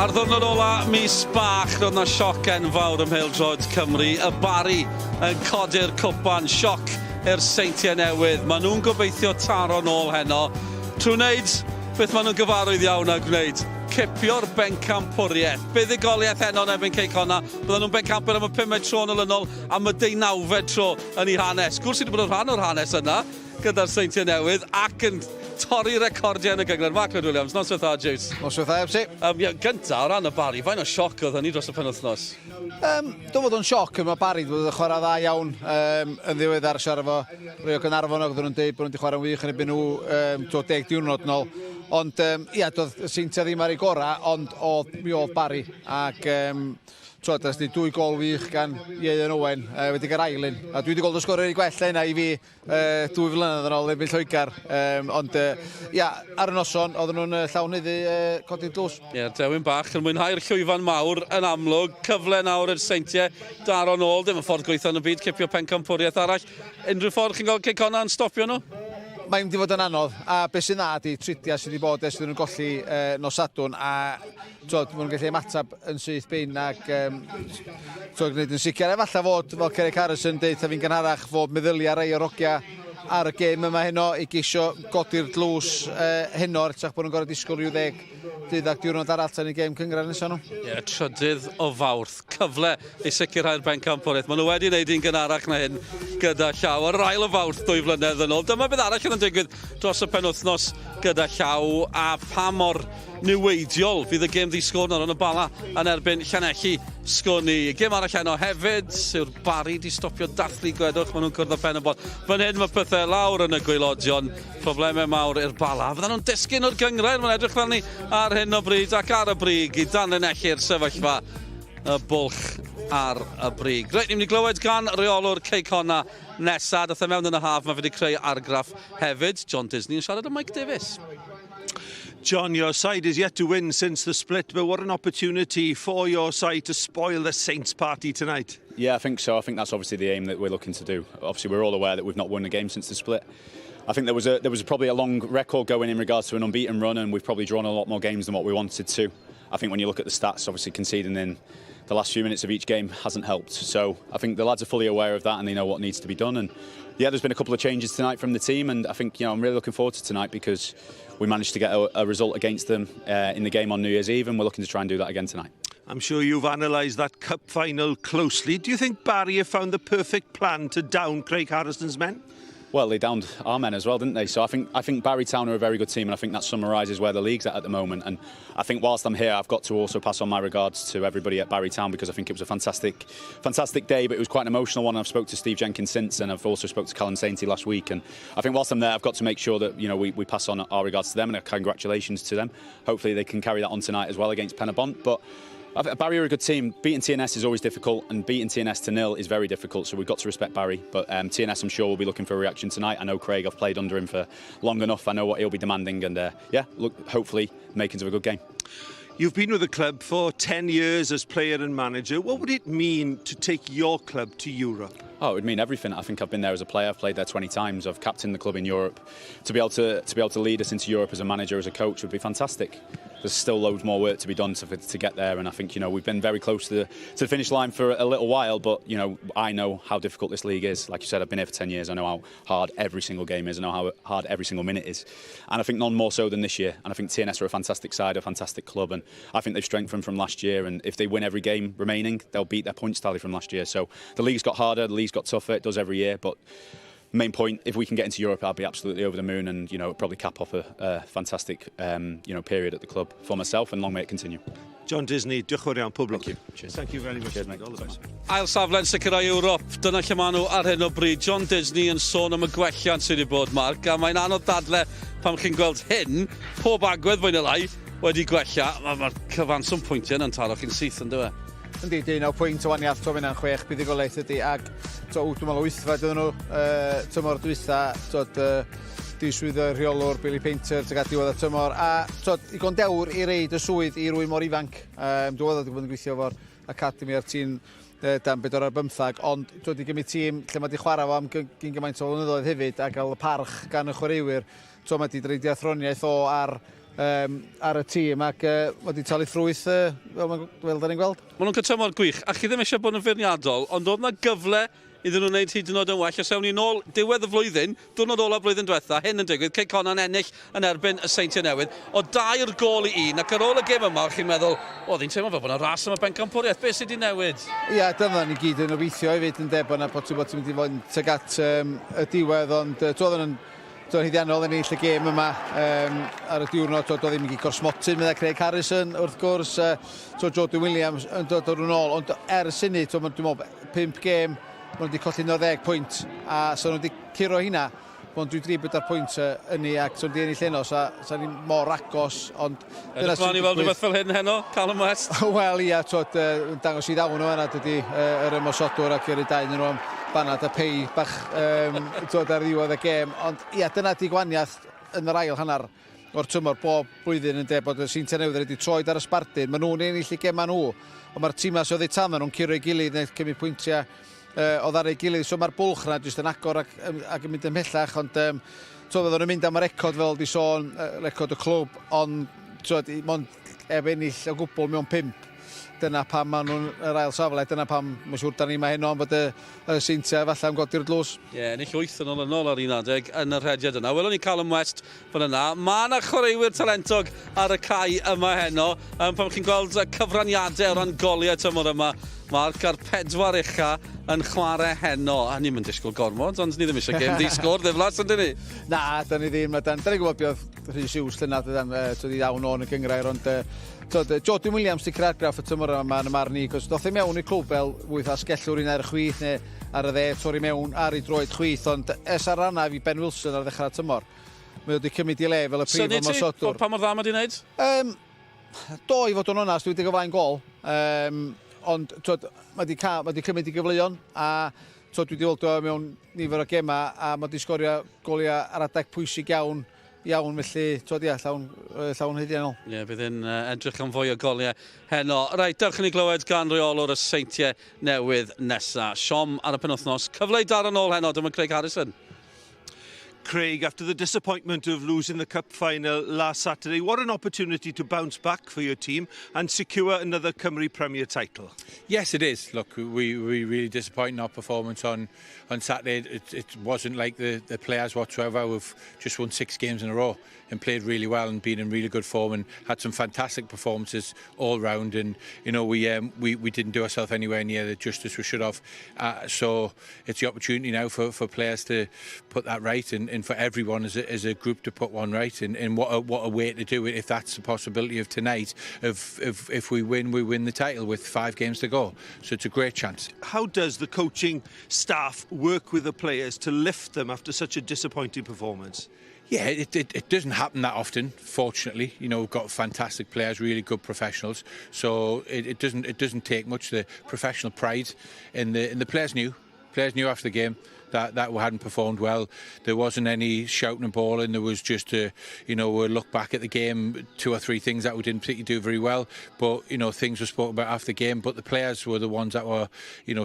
Ar ddwrnod ola mis bach, roedd na sioc enfawr ym Mheldroed Cymru. Y Bari yn codi'r cwpan, sioc i'r seintiau newydd. Maen nhw'n gobeithio taro nôl heno. Trwy wneud beth maen nhw'n gyfarwydd iawn â gwneud. Cipio'r bencampwriaeth. Buddigoliaeth heno yn erbyn Cey Connah. Bydden nhw'n bencampwyr am y 5 tro yn olynol am y 19 tro yn ei hanes. Gwrs sydd wedi bod yn rhan o'r hanes yna gyda'r seintiau newydd ac yn torri recordiau yn y gyngor. Mark Williams, nos wrth Jaws. Nos wrth MC. Gynta o ran y Bari, fain o sioc oedd hynny dros y penwythnos? Dwi'n fod yn sioc yma Bari, dwi'n fod yn chwarae dda iawn yn ddiweddar siarad efo rhai o Gaernarfon ac oedden nhw'n dweud bod nhw wedi chwarae'n wych yn ebyn nhw 10 diwrnod nôl. Ond ia, doedd y seintiau ddim ar ei gorau, ond mi oedd Bari ac Tros ni 2 gol wych gan Ieuan Owen wedi gael ailyn. A dwi wedi gweld y sgorio i gwell yna i fi 2 flynedd yn ôl erbyn Lloegr. Ond ia, ar y noson, oedden nhw'n llawneddu codi'r dlws. Ie, dewin bach yn mwynhau'r llwyfan mawr yn amlwg. Cyfle nawr i'r seintiau daro nôl. Dim yn ffordd gweithio yn y byd, cipio pencampwriaeth arall. Unrhyw ffordd chi'n gael Cey Connah yn stopio nhw? Mae'n mynd i fod yn anodd, a beth sy'n dda ydi tridia sydd wedi bod ers nhw'n golli nos Sadwrn, a maen nhw'n gallu ymatab yn syth bin ac gwneud yn sicr. Efallai fod, fel Cerrig Harrison dweud, fi'n gynharach fod meddyliau rei o'r ogia ar y gêm yma heno i geisio godi'r dlws heno, rhaid bod nhw'n gorau disgwyl rhyw 12 diwrnod arall tan i gêm cyngradd nesaf nhw. Ie, trydydd o Fawrth. Cyfle i sicrhau'r bencampwriaeth. Maen nhw wedi gwneud un gynharach na hyn gyda Llaw. Yr ail o Fawrth 2 flynedd yn ôl. Dyma beth arall yn digwydd dros y penwythnos gyda Llaw a pa mor niweidiol fydd y gêm ddisgwyl nawr yn y bala yn erbyn Llanelli Sgoni. Gêm arall heno hefyd, yw'r Bari di stopio dathlu gwedwch, maen nhw'n cwrdd o pen y bod. Fan hyn mae pethau lawr yn y gwaelodion, problemau mawr i'r bala. Fydden nhw'n disgyn o'r gyngrair, mae'n edrych fel ni ar hyn o bryd ac ar y brig i danlinelli'r sefyllfa y bwlch ar y brig. Reit, ni'n mynd i glywed gan reolwr Cey Connah nesaf. Dath e mewn yn y haf, mae wedi creu argraff hefyd. John Disney yn siarad o Mike Davies. John, your side is yet to win since the split, but what an opportunity for your side to spoil the Saints party tonight. Yeah, I think so. I think that's obviously the aim that we're looking to do. Obviously, we're all aware that we've not won a game since the split. I think there was probably a long record going in regards to an unbeaten run, and we've probably drawn a lot more games than what we wanted to. I think when you look at the stats, obviously conceding in the last few minutes of each game hasn't helped. So I think the lads are fully aware of that and they know what needs to be done. And yeah, there's been a couple of changes tonight from the team, and I think I'm really looking forward to tonight because we managed to get a result against them in the game on New Year's Eve, and we're looking to try and do that again tonight. I'm sure you've analysed that cup final closely. Do you think Bari have found the perfect plan to down Craig Harrison's men? Well, they downed our men as well, didn't they? So I think Barry Town are a very good team, and I think that summarises where the league's at the moment. And I think whilst I'm here, I've got to also pass on my regards to everybody at Barry Town because I think it was a fantastic day, but it was quite an emotional one. I've spoke to Steve Jenkins since, and I've also spoke to Callum Sainty last week. And I think whilst I'm there, I've got to make sure that we pass on our regards to them and congratulations to them. Hopefully they can carry that on tonight as well against Penabont. But Barry are a good team. Beating TNS is always difficult, and beating TNS to 0 is very difficult, so we've got to respect Barry. But TNS, I'm sure, will be looking for a reaction tonight. I know Craig, I've played under him for long enough. I know what he'll be demanding, and yeah, look, hopefully makings of a good game. You've been with the club for 10 years as player and manager. What would it mean to take your club to Europe? Oh, it would mean everything. I think I've been there as a player. I've played there 20 times. I've captained the club in Europe. To be able to lead us into Europe as a manager, as a coach, would be fantastic. There's still loads more work to be done to get there, and I think we've been very close to the finish line for a little while. But I know how difficult this league is. Like you said, I've been here for 10 years. I know how hard every single game is. I know how hard every single minute is, and I think none more so than this year. And I think TNS are a fantastic side, a fantastic club, and I think they've strengthened from last year. And if they win every game remaining, they'll beat their points tally from last year. So the league's got harder, the league's got tougher. It does every year, but main point, if we can get into Europe, I'll be absolutely over the moon, and probably cap off a fantastic period at the club for myself, and long may it continue. John Disney, diolch yn fawr iawn, pob lwc. Thank you. Cheers. Thank you very much. Cheers, mate. All the best. Ail safle'n sicrhau Ewrop, dyna lle maen nhw ar hyn o bryd. John Disney yn sôn am y gwelliant sydd wedi bod, Mark, a mae'n anodd dadle pam chi'n gweld hyn, pob agwedd fwy neu lai wedi gwella. Mae'r cyfanswm pwyntiau yn taro chi'n syth yn dweud. Yndi, 19 pwynt o waniath, to fyna'n 6 buddigolaeth ydi, ac dwi'n meddwl 8 ydyn nhw tymor dwytha, diswydd y rheolwr Billy Painter tuag at diwedd y tymor, a i gondewr i reid y swydd i rwy'n mor ifanc. Dwi'n wedi bod yn gweithio fo'r academi ar tîm dan 4 ar 15, ond i gymryd tîm lle mae wedi chwarae fo am gymaint o flynyddoedd hefyd a gael y parch gan y chwaraewyr. Mae wedi dreid athroniaeth o ar ar y tîm ac wedi talu ffrwyth fel da ni'n gweld. Maen nhw'n cytymor gwych, a chi ddim eisiau bod yn feirniadol, ond oedd yna gyfle iddyn nhw'n gwneud hyd yn oed yn well. Os ewn ni nôl diwedd y flwyddyn, diwrnod ola blwyddyn diwetha, hyn yn digwydd, Quay Connah'n ennill yn erbyn y Seintiau Newydd, o 2 gol i 1, ac ar ôl y gêm yma, chi'n meddwl, o, ddyn teimlo fel bod yna ras yma bencampwriaeth, beth sydd wedi newid? Ia, dyna ni gyd yn obeithio hefyd yn deb o'na bod ti'n mynd i fod yn teg at y diwedd, ond doedd yn hyddiannol yn ennill y gêm yma ar y diwrnod, doedd ddim yn gorsmotyn, meddwl Craig Harrison, wrth gwrs, Jordan Williams yn dod o'r ôl, ond ers hynny, dwi'n meddwl, 5 gêm, maen nhw wedi colli 90 pwynt, a so nhw wedi curo hynna, bod 3-4 pwynt yn ni, ac so nhw wedi ennill heno, so ni'n mor agos, ond... Edrych mlaen i weld rhywbeth fel hyn heno, Callum West? Wel, ia, yn dangos i ddawn nhw yna, dydy yr ymosodwr ac yr y dau nhw am banad a pei bach ar ddiwedd y gêm, ond ia, dyna di gwaniaeth yn yr ail hanner o'r tymor bob blwyddyn yn de bod y Seintiau Newydd wedi troed ar y Sbartyn. Maen nhw'n ennill i gema nhw, ond mae'r tîmau sydd wedi tan nhw'n curo i gilydd neu cymryd pwyntiau oedd ar ei gilydd, so mae'r bwlch yna jyst yn agor ac yn mynd ymhellach, ond fydden nhw'n mynd am y record fel di sôn, record y clwb, ond mond ennill o gwbl mewn 5. Dyna pam maen nhw'n yr ail safle, dyna pam mae'n siŵr da ni mae heno am bod y Seintiau falle am godi'r dlws. Ie, ennill 8 yn olynol ar 11 yn y rhediad yna. Welwn ni Callum West fan yna. Mae yna chwaraewyr talentog ar y cae yma heno. Pam chi'n gweld cyfraniadau o ran goliau tymor yma, mae'r carpedwar ucha yn chwarae heno. A ni'n mynd disgwyl gormod, ond ni ddim eisiau gêm disgwyl ddiflas, yndyn ni? Da ni ddim. Da ni'n gwybod beth Rhys Hughes llynad i ddawn o'n y gyngrair, ond Jordan Williams di crargraff y tymor yma yn y marn i, cos doth i mewn i'r clwb fel wyth asgellwr un ar y chwith neu ar y torri mewn ar ei droed chwith, ond ar ranna fi Ben Wilson ar ddechrau'r tymor. Mae wedi cymryd i le fel y prif ymosodwr. Pa mor dda mae di wneud? Do, i fod yn onast, dwi wedi gyflaen gol, ond mae wedi cymryd i gyfleon, a dwi wedi weld o mewn nifer o gema, a mae wedi sgorio goliau ar adeg pwysig iawn, felly, llawn hyddiannol. Ie, bydd yn edrych am fwy o goliau heno. Reit, dewch i ni glywed gan reolwr y Seintiau Newydd nesa. Siom ar y penwythnos. Cyfle i dar yn ôl heno, dyma Craig Harrison. Craig, after the disappointment of losing the Cup final last Saturday, what an opportunity to bounce back for your team and secure another Cymru Premier title. Yes, it is. Look, we really disappointed in our performance on Saturday. It wasn't like the players whatsoever. We've just won 6 games in a row and played really well and been in really good form and had some fantastic performances all round. And you know, we didn't do ourselves anywhere near the justice we should have. So it's the opportunity now for players to put that right and for everyone as a group to put one right. And what a way to do it if that's the possibility of tonight. If we win the title with 5 games to go. So it's a great chance. How does the coaching staff work with the players to lift them after such a disappointing performance? Yeah, it doesn't happen that often, fortunately. You know, we've got fantastic players, really good professionals. So it doesn't take much. The professional pride in the players knew after the game that we hadn't performed well. There wasn't any shouting and bawling. There was just a look back at the game, 2 or 3 things that we didn't particularly do very well. But things were spoken about after the game. But the players were the ones that were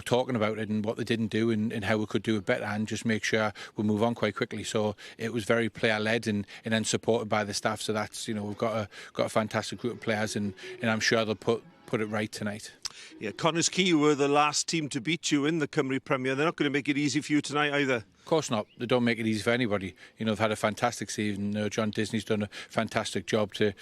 talking about it and what they didn't do and how we could do it better and just make sure we move on quite quickly. So it was very player led and then supported by the staff. So that's we've got a fantastic group of players and I'm sure they'll put it right tonight. Yeah, Connah's Quay were the last team to beat you in the Cymru Premier. They're not going to make it easy for you tonight either. Of course not. They don't make it easy for anybody. They've had a fantastic season. John Disney's done a fantastic job to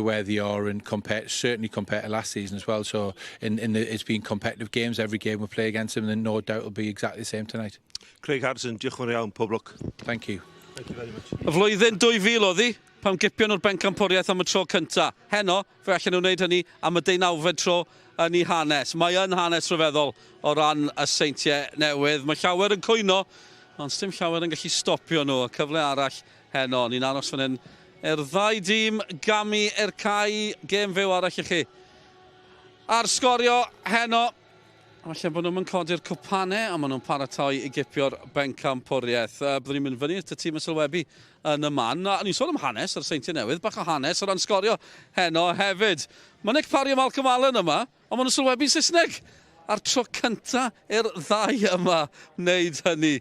where they are and certainly compared to last season as well. So it's been competitive games. Every game we play against them, and no doubt it'll be exactly the same tonight. Craig Harrison, diolch yn iawn, pob lwc. Thank you. Thank you very much. Y flwyddyn 2000 oedd hi, pam gipio nhw'r bencampwriaeth am y tro cynta. Heno, fe allan nhw'n wneud hynny am y 19fed tro yn ei hanes. Mae yn hanes rhyfeddol o ran y Seintiau Newydd. Mae llawer yn cwyno, ond sdim llawer yn gallu stopio nhw. Y cyfle arall heno. Ni'n aros fan hyn. Ddau dîm gamu cae, gêm fyw arall i chi. Ar Sgorio heno, falle bod nhw'n codi'r cwpanau a maen nhw'n paratoi i gipio'r bencampwriaeth. Byddwn ni'n mynd fyny at y tîm y sylwebu yn y man. A ni'n sôn am hanes ar Seintiau Newydd, bach o hanes o ran Sgorio heno hefyd. Mae Nick Parry a Malcolm Allen yma, ond maen nhw'n sylwebu Saesneg. A'r tro cynta i'r ddau yma wneud hynny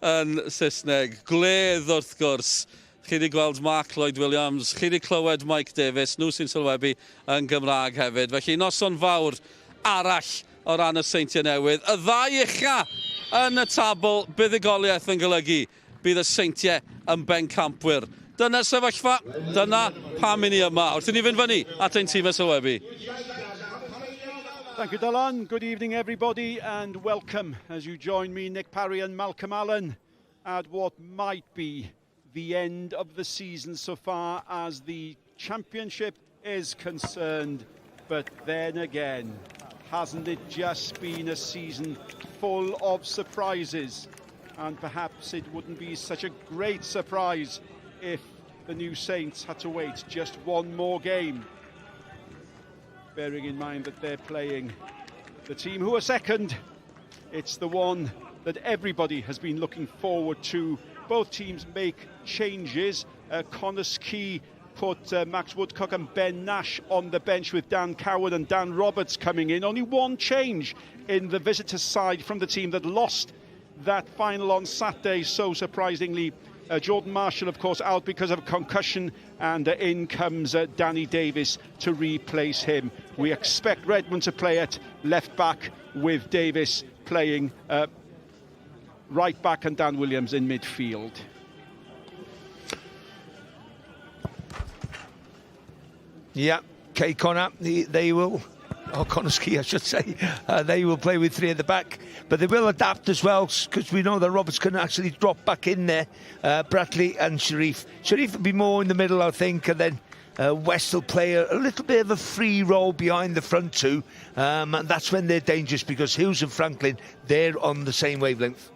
yn Saesneg. Gledd wrth gwrs. chi wedi gweld Mark Lloyd-Williams, chi wedi clywed Mike Davies, nhw sy'n sylwebu yn Gymraeg hefyd. Felly noson fawr arall o ran y seintiau newydd. Y ddau ucha yn y tabl, buddigoliaeth yn golygu bydd y seintiau yn bencampwyr. Dyna'r sefyllfa, dyna pam i ni yma. Wrth i ni fynd fyny at ein tîm y sylwebu. Thank you, Dylan. Good evening, everybody, and welcome as you join me, Nick Parry and Malcolm Allen, at what might be the end of the season so far as the Championship is concerned. But then again, hasn't it just been a season full of surprises? And perhaps it wouldn't be such a great surprise if the new Saints had to wait just one more game. Bearing in mind that they're playing the team who are second. It's the one that everybody has been looking forward to. Both teams make changes. Connah's Quay put Max Woodcock and Ben Nash on the bench with Dan Cowan and Dan Roberts coming in. Only one change in the visitor side from the team that lost that final on Saturday, so surprisingly. Jordan Marshall, of course, out because of a concussion, and in comes Danny Davis to replace him. We expect Redmond to play at left back with Davis playing right back and Dan Williams in midfield. Yeah, Connah, they will, or Connah's Quay, I should say, they will play with three at the back, but they will adapt as well, because we know that Roberts can actually drop back in there. Bratley and Sharif. Sharif will be more in the middle, I think, and then West will play a little bit of a free role behind the front two, and that's when they're dangerous, because Hughes and Franklin, they're on the same wavelength.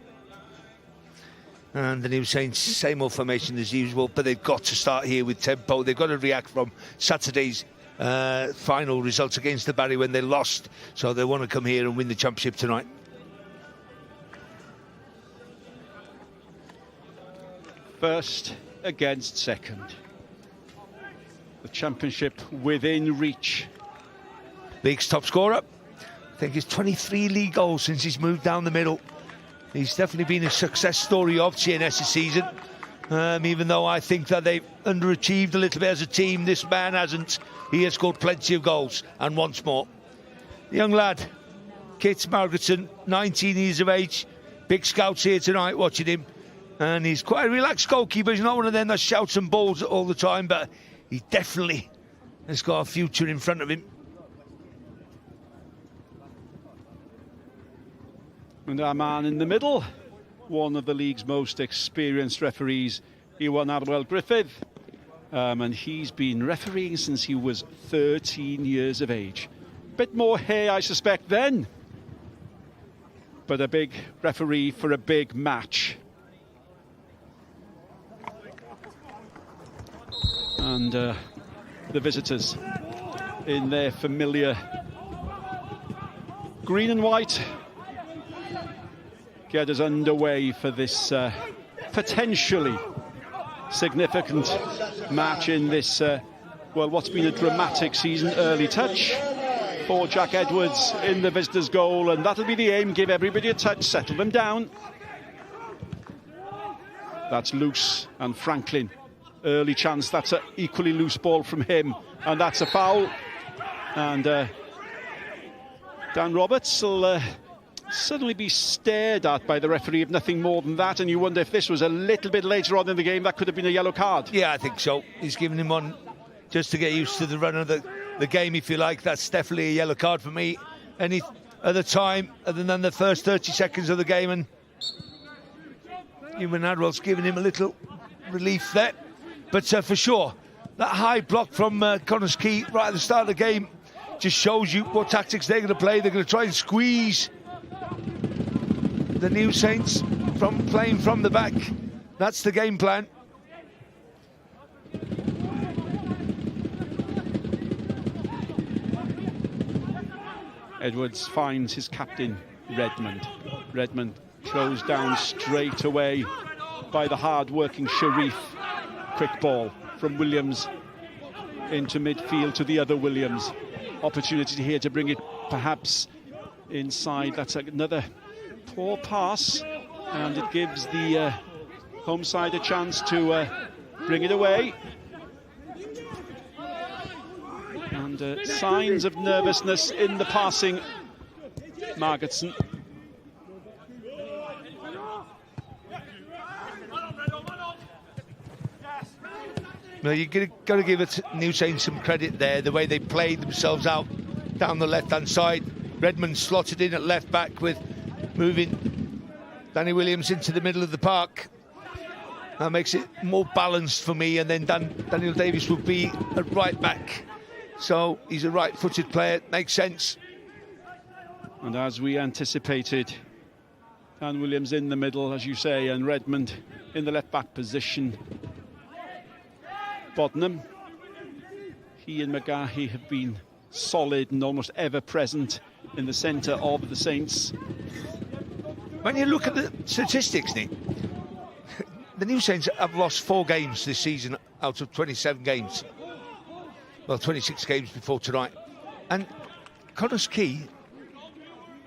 And then he was saying same old formation as usual, but they've got to start here with tempo. They've got to react from Saturday's final results against the Barry when they lost, so they want to come here and win the championship tonight. First against second. The championship within reach. League's top scorer. I think it's 23 league goals since he's moved down the middle. He's definitely been a success story of TNS this season. Even though I think that they've underachieved a little bit as a team, this man hasn't. He has scored plenty of goals, and once more. The young lad, Kit Margetson, 19 years of age. Big scouts here tonight watching him. And he's quite a relaxed goalkeeper. He's not one of them that shouts and balls all the time, but he definitely has got a future in front of him. And our man in the middle, one of the league's most experienced referees, Iwan Arwel Griffith. And he's been refereeing since he was 13 years of age. Bit more hair, I suspect, then. But a big referee for a big match. And the visitors in their familiar green and white get us underway for this potentially significant match in this, well, what's been a dramatic season. Early touch for Jack Edwards in the visitors' goal, and that'll be the aim, give everybody a touch, settle them down. That's loose, and Franklin, early chance, that's an equally loose ball from him, and that's a foul. And Dan Roberts will suddenly be stared at by the referee, if nothing more than that, and you wonder if this was a little bit later on in the game, that could have been a yellow card. Yeah, I think so. He's given him one just to get used to the run of the game, if you like. That's definitely a yellow card for me. Any other time other than the first 30 seconds of the game, and Ewan Adwell's giving him a little relief there. But for sure, that high block from Connah's Quay right at the start of the game just shows you what tactics they're going to play. They're going to try and squeeze the new Saints from playing from the back. That's the game plan. Edwards finds his captain, Redmond. Redmond closed down straight away by the hard-working Sharif. Quick ball from Williams into midfield to the other Williams. Opportunity here to bring it perhaps inside. That's another poor pass, and it gives the home side a chance to bring it away. And signs of nervousness in the passing, Margetson. No, you've got to give it New Saints some credit there, the way they played themselves out down the left-hand side. Redmond slotted in at left-back with moving Danny Williams into the middle of the park. That makes it more balanced for me, and then Daniel Davies will be at right-back. So he's a right-footed player, makes sense. And as we anticipated, Dan Williams in the middle, as you say, and Redmond in the left-back position. Bodnam, he and McGahey have been solid and almost ever present in the centre of the Saints. When you look at the statistics, Nick, the New Saints have lost 4 games this season out of 27 games. Well, 26 games before tonight. And Connah's Quay,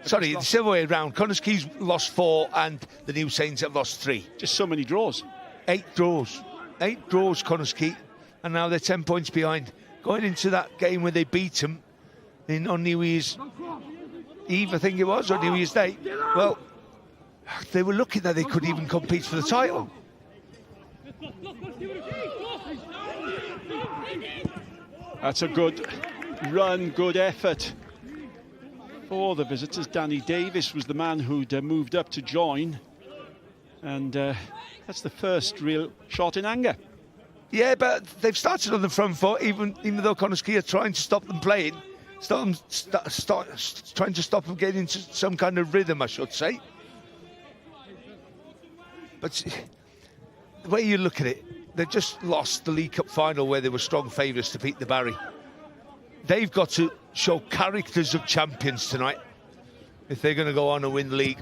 sorry, it's the other way around. Connah's Quay's lost 4 and the New Saints have lost 3. Just so many draws. 8 draws. 8 draws, Connah's Quay. And now they're 10 points behind. Going into that game where they beat them on New Year's Eve, I think it was, or New Year's Day. Well, they were lucky that they could even compete for the title. That's a good run, good effort for the visitors. Danny Davis was the man who'd moved up to join. And that's the first real shot in anger. Yeah, but they've started on the front foot, even though Connah's Quay are trying to stop them playing. Trying to stop them getting into some kind of rhythm, I should say. But the way you look at it, they've just lost the League Cup final where they were strong favourites to beat the Barry. They've got to show characters of champions tonight if they're going to go on and win the league.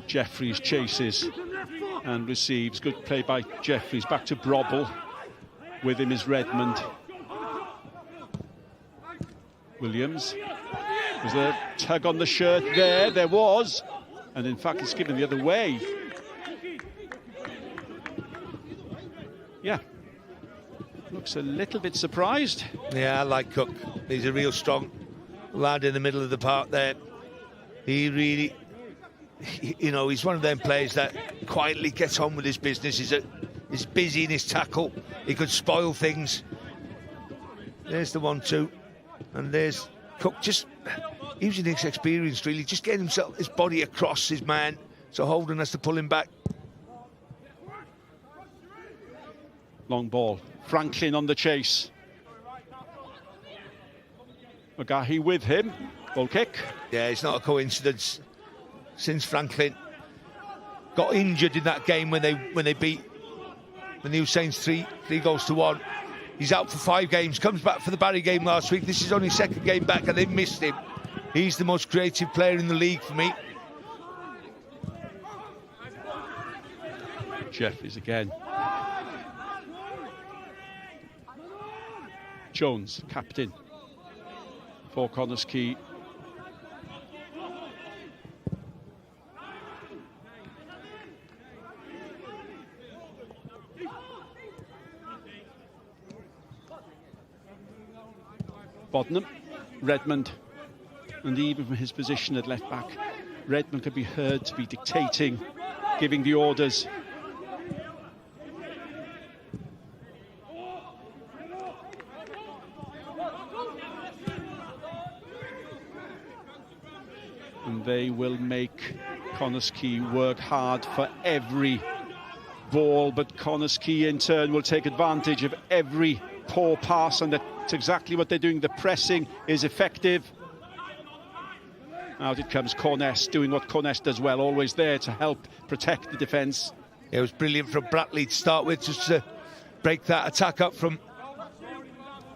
Jeffries chases and receives. Good play by Jeffries. Back to Brobble. With him is Redmond. Williams. Was there a tug on the shirt there? There was. And in fact, it's given the other way. Yeah. Looks a little bit surprised. Yeah, I like Cook. He's a real strong lad in the middle of the park there. He really, you know, he's one of them players that quietly gets on with his business. He's busy in his tackle. He could spoil things. There's the 1-2. And there's Cook, just using his experience, really, just getting his body across his man. So Holden has to pull him back. Long ball. Franklin on the chase. McGahey with him. Goal kick. Yeah, it's not a coincidence. Since Franklin got injured in that game when they beat the New Saints 3-1, he's out for 5 games. Comes back for the Barry game last week. This is only his 2nd game back, and they've missed him. He's the most creative player in the league for me. Jeffries again. Jones, captain for Connah's Quay. Bodnam, Redmond, and even from his position at left back, Redmond could be heard to be dictating, giving the orders. And they will make Connah's Quay work hard for every ball, but Connah's Quay in turn will take advantage of every poor pass, and that's exactly what they're doing. The pressing is effective. Out it comes Connah, doing what Connah does well, always there to help protect the defence. It was brilliant from Bratley to start with, just to break that attack up from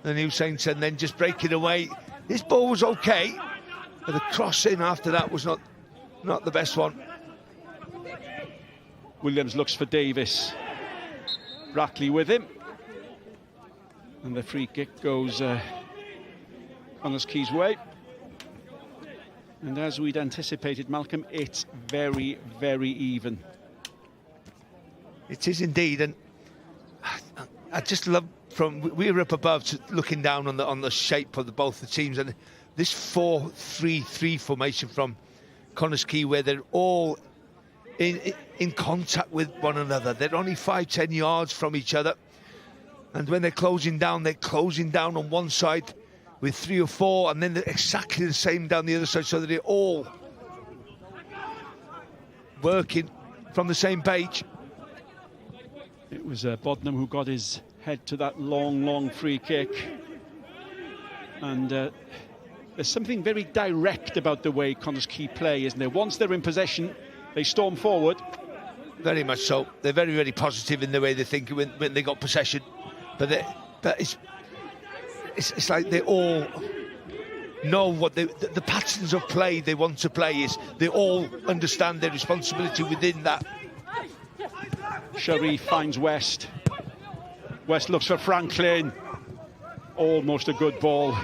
the New Saints and then just break it away. This ball was okay, but the crossing after that was not the best one. Williams looks for Davis. Bratley with him. And the free kick goes Connah's Quay's way. And as we'd anticipated, Malcolm, it's very, very even. It is indeed, and I just love we were up above looking down on the shape of both the teams, and this 4-3-3 formation from Connah's Quay, where they're all in contact with one another. They're only 5-10 yards from each other, and when they're closing down on one side with 3 or 4, and then they're exactly the same down the other side, so that they're all working from the same page. It was Bodnam who got his head to that long free kick. And there's something very direct about the way Connah's Quay play, isn't there? Once they're in possession, they storm forward. Very much so. They're very, very positive in the way they think when they got possession. But it's like they all know what the patterns of play they want to play is. They all understand their responsibility within that. Sharif finds West. West looks for Franklin. Almost a good ball.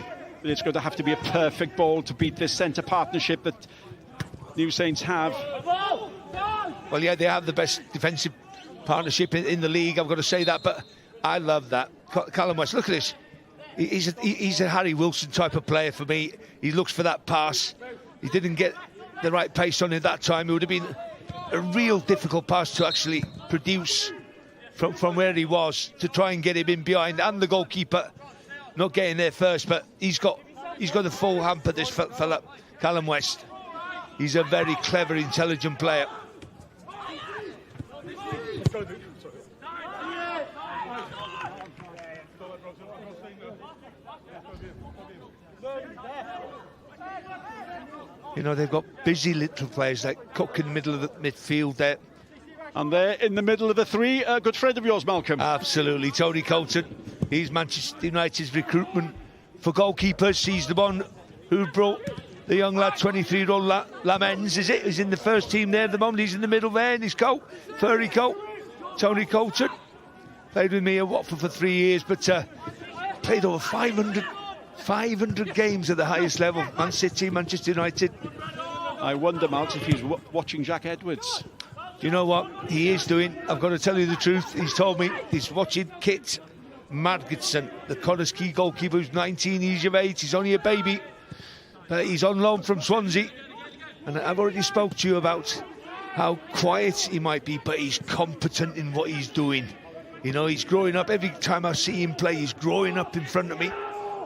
But it's going to have to be a perfect ball to beat this centre partnership that New Saints have. Well, yeah, they have the best defensive partnership in the league, I've got to say that, but I love that. Callum West, look at this. He's a Harry Wilson type of player for me. He looks for that pass. He didn't get the right pace on it that time. It would have been a real difficult pass to actually produce from where he was, to try and get him in behind, and the goalkeeper not getting there first, but he's got the full hamper, this fella, Callum West. He's a very clever, intelligent player. You know, they've got busy little players like Cook in the middle of the midfield there. And there in the middle of the three, a good friend of yours, Malcolm. Absolutely, Tony Colton. He's Manchester United's recruitment for goalkeepers. He's the one who brought the young lad, 23-year-old Lamens, is it? He's in the first team there at the moment. He's in the middle there in his coat, furry coat. Tony Colton played with me at Watford for 3 years, but played over 500 games at the highest level. Man City, Manchester United. I wonder, Malt, if he's watching Jack Edwards. Do you know what he is doing? I've got to tell you the truth. He's told me he's watching Kit Margetson, the Connah's Quay goalkeeper, who's 19 years of age. He's only a baby, but he's on loan from Swansea. And I've already spoke to you about how quiet he might be, but he's competent in what he's doing. You know, he's growing up. Every time I see him play, he's growing up in front of me.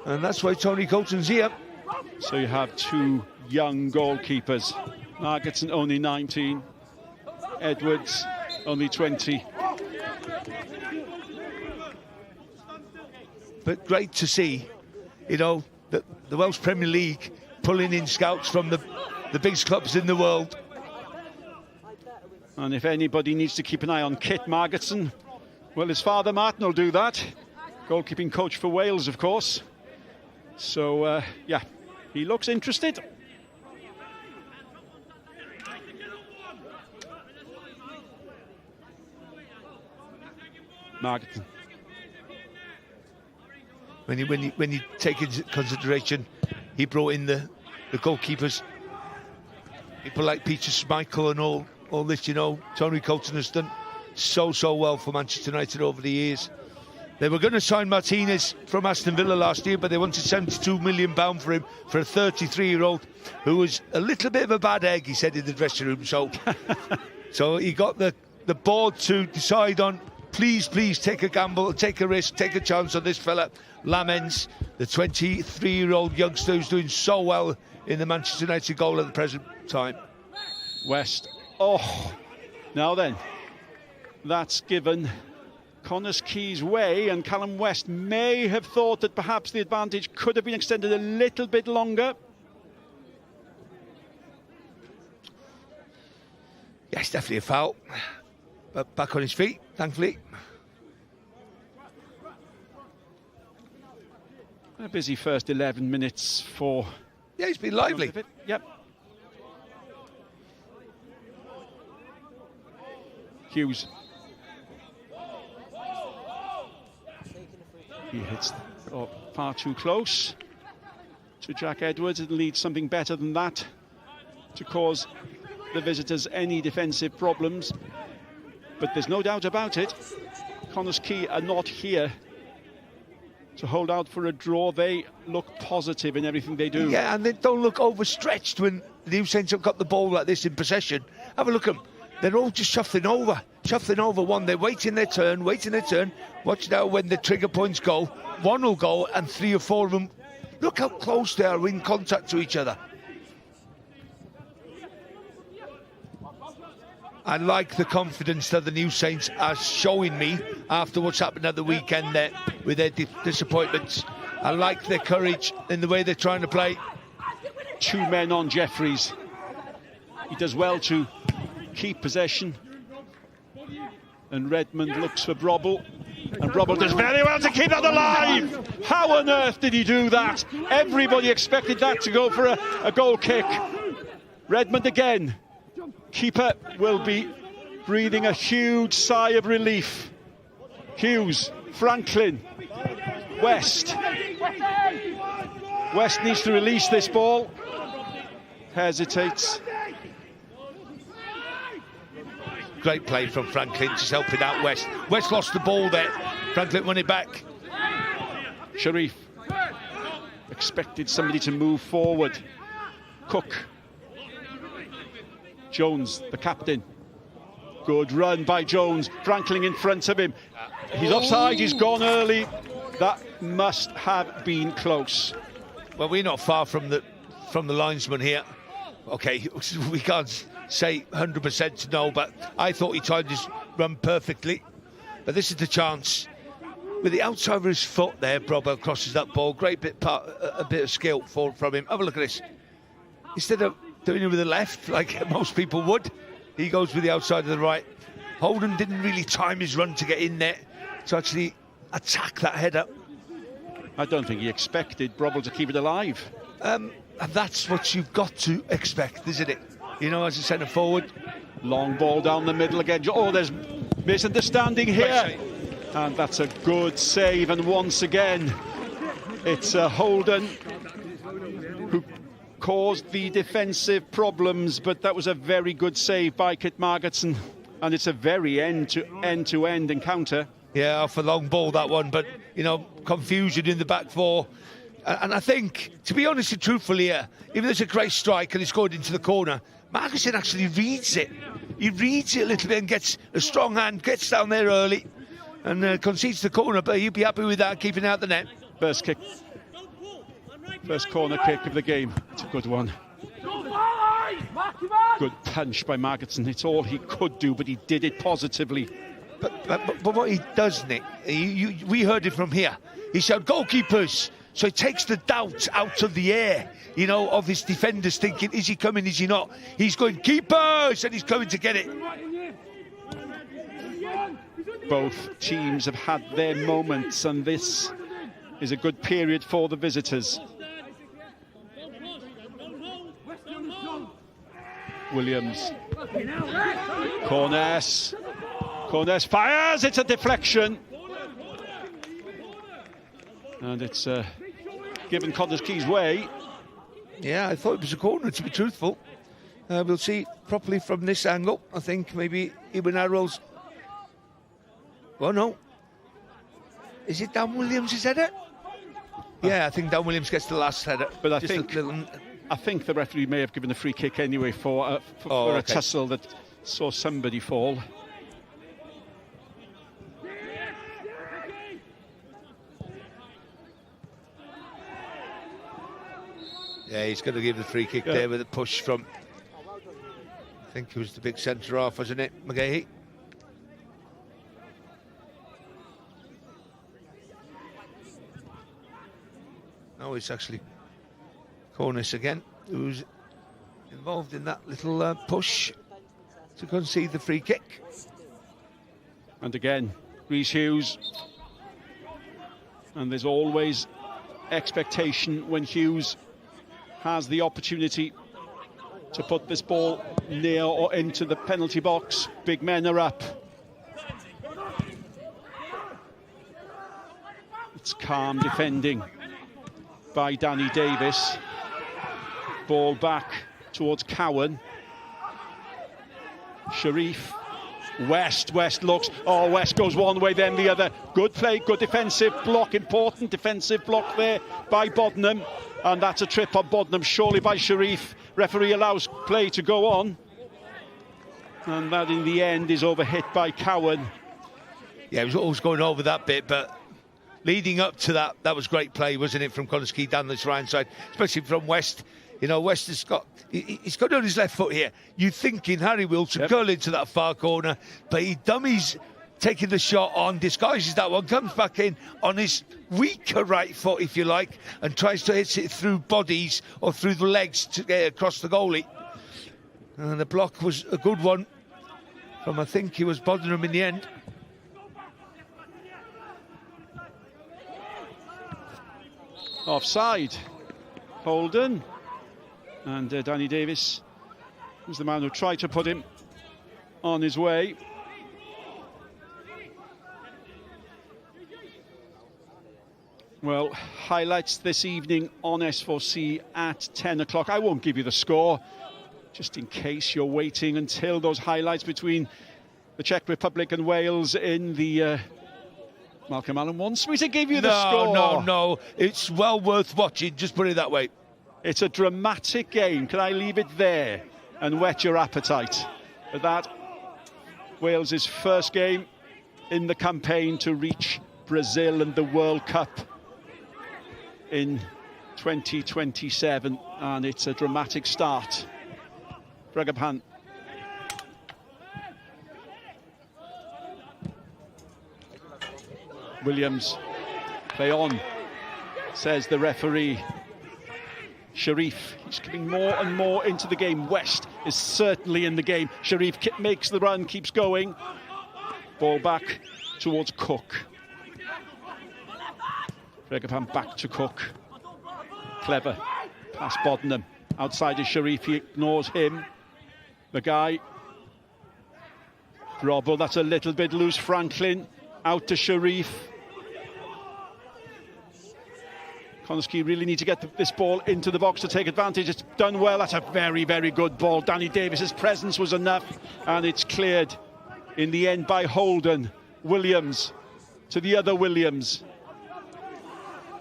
And that's why Tony Colton's here. So you have two young goalkeepers. Margetson only 19. Edwards only 20. But great to see, you know, the Welsh Premier League pulling in scouts from the biggest clubs in the world. And if anybody needs to keep an eye on Kit Margetson, well, his father Martin will do that. Goalkeeping coach for Wales, of course. So, yeah, he looks interested. Margetson. When you take into consideration, he brought in the goalkeepers, people like Peter Schmeichel and all this, you know. Tony Colton has done so well for Manchester United over the years. They were going to sign Martinez from Aston Villa last year, but they wanted £72 million for him, for a 33-year-old who was a little bit of a bad egg, he said in the dressing room. So, so he got the board to decide on, please take a gamble, take a risk, take a chance on this fella, Lamens, the 23-year-old youngster who's doing so well in the Manchester United goal at the present time. West. Oh, now then, that's given Connah's Quay's way, and Callum West may have thought that perhaps the advantage could have been extended a little bit longer. Yes, definitely a foul. But back on his feet, thankfully. A busy first 11 minutes for... Yeah, he's been lively. Yep. Hughes. He hits far too close to Jack Edwards. It needs something better than that to cause the visitors any defensive problems. But there's no doubt about it, Connah's Quay are not here to hold out for a draw. They look positive in everything they do. Yeah, and they don't look overstretched when the New Saints have got the ball like this in possession. Have a look at them. They're all just shuffling over one. They're waiting their turn. Watch now when the trigger points go. One will go and 3 or 4 of them. Look how close they are in contact to each other. I like the confidence that the New Saints are showing me after what's happened at the weekend there with their disappointments. I like their courage in the way they're trying to play. 2 men on Jeffries. He does well to keep possession. And Redmond looks for Brobble. And Brobble does very well to keep that alive. How on earth did he do that? Everybody expected that to go for a goal kick. Redmond again. Keeper will be breathing a huge sigh of relief. Hughes, Franklin, West. West needs to release this ball. Hesitates. Great play from Franklin, just helping out West. West lost the ball there. Franklin won it back. Sharif expected somebody to move forward. Cook. Jones, the captain. Good run by Jones. Franklin in front of him. He's offside, he's gone early. That must have been close. Well, we're not far from the linesman here. Okay, we can't say 100% to know, but I thought he tried to run perfectly. But this is the chance. With the outside of his foot there, Brobell crosses that ball. Great a bit of skill from him. Have a look at this. Instead of doing it with the left, like most people would, he goes with the outside of the right. Holden didn't really time his run to get in there to actually attack that header. I don't think he expected Brobell to keep it alive. And that's what you've got to expect, isn't it? You know, as a centre forward. Long ball down the middle again. Oh, there's misunderstanding here. And that's a good save. And once again, it's Holden who caused the defensive problems, but that was a very good save by Kit Margetson. And it's a very end-to-end encounter. Yeah, off a long ball, that one. But, you know, confusion in the back four. And I think, to be honest and truthfully here, even though it's a great strike and it's going into the corner, Margetson actually reads it. He reads it a little bit and gets a strong hand, gets down there early and concedes the corner, but he'd be happy with that, keeping out the net. First kick. First corner kick of the game. It's a good one. Good punch by Margetson. It's all he could do, but he did it positively. But what he does, Nick, we heard it from here. He said, goalkeepers. So he takes the doubt out of the air, you know, of his defenders thinking, is he coming, is he not? He's going, keepers, and he's coming to get it. Both teams have had their moments, and this is a good period for the visitors. Williams. Connah fires, it's a deflection. And it's given Connah's Quay's way. Yeah, I thought it was a corner, to be truthful. We'll see properly from this angle. I think maybe Ibn Arrows. Oh, no. Is it Dan Williams' header? Yeah, I think Dan Williams gets the last header. But I think the referee may have given a free kick anyway for a tussle that saw somebody fall. Yeah, he's going to give the free kick there with a push from, I think it was the big centre-half, wasn't it, McGahey? No, it's actually Cornish again, who's involved in that little push to concede the free kick. And again, Rhys Hughes. And there's always expectation when Hughes has the opportunity to put this ball near or into the penalty box. Big men are up. It's calm defending by Danny Davis. Ball back towards Cowan. Sharif West looks, West goes one way then the other. Good play, good defensive block, important defensive block there by Bodnam, and that's a trip on Bodnam, surely by Sharif. Referee allows play to go on, and that in the end is overhit by Cowan. Yeah, he was always going over that bit, but leading up to that, that was great play, wasn't it, from Connah down this right side, especially from West. You know, West has got, he's got on his left foot here. You thinking Harry Wilson curl into that far corner, but he dummies taking the shot on, disguises that one, comes back in on his weaker right foot, if you like, and tries to hit it through bodies or through the legs to get across the goalie. And the block was a good one from, I think he was Bodnam in the end. Offside. Holden. And Danny Davis was the man who tried to put him on his way. Well, highlights this evening on S4C at 10 o'clock. I won't give you the score, just in case you're waiting until those highlights between the Czech Republic and Wales in the... Malcolm Allen wants me to give you the score. No, it's well worth watching, just put it that way. It's a dramatic game. Can I leave it there and whet your appetite? But that, Wales' first game in the campaign to reach Brazil and the World Cup in 2027, and it's a dramatic start. Bruggepan. Williams, play on, says the referee. Sharif, he's coming more and more into the game. West is certainly in the game. Sharif makes the run, keeps going. Ball back towards Cook. Bruggepan back to Cook. Clever. Past Bodnam. Outside is Sharif, he ignores him. The guy. Robbo, that's a little bit loose. Franklin out to Sharif. Connah really need to get this ball into the box to take advantage. It's done well. That's a very, very good ball. Danny Davis's presence was enough, and it's cleared in the end by Holden. Williams to the other Williams.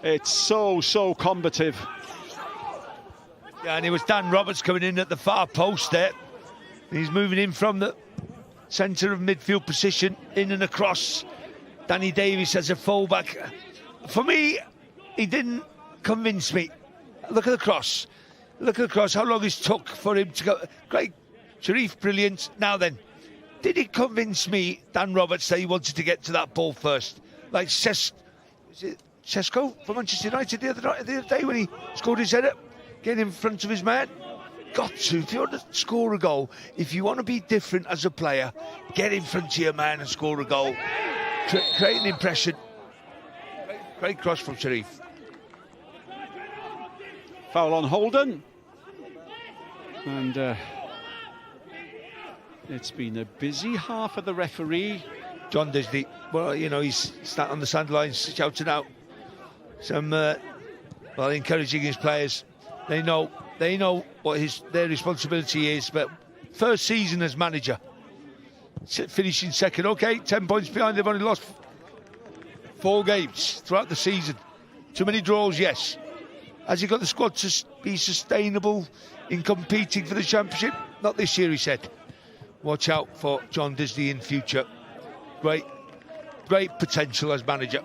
It's so combative. Yeah, and it was Dan Roberts coming in at the far post there. He's moving in from the centre of midfield position, in and across. Danny Davis as a fullback. For me, he didn't convince me. Look at the cross. Look at the cross, how long it took for him to go. Great. Sharif, brilliant. Now then, did it convince me, Dan Roberts, that he wanted to get to that ball first? Like Sesko from Manchester United the other day when he scored his header, getting in front of his man. Got to. If you want to score a goal, if you want to be different as a player, get in front of your man and score a goal. Create an impression. Great cross from Sharif. Foul on Holden. And it's been a busy half of the referee. John Disney, well, you know, he's sat on the sidelines shouting out some, encouraging his players. They know what their responsibility is, but first season as manager, finishing second, okay, 10 points behind, they've only lost 4 games throughout the season. Too many draws, yes. Has he got the squad to be sustainable in competing for the championship? Not this year, he said. Watch out for John Disney in future. Great potential as manager.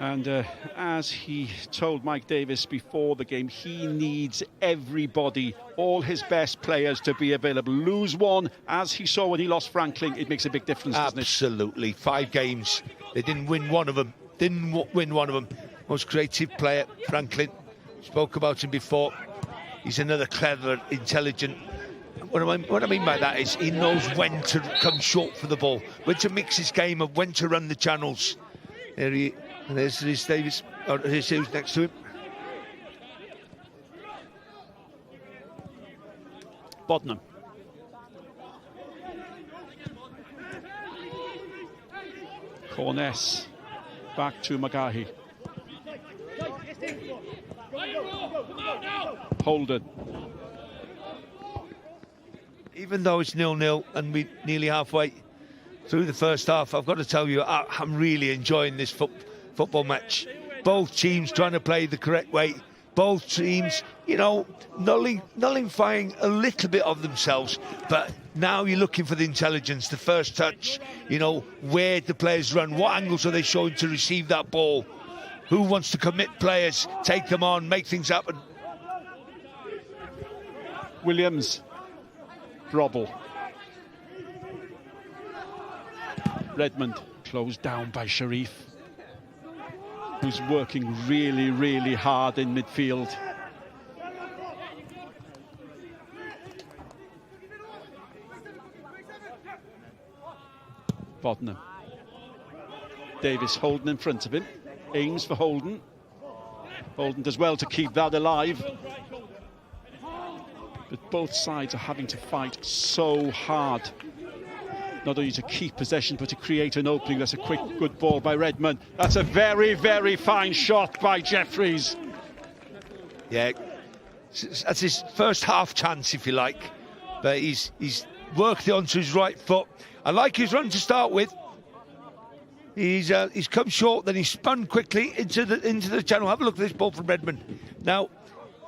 And as he told Mike Davis before the game, he needs everybody, all his best players to be available. Lose one, as he saw when he lost Franklin, it makes a big difference, doesn't it? Absolutely. 5 games. They didn't win one of them. Most creative player, Franklin. Spoke about him before. He's another clever, intelligent. What I mean by that is he knows when to come short for the ball, when to mix his game and when to run the channels. And there's Davis. Here's who's next to him. Bodnam. Corness. Back to Magahi. Holden. Even though it's 0-0 and we're nearly halfway through the first half. I've got to tell you, I'm really enjoying this football match. Both teams trying to play the correct way. Both teams, you know, nullifying a little bit of themselves. But now you're looking for the intelligence, the first touch, you know, where the players run, what angles are they showing to receive that ball? Who wants to commit players, take them on, make things happen? Williams, Drobble. Redmond closed down by Sharif, who's working really, really hard in midfield. Bodnam. Davis Holden in front of him. Aims for Holden. Holden does well to keep that alive. But both sides are having to fight so hard, not only to keep possession, but to create an opening. That's a quick, good ball by Redmond. That's a very, very fine shot by Jeffries. Yeah, that's his first half chance, if you like. But he's worked it onto his right foot. I like his run to start with. He's come short, then he spun quickly into the channel. Have a look at this ball from Redmond. Now,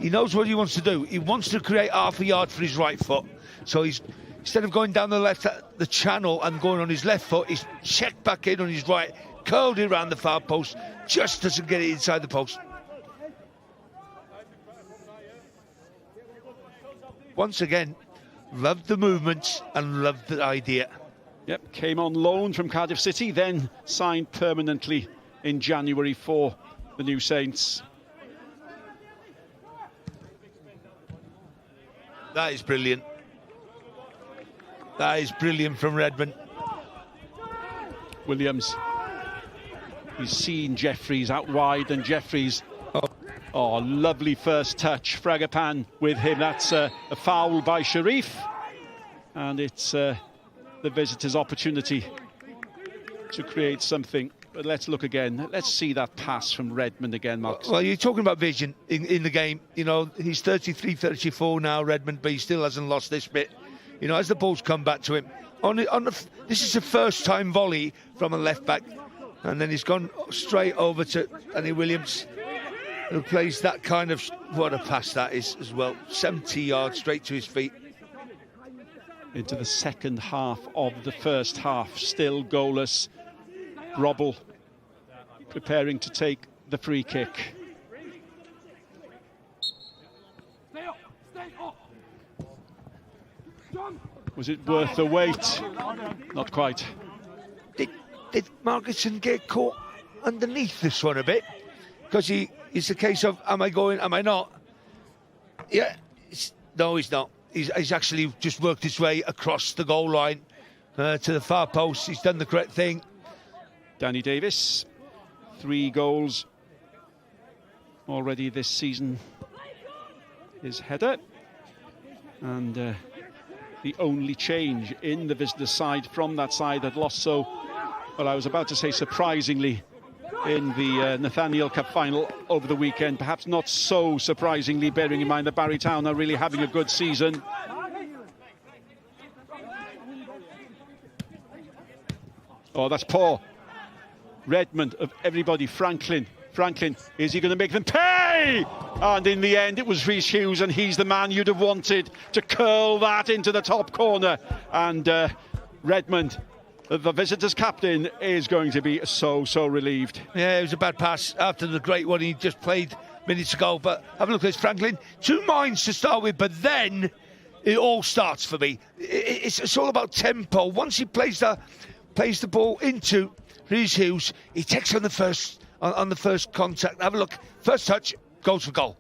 he knows what he wants to do. He wants to create half a yard for his right foot. So he's, instead of going down the channel and going on his left foot, he's checked back in on his right, curled it around the far post, just doesn't get it inside the post. Once again, loved the movements and loved the idea. Yep, came on loan from Cardiff City, then signed permanently in January for the New Saints. That is brilliant. That is brilliant from Redmond. Williams. He's seen Jeffries out wide, and Jeffries... Oh, lovely first touch. Fragapan with him. That's a foul by Sharif. And it's the visitors' opportunity to create something. But let's look again. Let's see that pass from Redmond again, Mark. Well, you're talking about vision in the game. You know, he's 33, 34 now, Redmond, but he still hasn't lost this bit. You know, as the ball's come back to him. This is a first-time volley from a left-back. And then he's gone straight over to Danny Williams, who plays that kind of... What a pass that is as well. 70 yards straight to his feet. Into the second half of the first half. Still goalless. Drobble preparing to take the free kick. Was it worth the wait? Not quite. Did Markinson get caught underneath this one a bit? Because it's a case of, am I going, am I not? Yeah, no, he's not. He's actually just worked his way across the goal line to the far post. He's done the correct thing. Danny Davis, 3 goals already this season. His header. And the only change in the visitor side from that side that lost so, well, I was about to say surprisingly, in the Nathaniel Cup final over the weekend. Perhaps not so surprisingly, bearing in mind that Barry Town are really having a good season. Oh, that's poor. Redmond, of everybody, Franklin, is he going to make them pay? And in the end, it was Rhys Hughes, and he's the man you'd have wanted to curl that into the top corner. And Redmond, the visitors' captain, is going to be so relieved. Yeah, it was a bad pass after the great one he just played minutes ago. But have a look at this, Franklin. 2 minds to start with, but then it all starts for me. It's all about tempo. Once he plays the ball into Rhys Hughes, he takes on the first contact. Have a look. First touch, goes for goal.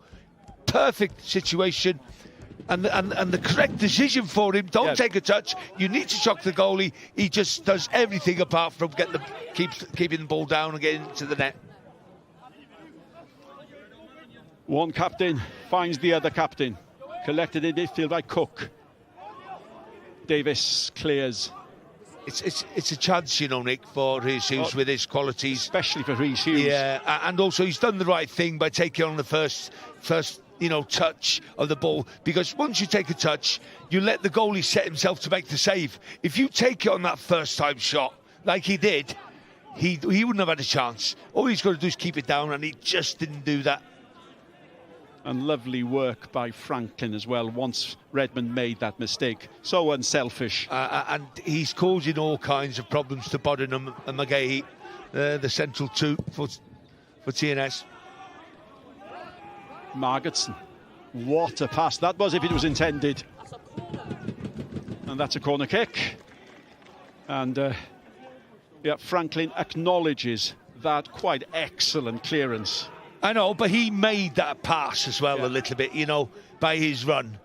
Perfect situation. And the correct decision for him. Don't take a touch. You need to shock the goalie. He just does everything apart from keeping the ball down and getting into the net. One captain finds the other captain. Collected in midfield by Cook. Davis clears. It's a chance, you know, Nick, for Rhys Hughes with his qualities. Especially for Rhys Hughes. Yeah, and also he's done the right thing by taking on the first touch of the ball, because once you take a touch, you let the goalie set himself to make the save. If you take it on that first time shot, like he did, he wouldn't have had a chance. All he's got to do is keep it down, and he just didn't do that. And lovely work by Franklin as well, once Redmond made that mistake. So unselfish. And he's causing all kinds of problems to Bodenham and McGahey, the central two for TNS. Margetson. What a pass that was, if it was intended. And that's a corner kick. And Franklin acknowledges that quite excellent clearance. I know, but he made that pass as well a little bit, by his run.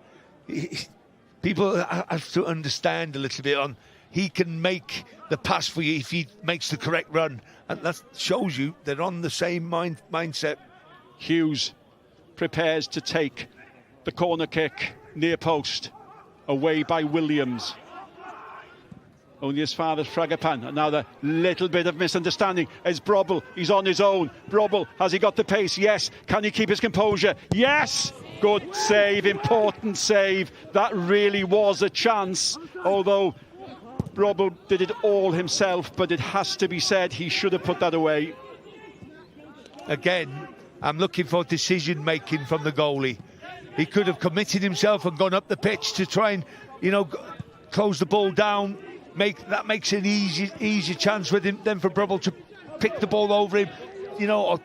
People have to understand a little bit on, he can make the pass for you if he makes the correct run. And that shows you they're on the same mindset. Hughes prepares to take the corner kick, near post, away by Williams. Only as far as Fragapan. And now the little bit of misunderstanding is Brobble. He's on his own. Brobble, has he got the pace? Yes. Can he keep his composure? Yes! Good save, important save. That really was a chance. Although Brobble did it all himself, but it has to be said, he should have put that away. Again, I'm looking for decision-making from the goalie. He could have committed himself and gone up the pitch to try and, close the ball down. That makes an easy chance with him, then for Brubble to pick the ball over him, or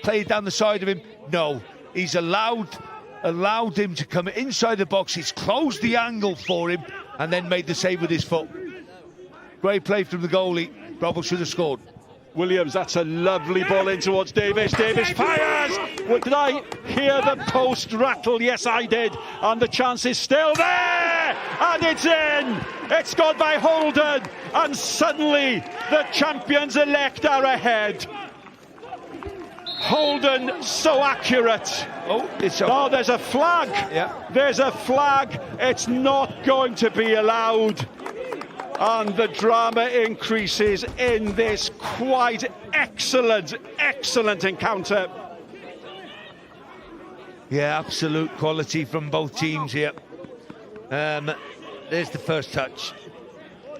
play it down the side of him. No, he's allowed him to come inside the box. He's closed the angle for him and then made the save with his foot. Great play from the goalie. Brubble should have scored. Williams, that's a lovely ball in towards Davis. Davis fires! Did I hear the post rattle? Yes, I did. And the chance is still there! And it's in! It's gone by Holden! And suddenly, the champions-elect are ahead. Holden, so accurate. There's a flag. Yeah. There's a flag. It's not going to be allowed. And the drama increases in this quite excellent encounter. Yeah, absolute quality from both teams here. There's the first touch.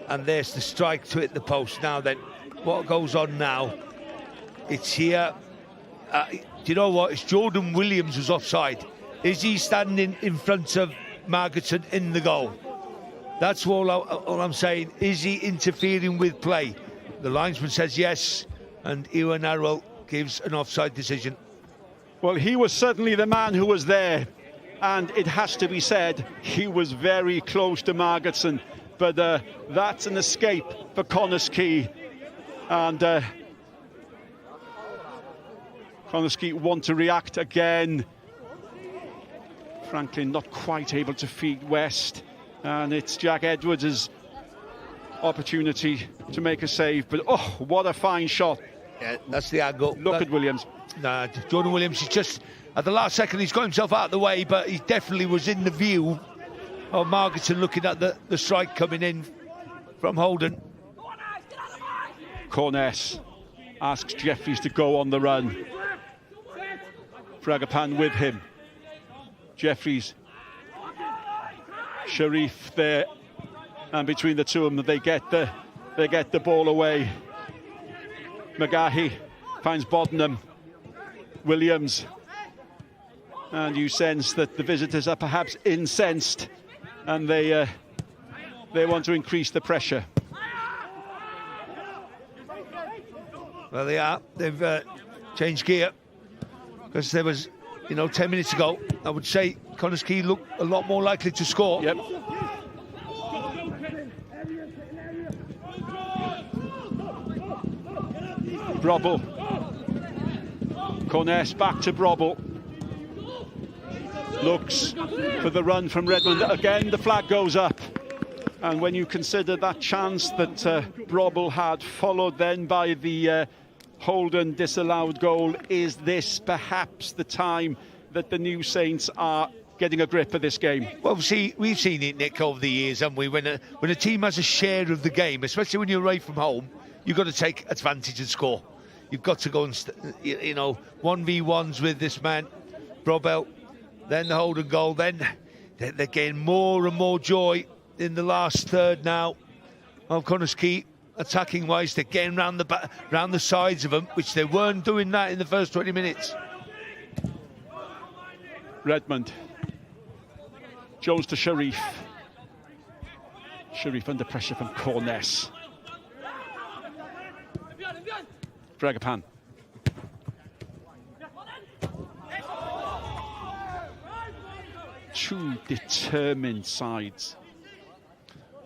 And there's the strike to hit the post. Now then, what goes on now? It's here. Do you know what? It's Jordan Williams who's offside. Is he standing in front of Margetson in the goal? That's all I'm saying. Is he interfering with play? The linesman says yes, and Ewan Arwell gives an offside decision. Well, he was certainly the man who was there, and it has to be said, he was very close to Margetson. But that's an escape for Connah's Quay. And Connah's Quay want to react again. Franklin not quite able to feed West. And it's Jack Edwards' opportunity to make a save. But, oh, what a fine shot. Yeah, that's the angle. Look at Williams. Nah, Jordan Williams is just, at the last second, he's got himself out of the way, but he definitely was in the view of Margetson looking at the strike coming in from Holden. Corness asks Jeffries to go on the run. Fragapan with him. Jeffries. Sharif there, and between the two of them, they get the ball away. McGahey finds Bodenham. Williams, and you sense that the visitors are perhaps incensed, and they want to increase the pressure. Well, they are. They've changed gear, because there was, 10 minutes ago, I would say Connah's Quay looked a lot more likely to score. Yep. Brobble. Corness back to Brobble. Looks for the run from Redmond. Again, the flag goes up. And when you consider that chance that Brobble had, followed then by the Holden disallowed goal, is this perhaps the time that the New Saints are getting a grip of this game? Well, we've seen it, Nick, over the years, haven't we? When a team has a share of the game, especially when you're away from home, you've got to take advantage and score. You've got to go and, 1v1s with this man, Brobell. then the hold and goal, then they're getting more and more joy in the last third now of Connah's Quay. Attacking wise, they're getting round the sides of them, which they weren't doing that in the first 20 minutes. Redmond. Jones to Sharif. Sharif under pressure from Connah. Fragapan. Two determined sides.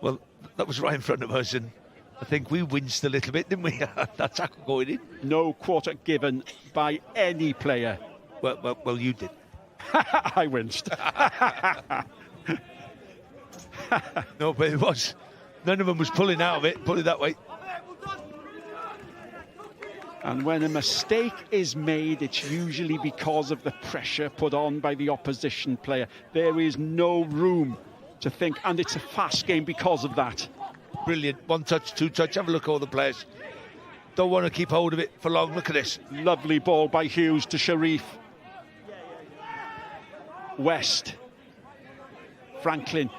Well, that was right in front of us, and I think we winced a little bit, didn't we? That tackle going in. No quarter given by any player. Well, you did. I winced. No, but it was. None of them was pulling out of it, put it that way. And when a mistake is made, it's usually because of the pressure put on by the opposition player. There is no room to think, and it's a fast game because of that. Brilliant. One touch, two touch. Have a look at all the players. Don't want to keep hold of it for long. Look at this. Lovely ball by Hughes to Sharif. West. Franklin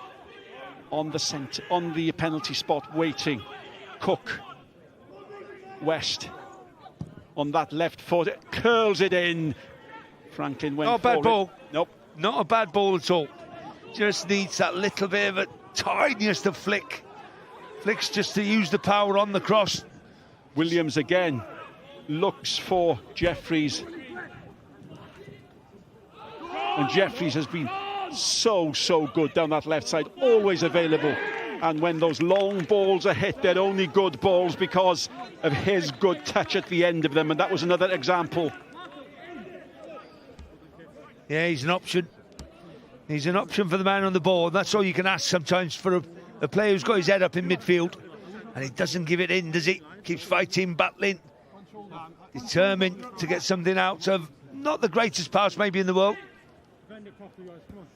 on the centre, on the penalty spot, waiting. Cook. West on that left foot, curls it in. Franklin went. Not a bad ball. Nope. Not a bad ball at all. Just needs that little bit of a tiniest of flick. Flicks just to use the power on the cross. Williams again looks for Jeffries. And Jeffries has been so good down that left side, always available. And when those long balls are hit, they're only good balls because of his good touch at the end of them. And that was another example. Yeah, he's an option. He's an option for the man on the ball. That's all you can ask sometimes for a player who's got his head up in midfield. And he doesn't give it in, does he? Keeps fighting, battling. Determined to get something out of not the greatest pass maybe in the world.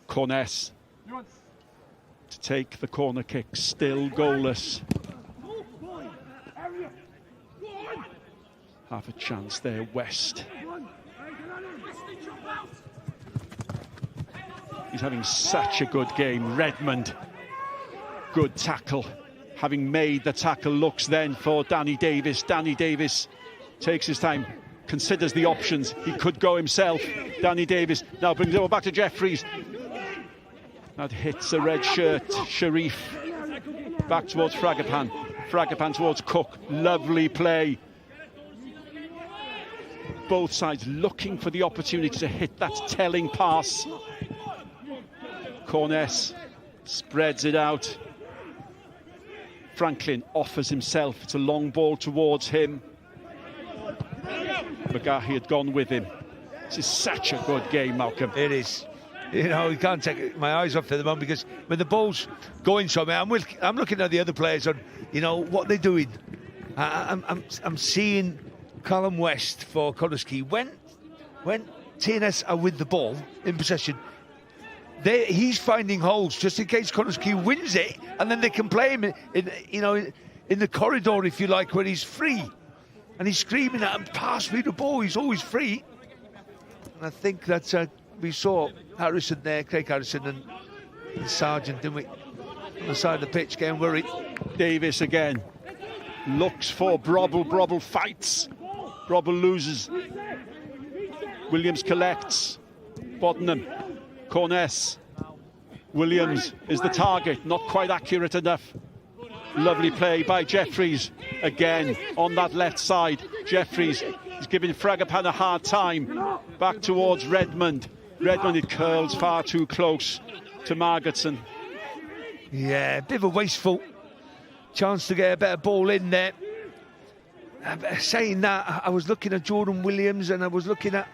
Connah to take the corner kick, still goalless. Half a chance there, West. He's having such a good game. Redmond, good tackle. Having made the tackle, looks then for Danny Davis. Danny Davis takes his time, considers the options. He could go himself. Danny Davis now brings it over back to Jeffries. That hits a red shirt. Sharif back towards Fragapan. Fragapan towards Cook. Lovely play. Both sides looking for the opportunity to hit that telling pass. Connah spreads it out. Franklin offers himself. It's a long ball towards him. McGahey had gone with him. This is such a good game, Malcolm. It is. You know, you can't take my eyes off the moment because when the ball's going somewhere, I'm looking at the other players on, you know, what they're doing. I'm seeing Callum West for Connah's Quay. When TNS are with the ball in possession, he's finding holes just in case Connah's Quay wins it, and then they can play him in the corridor, if you like, where he's free. And he's screaming at him, pass me the ball, he's always free. And I think that we saw Harrison there, Craig Harrison and Sargent, didn't we? On the side of the pitch, getting worried. Davis again. Looks for Brobble. Brobble fights. Brobble loses. Williams collects. Boddenham. Connah. Williams is the target, not quite accurate enough. Lovely play by Jeffries again on that left side. Jeffries is giving Fragapan a hard time. Back towards Redmond. Redmond, it curls far too close to Margetson. Yeah, a bit of a wasteful chance to get a better ball in there. Saying that, I was looking at Jordan Williams and I was looking at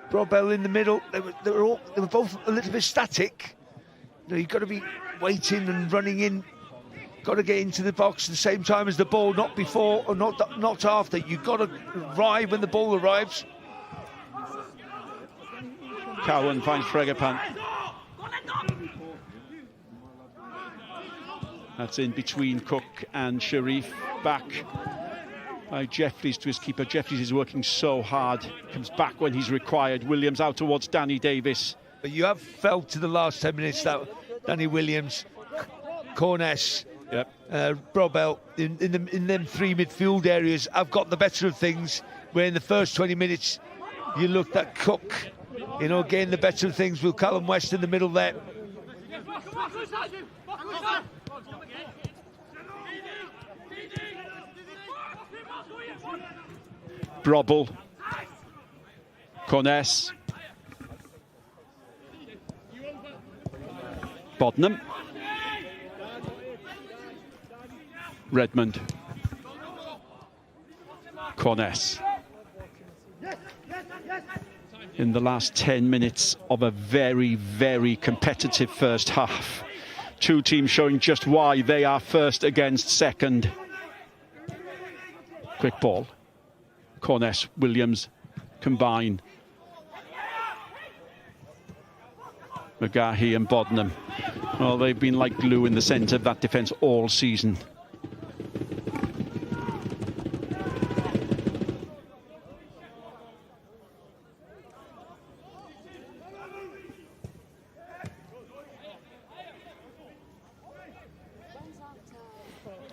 Brobell in the middle. They were both a little bit static. You know, you've got to be waiting and running in. Got to get into the box at the same time as the ball, not before or not after. You've got to arrive when the ball arrives. Cowan finds Fragapan. That's in between Cook and Sharif. Back by Jeffries to his keeper. Jeffries is working so hard. Comes back when he's required. Williams out towards Danny Davis. But you have felt to the last 10 minutes that Danny Williams, Connah, Brobel, in them three midfield areas, have got the better of things, where in the first 20 minutes you looked at Cook, again the better of things with Callum West in the middle there. Brobel, Connah, Bodnam, Redmond, Connah. In the last 10 minutes of a very, very competitive first half. Two teams showing just why they are first against second. Quick ball. Connah, Williams combine. McGahey and Bodnam. Well, they've been like glue in the centre of that defence all season.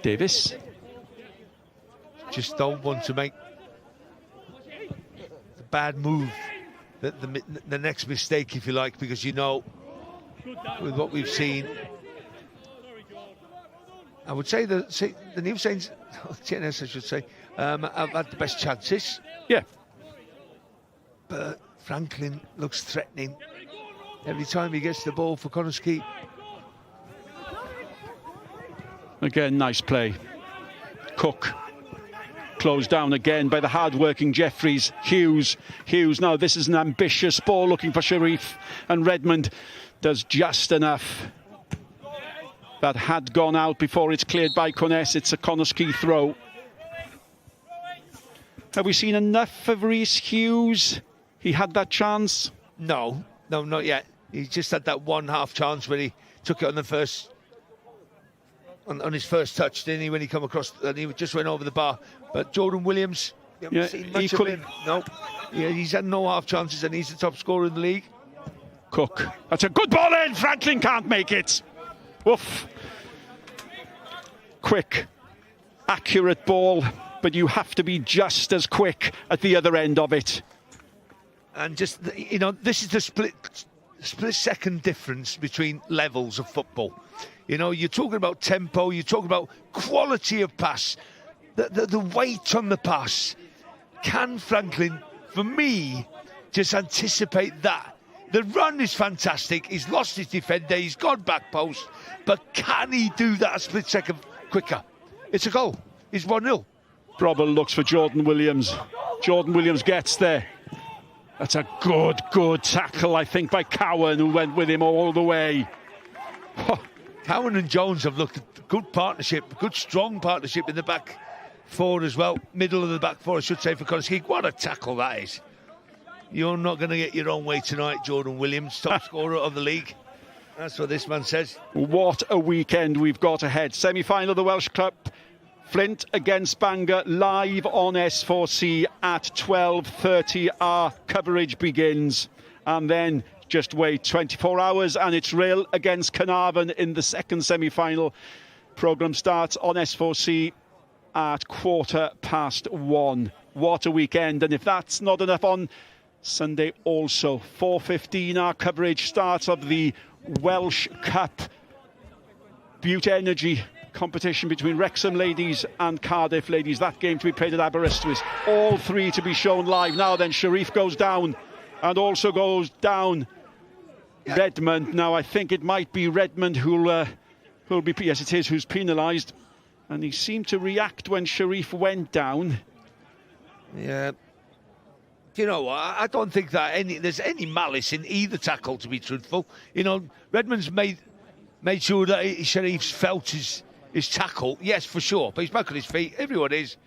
Davis. Just don't want to make the bad move, the next mistake, if you like, because with what we've seen, I would say the New Saints, TNS I should say, have had the best chances. Yeah. But Franklin looks threatening every time he gets the ball for Connah's keep. Again, nice play. Cook. Closed down again by the hard-working Jeffries. Hughes. Now this is an ambitious ball looking for Sharif. And Redmond does just enough. That had gone out before it's cleared by Connah. It's a Connah's key throw. Have we seen enough of Rhys Hughes? He had that chance. No, not yet. He just had that one half chance where he took it on the first... On his first touch, didn't he, when he come across, and he just went over the bar. But Jordan Williams, yeah, seen much of him. No, yeah, he's had no half chances, and he's the top scorer in the league. Cook, that's a good ball in. Franklin can't make it. Woof. Quick, accurate ball, but you have to be just as quick at the other end of it. And just, this is the split-second difference between levels of football. You're talking about tempo, you're talking about quality of pass, the weight on the pass. Can Franklin, for me, just anticipate that? The run is fantastic, he's lost his defender, he's gone back post, but can he do that a split second quicker? It's a goal, it's 1-0. Brobel looks for Jordan Williams. Jordan Williams gets there. That's a good tackle, I think, by Cowan, who went with him all the way. Cowan and Jones have looked at good partnership, good strong partnership in the back four as well. Middle of the back four, I should say, for Connah. What a tackle that is. You're not going to get your own way tonight, Jordan Williams, top scorer of the league. That's what this man says. What a weekend we've got ahead. Semi-final of the Welsh Cup. Flint against Bangor, live on S4C at 12:30. Our coverage begins. And then just wait 24 hours and it's Rhyl against Carnarvon in the second semi-final. Programme starts on S4C at 1:15. What a weekend. And if that's not enough, on Sunday also 4:15 our coverage starts of the Welsh Cup Bute Energy competition between Wrexham ladies and Cardiff ladies. That game to be played at Aberystwyth. All three to be shown live. Now then, Sharif goes down and also goes down Redmond. Now I think it might be Redmond who'll be, yes it is, who's penalised. And he seemed to react when Sharif went down. Yeah. You know, I don't think that there's any malice in either tackle, to be truthful. Redmond's made sure that Sharif's felt his tackle. Yes, for sure. But he's back on his feet. Everyone is.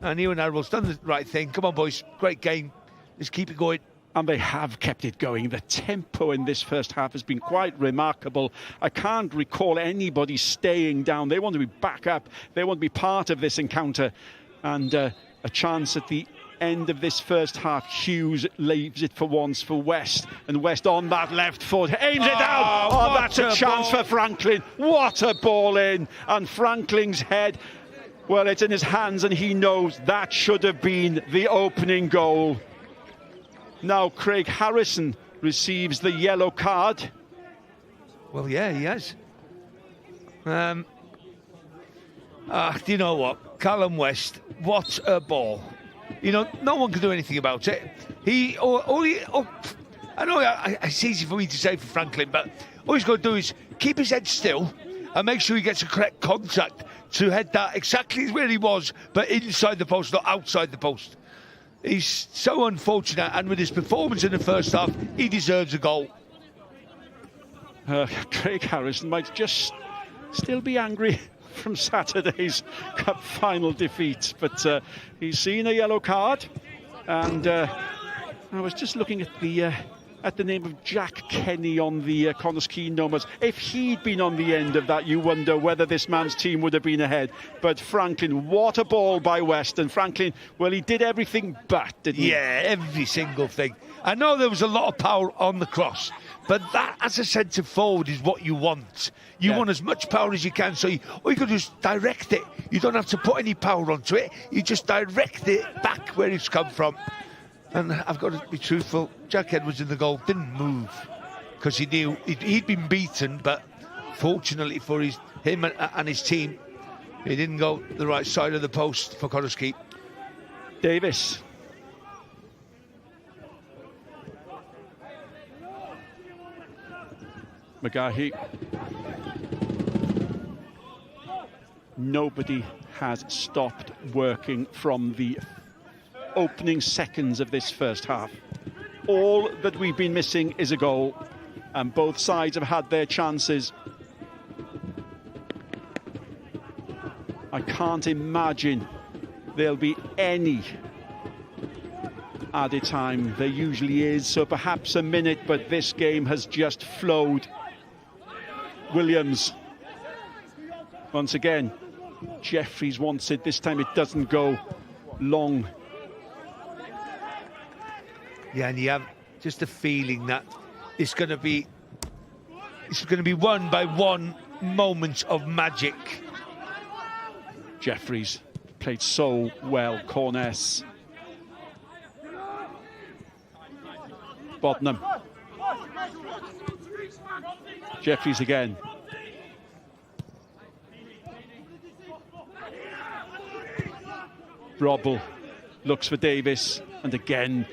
And Ewan Arrows done the right thing. Come on, boys. Great game. Let's keep it going. And they have kept it going. The tempo in this first half has been quite remarkable. I can't recall anybody staying down. They want to be back up. They want to be part of this encounter. And a chance at the end of this first half. Hughes leaves it for once for West, and West on that left foot aims it down. Oh, that's a chance for Franklin. What a ball in, and Franklin's head, well, it's in his hands, and he knows that should have been the opening goal. Now Craig Harrison receives the yellow card. Well, yeah, he has. Do you know what? Callum West, what a ball. You know, no one can do anything about it. I know it's easy for me to say for Franklin, but all he's got to do is keep his head still and make sure he gets a correct contact to head that exactly where he was, but inside the post, not outside the post. He's so unfortunate, and with his performance in the first half, he deserves a goal. Craig Harrison might just still be angry from Saturday's Cup final defeat, but he's seen a yellow card, and I was just looking at the name of Jack Kenny on the Connah's Quay Nomads. If he'd been on the end of that, you wonder whether this man's team would have been ahead. But Franklin, what a ball by West. And Franklin, well, he did everything but, didn't he? Yeah, every single thing. I know there was a lot of power on the cross, but that, as a centre forward, is what you want. You want as much power as you can, so all you can do is direct it. You don't have to put any power onto it. You just direct it back where it's come from. And I've got to be truthful, Jack Edwards in the goal didn't move because he knew he'd been beaten, but fortunately for him and his team, he didn't go the right side of the post for Connah's Quay. Davis. McGahey. Nobody has stopped working from the opening seconds of this first half. All that we've been missing is a goal, and both sides have had their chances. I can't imagine there'll be any added time. There usually is, so perhaps a minute, but this game has just flowed. Williams, once again, Jeffries wants it. This time it doesn't go long. Yeah, and you have just a feeling that it's going to be won by one moment of magic. Jeffries played so well. Connah. Bodnam. Jeffries again. Robble looks for Davis, and again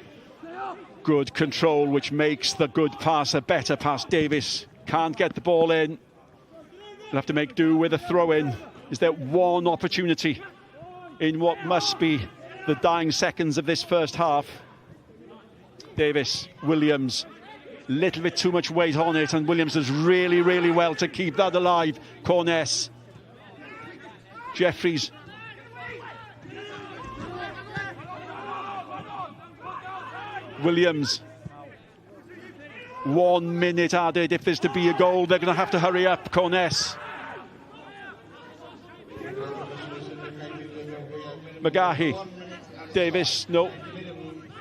good control, which makes the good pass a better pass. Davis can't get the ball in. He'll have to make do with a throw-in. Is there one opportunity in what must be the dying seconds of this first half? Davis, Williams, little bit too much weight on it, and Williams does really, really well to keep that alive. Connah. Jeffries. Williams. 1 minute added. If there's to be a goal, they're going to have to hurry up. Connah. McGahey. Davis, no.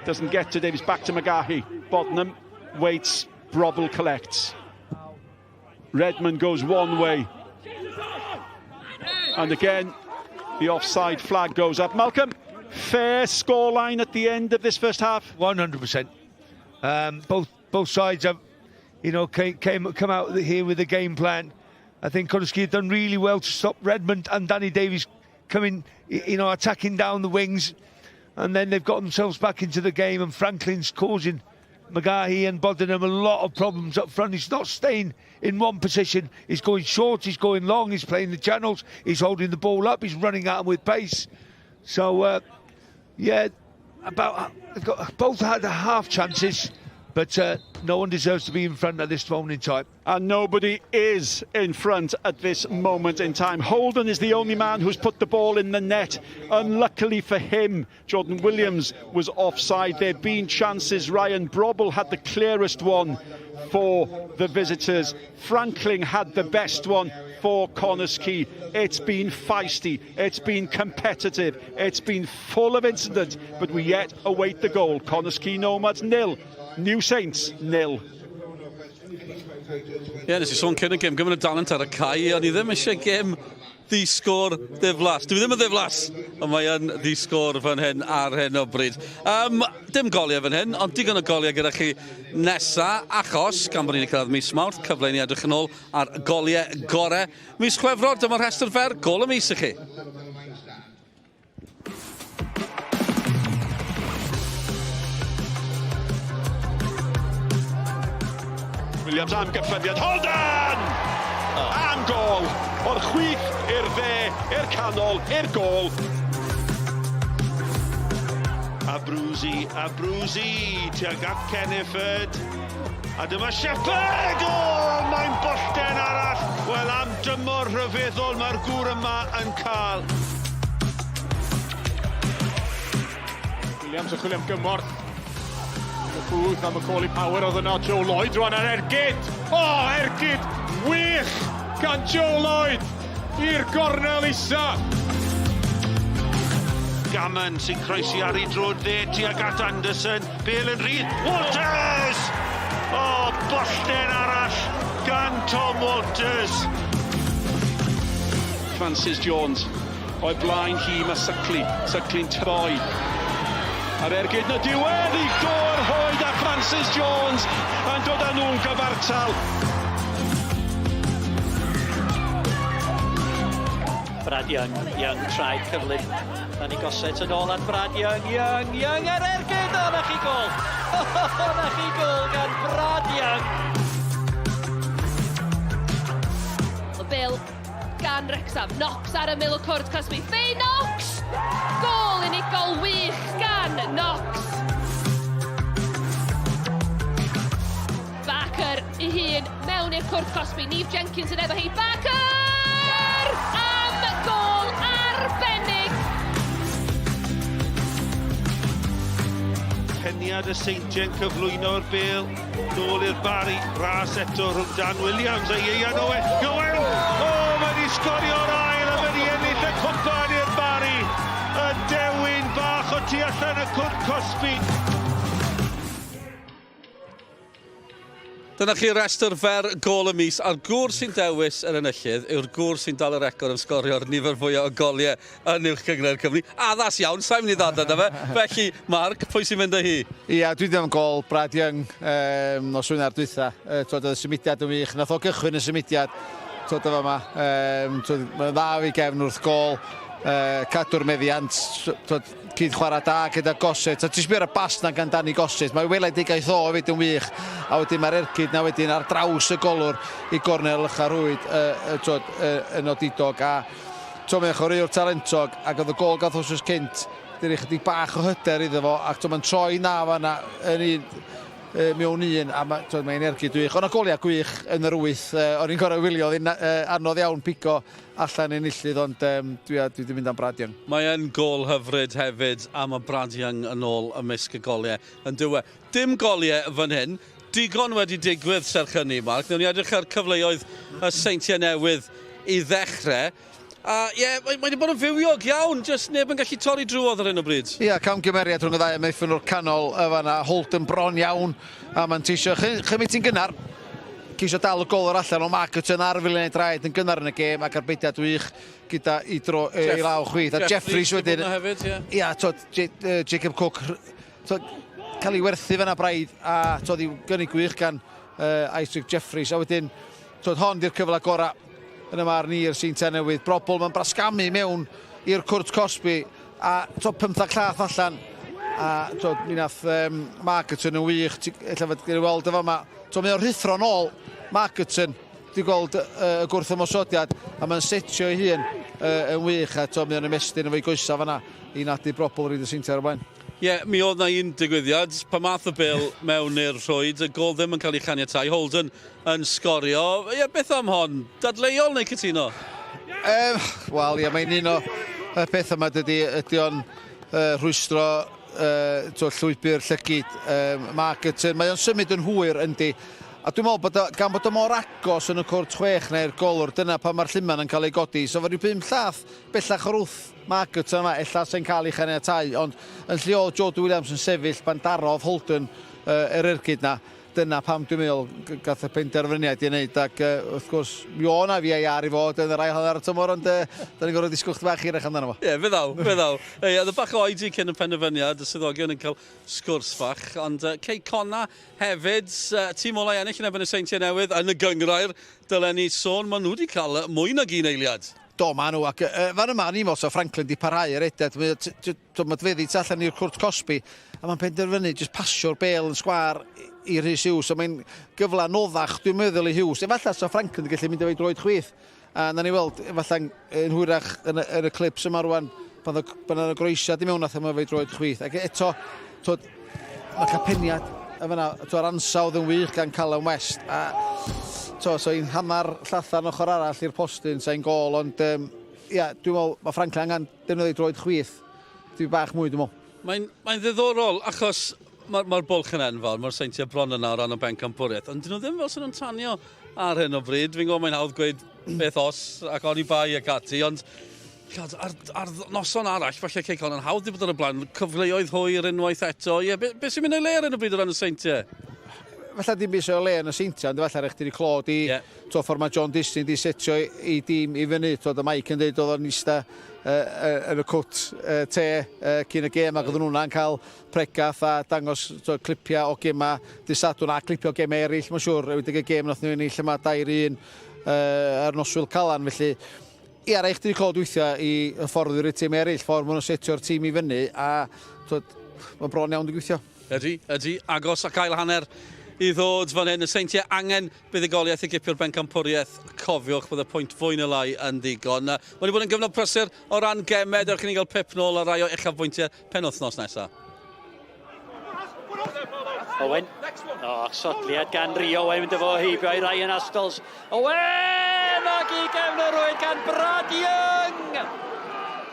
Doesn't get to Davis. Back to McGahey. Bodnam waits. Brobble collects. Redmond goes one way. And again, the offside flag goes up. Malcolm, fair scoreline at the end of this first half? 100%. Both sides have, come out here with a game plan. I think Connah's Quay have done really well to stop Redmond and Danny Davies coming, attacking down the wings. And then they've got themselves back into the game, and Franklin's causing McGahey and Boddenham a lot of problems up front. He's not staying in one position. He's going short, he's going long, he's playing the channels, he's holding the ball up, he's running at him with pace. So, both had half chances, but no one deserves to be in front at this moment in time. And nobody is in front at this moment in time. Holden is the only man who's put the ball in the net. Unluckily for him, Jordan Williams was offside. There have been chances. Ryan Brobble had the clearest one for the visitors. Franklin had the best one for Connah's Quay. It's been feisty, it's been competitive, it's been full of incident, but we yet await the goal. Connah's Quay Nomads 0, New Saints 0. Ie, nes i sôn cyn y gêm, gymryd y dalent ar y cae, ond i ddim eisiau gêm ddisgwr ddiflas. Dwi ddim yn ddiflas, ond mae yn ddisgwr fan hyn ar hyn o bryd. Dim goliau fan hyn, ond digon o goliau gyda chi nesa, achos, gan bod ni'n cyrraedd mis Mawrth, cyfle i ni edrych yn ôl ar goliau gorau. Mis Chwefror, dyma'r rhestr fer, gol y mis i chi. Williams am gyffeddiad, Holden! Am gol, o'r chwith i'r dde, i'r canol, i'r gol. A Bruzy, tuag at Kenniford. A dyma Shepherd, mae'n bollten arall. Wel, am dymor rhyfeddol mae'r gŵr yma yn cael. Williams yn chwilio am gymorth. Y bwth am y call i power oedd yna Joe Lloyd rwan ar ergyd. Ergyd wych gan Joe Lloyd i'r gornel isa. Gammon sy'n croesi ar ei drod dde tuag at Anderson. Bale yn rhydd. Walters! Bollten arall gan Tom Walters. Francis Jones, o'i blaen hi mae Sycli'n troi. Ar ergyd na diwedd i gor hoed a Francis Jones yn dod â nhw'n gyfartal. Brad Young traed cyflym. Da ni gosset yn ôl at Brad Young ar ergyd. Na chi gol. Na chi gol gan Brad Young. O Bill gan Wrexham. Knox ar y milw cwrdd Cosby. Fei Knox! Gol unigol wych gan Knox. Baker ei hun mewn i'r cwrdd Cosby. Neve Jenkins yn efo hi. Baker! Am gol arbennig. Peniad y Seintiau'n cyflwyno'r Bale. Nôl i'r Barry. Ras eto rhwng Dan Williams a Ieuan Owen. Mae di sgorio'r ail a mae di ennill y cwpan i'r Barry. Y dewin bach o tu allan y cwrt Cosby. Dyna chi restr fer gol y mis, a'r gŵr sy'n dewis yr enillydd yw'r gŵr sy'n dal y record yn sgorio'r nifer fwyaf o goliau yn uwch cyngor Cymru. Addas iawn, sa'n mynd i ddadad yma. Felly, Mark, pwy sy'n mynd â hi? Ia, dwi ddim yn gol Brad Young nos wyna'r dwytha. Oedd y symudiad yn wych, nath o gychwyn y symudiad. Oedd yma, mae'n dda fi gefn wrth gol. Cadw'r meddiant, cyd chwarae da gyda Gosset. A ti'n sbio'r bas na gan Danny Gosset. Mae weledigaeth o hefyd yn wych. A wedyn mae'r ergyd na wedyn ar draws y golwr i gornel Lycharwyd yn odidog. A mae'n chwaraewr talentog ac oedd y gol gath wrth cynt. Dyna chydig bach o hyder iddo fo. Ac mae'n troi na fanna yn un mewn un, a mae'n ergyd wych. Ond y goliau gwych yn yr wyth, o'n i'n gorau wylio, oedd anodd iawn pigo allan enillydd, ond dwi wedi mynd am Brad Young. Mae'n gol hyfryd hefyd, a mae Brad Young yn ôl ymysg y goliau yn diwedd. Dim goliau fan hyn, digon wedi digwydd serch hynny, Mark. Nw'n i edrych ar cyfleoedd y Seintiau Newydd i ddechrau. A mae wedi bod yn fywiog iawn, jyst neb yn gallu torri drwodd ar hyn o bryd. Ia, camgymeriad rhwng y ddau ymeiffyn o'r canol fanna, Holt yn bron iawn, a mae'n tisio chymryd ti'n gynnar. Cisio dal y gol yr allan o Markerton ar Filiau Draed yn gynnar yn y gêm, ac arbediad wych gyda i law chwith. A Jeffries wedyn. Ia, Jacob Cook, cael ei werthu fanna braidd, a i gynnig gwych gan Isaac Jeffries. A wedyn, hon di'r cyfle gorau yn y marn i'r Seintiau Newydd. Brobl, mae'n brasgamu mewn i'r cwrt Cosby, a 15 llath allan. A mi nath Markerton yn wych, ella fod gen i weld efo yma. Mae'n o'r rhithro nôl, Markerton, di gweld y gwrth ymosodiad, a mae'n setio ei hun yn wych, a mae'n ymestyn efo'i goesa fanna i nadu brobl rhaid y Seintiau ar y blaen. Ie, mi oedd na un digwyddiad, pa math o Bale mewn i'r rhwyd, y gol ddim yn cael ei chaniatáu, Holden yn sgorio. Ie, beth am hon? Dadleuol neu cytuno? Wel, ie, mae'n un o beth yma ydy o'n rhwystro llwybr llygyd Markerton. Mae o'n symud yn hwyr yndi, A dwi'n meddwl gan bod o mor agos yn y cwrt 6 neu'r golwr, dyna pan mae'r llyman yn cael ei godi. So fe rhyw 5 llath bellach o'r wrth Margaret yma, ella sy'n cael ei chaniatáu, ond yn lle o JD Williams yn sefyll bandarodd Holden ergyd na. Dyna pam dwi'n meddwl gath y penderfyniad i wneud, ac wrth gwrs, mi o na VAR i fod yn yr ail hanner y tymor, ond da ni'n gorfod disgwch bach i'r eich amdano fo. Ie, fe ddaw. Oedd y bach o oedi cyn y penderfyniad, y swyddogion yn cael sgwrs fach, ond Connah hefyd, tîm olau ennill yn ebyn y seintiau newydd, yn y gyngrair, dylen ni sôn, maen nhw wedi cael mwy nag un eiliad. Do, maen nhw, ac fan yma ni mos o Franklin di parhau yr edad, mae dfeddi tu allan i'r cwrt Cosby, a mae'n penderfynu jyst pasio'r bel yn sgwar i Rhys Hughes, so mae'n gyfla noddach, dwi'n meddwl i Hughes. Efallai so Franklin yn gallu mynd efo i droed chwith, a na ni weld, efallai yn hwyrach yn y clips yma rwan, pan yna groesiad i mewn ath yma efo i droed chwith. Ac eto, mae capeniad, yr ansawdd yn wych gan Callum West, a so i'n hannar llathan ochr arall i'r postyn sa'n gol, ond dwi'n meddwl, mae Franklin angen defnyddio i droed chwith, dwi'n bach mwy, dwi'n meddwl. Mae'n ddiddorol, achos mae'r bwlch yn enfawr, mae'r seintiau bron yna o ran o ben campwriaeth, ond dyn nhw ddim fel sy'n nhw'n tanio ar hyn o bryd. Fi'n gwybod mae'n hawdd gweud beth os ac oni bai ac ati, ond ar noson arall, falle Connah yn hawdd i bod ar y blaen, cyfleoedd hwyr unwaith eto. Beth sy'n mynd i le ar hyn o bryd o ran y seintiau? Falle dim byd o le yn y seintiau, ond falle rech ti wedi clod i ffordd mae John Disney wedi setio i dîm i fyny. Y Mike yn dweud oedd o'n eista yn y cwt te cyn y gêm, ac oedd nhw'n cael pregath a dangos clipiau o gemau disadwn a clipiau o gemau eraill, mae'n siŵr, wedi'i gêm nath nhw'n ennill yma 2-1 ar noswyl Calan, felly rhaid chdi wedi clod weithiau i ffordd i'r tîm eraill, ffordd maen nhw'n setio'r tîm i fyny, a mae'n bron iawn di gweithio. Ydy, agos ac ail hanner i ddod fan hyn. Y seintiau angen buddigoliaeth i gipio'r bencampwriaeth. Cofiwch bod y pwynt fwy na lai yn ddigon. Mae wedi bod yn gyfnod prysur o ran gemed, ac ni gael pip nôl a rai o uchafbwyntiau penwythnos nesaf. Owen. Sodliad gan Rio Owen mynd efo heibio i Ryan Astols. Owen! Ac i gefnor Owen gan Brad Young!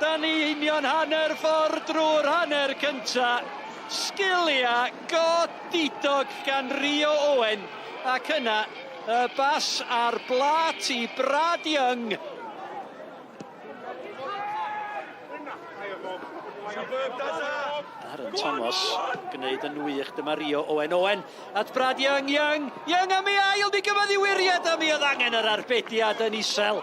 Da ni union hanner ffordd drwy'r hanner cynta. Sgilia godidog gan Rio Owen, ac yna y bas ar blat i Brad Young. Aaron Thomas gwneud yn wych, dyma Rio Owen at Brad Young am ei ail di gyfaddiwiriad, a mi oedd angen yr arbediad yn isel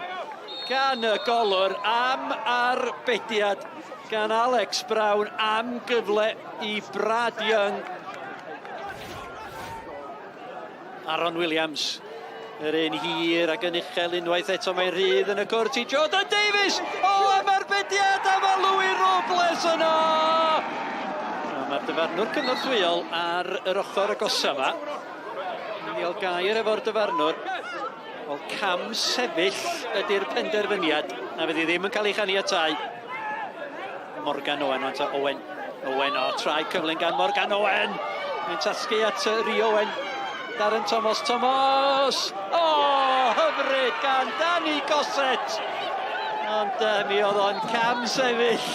gan y golwr am arbediad gan Alex Brown am gyfle i Brad Young. Aaron Williams, yr un hir ac yn uchel unwaith eto, mae rydd yn y cwrt i Jordan Davies. Am arbediad am Louis Robles yno! Mae'r dyfarnwr cynorthwyol ar yr ochr agosa yma. Niel gair efo'r dyfarnwr. Wel, cam sefyll ydy'r penderfyniad, a fydd i ddim yn cael ei chaniatáu. Morgan Owen, Owen o trai cyflym gan Morgan Owen. Mae'n tasgu at Rio Owen. Darren Thomas. Hyfryd gan Danny Gossett. Ond mi oedd o'n cam sefyll.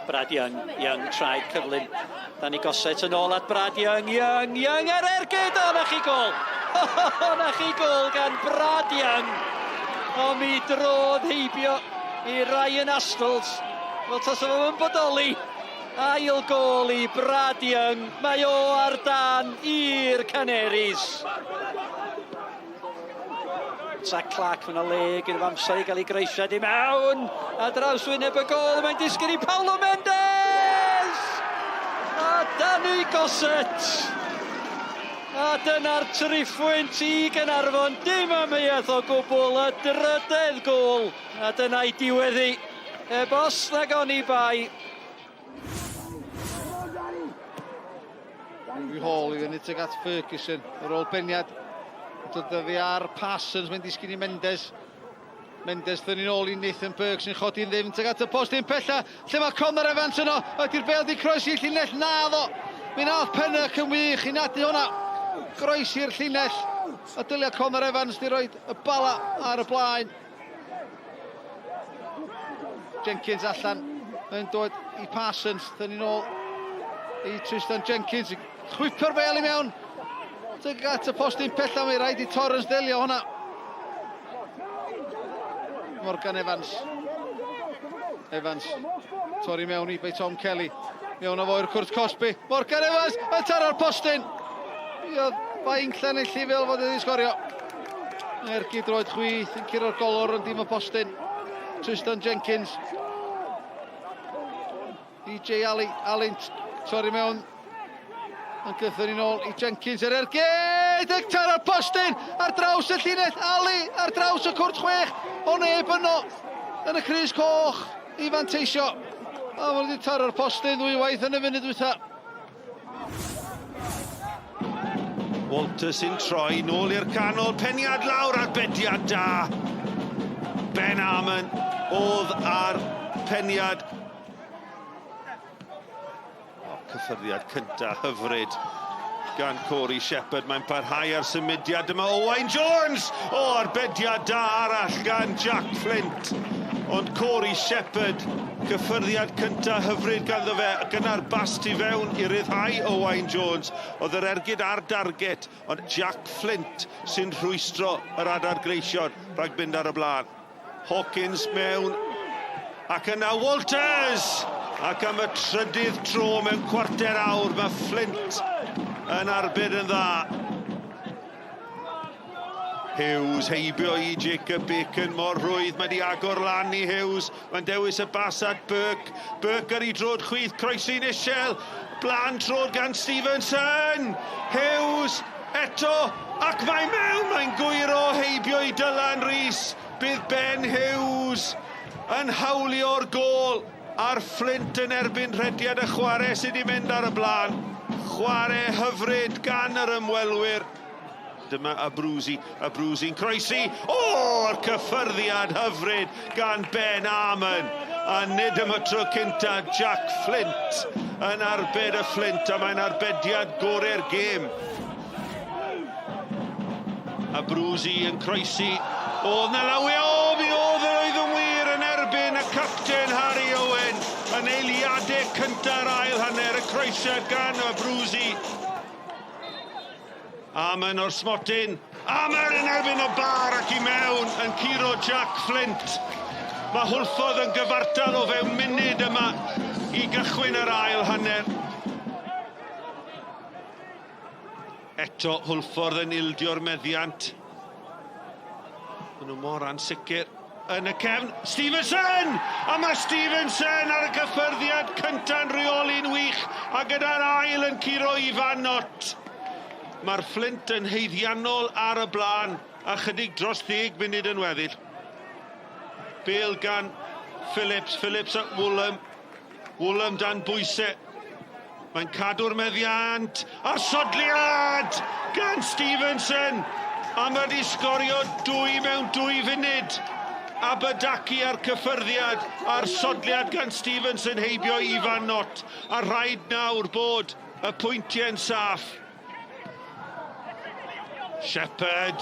Brad Young traed cyflym. Danny Gossett yn ôl at Brad Young ar ergyd, na chi gol. Na chi gol gan Brad Young. O mi drodd heibio i Ryan Astols. Wel, tas o'n bodoli. Ail gol i Brad Young. Mae o ar dan i'r Canaries. Zach Clark fyna le gyda'r amser i gael ei greisiad i mewn. A draws wyneb y gol, mae'n disgyn i Paulo Mendes! A Danny Gossett! A dyna'r triffwynt i Gaernarfon. Dim amheuaeth o gwbl, y drydedd gol. A dyna'i diweddu. Ebos nag oni bai. Fi Hall i fyny tuag at Ferguson, yr ôl beniad. Dyddi ar Parsons, mae'n disgyn i Mendes. Mendes ddyn ni'n ôl i Nathan Burke sy'n chodi'n ddim tuag at y post un pella. Lle mae Connor Evans yno, ydy'r bel di croesi i'r llinell, naddo. Mi'n all Pennock yn wych i nadu hwnna. Groesi'r llinell. A dylia Connor Evans di roed y bala ar y blaen. Jenkins allan Yn dod i Parsons, dyn ni'n ôl i Tristan Jenkins. Chwiper fel i mewn. Tyg at y postyn pell am ei rhaid i Torrens delio hwnna. Morgan Evans. Torri mewn i bei Tom Kelly. Mewn o fo i'r cwrt Cosby. Morgan Evans yn taro'r postyn. Oedd fain llennill i fel fod wedi sgorio. Ergyd roed chwith yn curo'r golwr yn dim y postyn. Tristan Jenkins. DJ Allen torri mewn. Yn gythyn ni'n ôl i Jenkins yr ergyd. Taro'r postyn ar draws y llinell. Ali ar draws y cwrt chwech. O neb yno yn y crys coch i fanteisio. A wedi taro'r postyn ddwy waith yn y funud dwytha. Walter sy'n troi, nôl i'r canol, peniad lawr ar bediad da. Ben Arman oedd ar peniad. Cyffyrddiad cynta hyfryd gan Corey Shepherd. Mae'n parhau ar symudiad. Dyma Owain Jones! Ar bediad da arall gan Jack Flint. Ond Corey Shepherd, cyffyrddiad cynta hyfryd ganddo fe, gynna'r bast i fewn i ryddhau Owain Jones. Oedd yr ergyd ar darget, ond Jack Flint sy'n rhwystro yr adar gleision rhag mynd ar y blaen. Hawkins mewn, ac yna Walters! Ac am y trydydd tro mewn cwarter awr, mae Flint yn arbed yn dda. Hughes heibio i Jacob Bacon mor rwydd, mae di agor lan i Hughes. Mae'n dewis y bas at Burke. Burke ar ei drod chwyth, croesi'n isel. Blan trod gan Stevenson. Hughes eto, ac mae mewn, mae'n gwyro heibio i Dylan Rees. Bydd Ben Hughes yn hawlio'r gôl. A'r Flint yn erbyn rhediad y chwarae sydd wedi mynd ar y blaen. Chwarae hyfryd gan yr ymwelwyr. Dyma Abruzzi'n croesi. Yr cyffyrddiad hyfryd gan Ben Arman. A nid am y tro cynta, Jack Flint yn arbed y Flint, a mae'n arbediad gorau'r gêm. Abruzzi yn croesi. Oedd na lawi, mi oedd yn wir yn erbyn y capten Harry Owen. Yn eiliadau cynta'r ail hanner, y croesiad gan Abruzzi. Arman o'r smotyn. Arman yn erbyn y bar ac i mewn yn curo Jack Flint. Mae Hwlffordd yn gyfartal o fewn munud yma i gychwyn yr ail hanner. Eto Hwlffordd yn ildio'r meddiant. Maen nhw mor ansicr. Yn y cefn, Stevenson! A mae Stevenson ar y cyffyrddiad cynta'n reoli'n wych, a gyda'r ail yn curo i Van Not. Mae'r Flint yn heiddiannol ar y blaen, a chydig dros 10 munud yn weddill. Bale gan Phillips at Woolham dan bwysau. Mae'n cadw'r meddiant, a sodliad gan Stevenson! A mae wedi sgorio 2 mewn 2 funud. Aberdaki ar cyffyrddiad, a'r sodliad gan Stevenson heibio i Van Not. A rhaid nawr bod y pwyntiau'n saff. Shepherd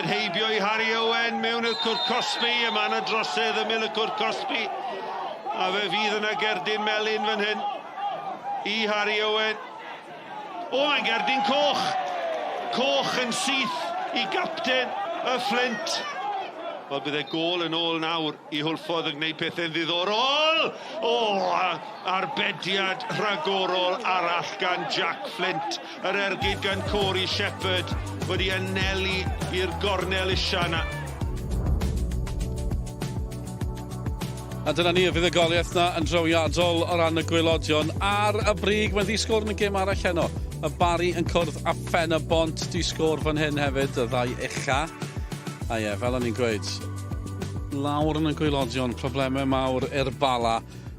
heibio i Harry Owen mewn y cwrt Cosby. Y man y drosedd ymyl y cwrt Cosby. A fe fydd yna gerdyn melyn fan hyn i Harry Owen. Mae'n gerdyn coch. Coch yn syth i gapten y Flint. Wel, bydd e gôl yn ôl nawr i Hwlffordd yn gwneud pethau'n ddiddorol. Arbediad rhagorol arall gan Jack Flint. Yr ergyd gan Corey Shepherd wedi anelu i'r gornel isiana. A dyna ni, fydd y goliaeth na yn drawiadol o ran y gwylodion. Ar y brig, mae'n ddisgwr yn y gêm arall heno. Y Bari yn cwrdd a Ffen y Bont disgwr fan hyn hefyd, y ddau ucha. A ie, fel o'n i'n gweud, lawr yn y gwylodion, problemau mawr i'r Bala.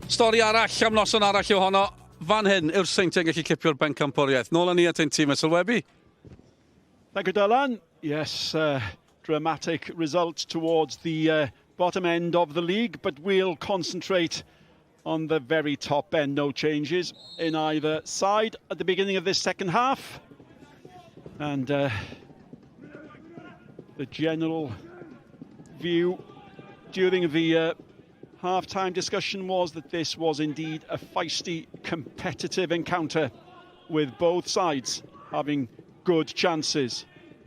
Stori arall am noson arall ohono, fan hyn yw'r seintiau'n gallu cipio'r bencampwriaeth. Nôl ni at ein tîm y sylwebu. Thank you, Dylan. Yes, dramatic result towards the bottom end of the league, but we'll concentrate on the very top end. No changes in either side at the beginning of this second half. And the general view during the half-time discussion was that this was indeed a feisty, competitive encounter with both sides having good chances.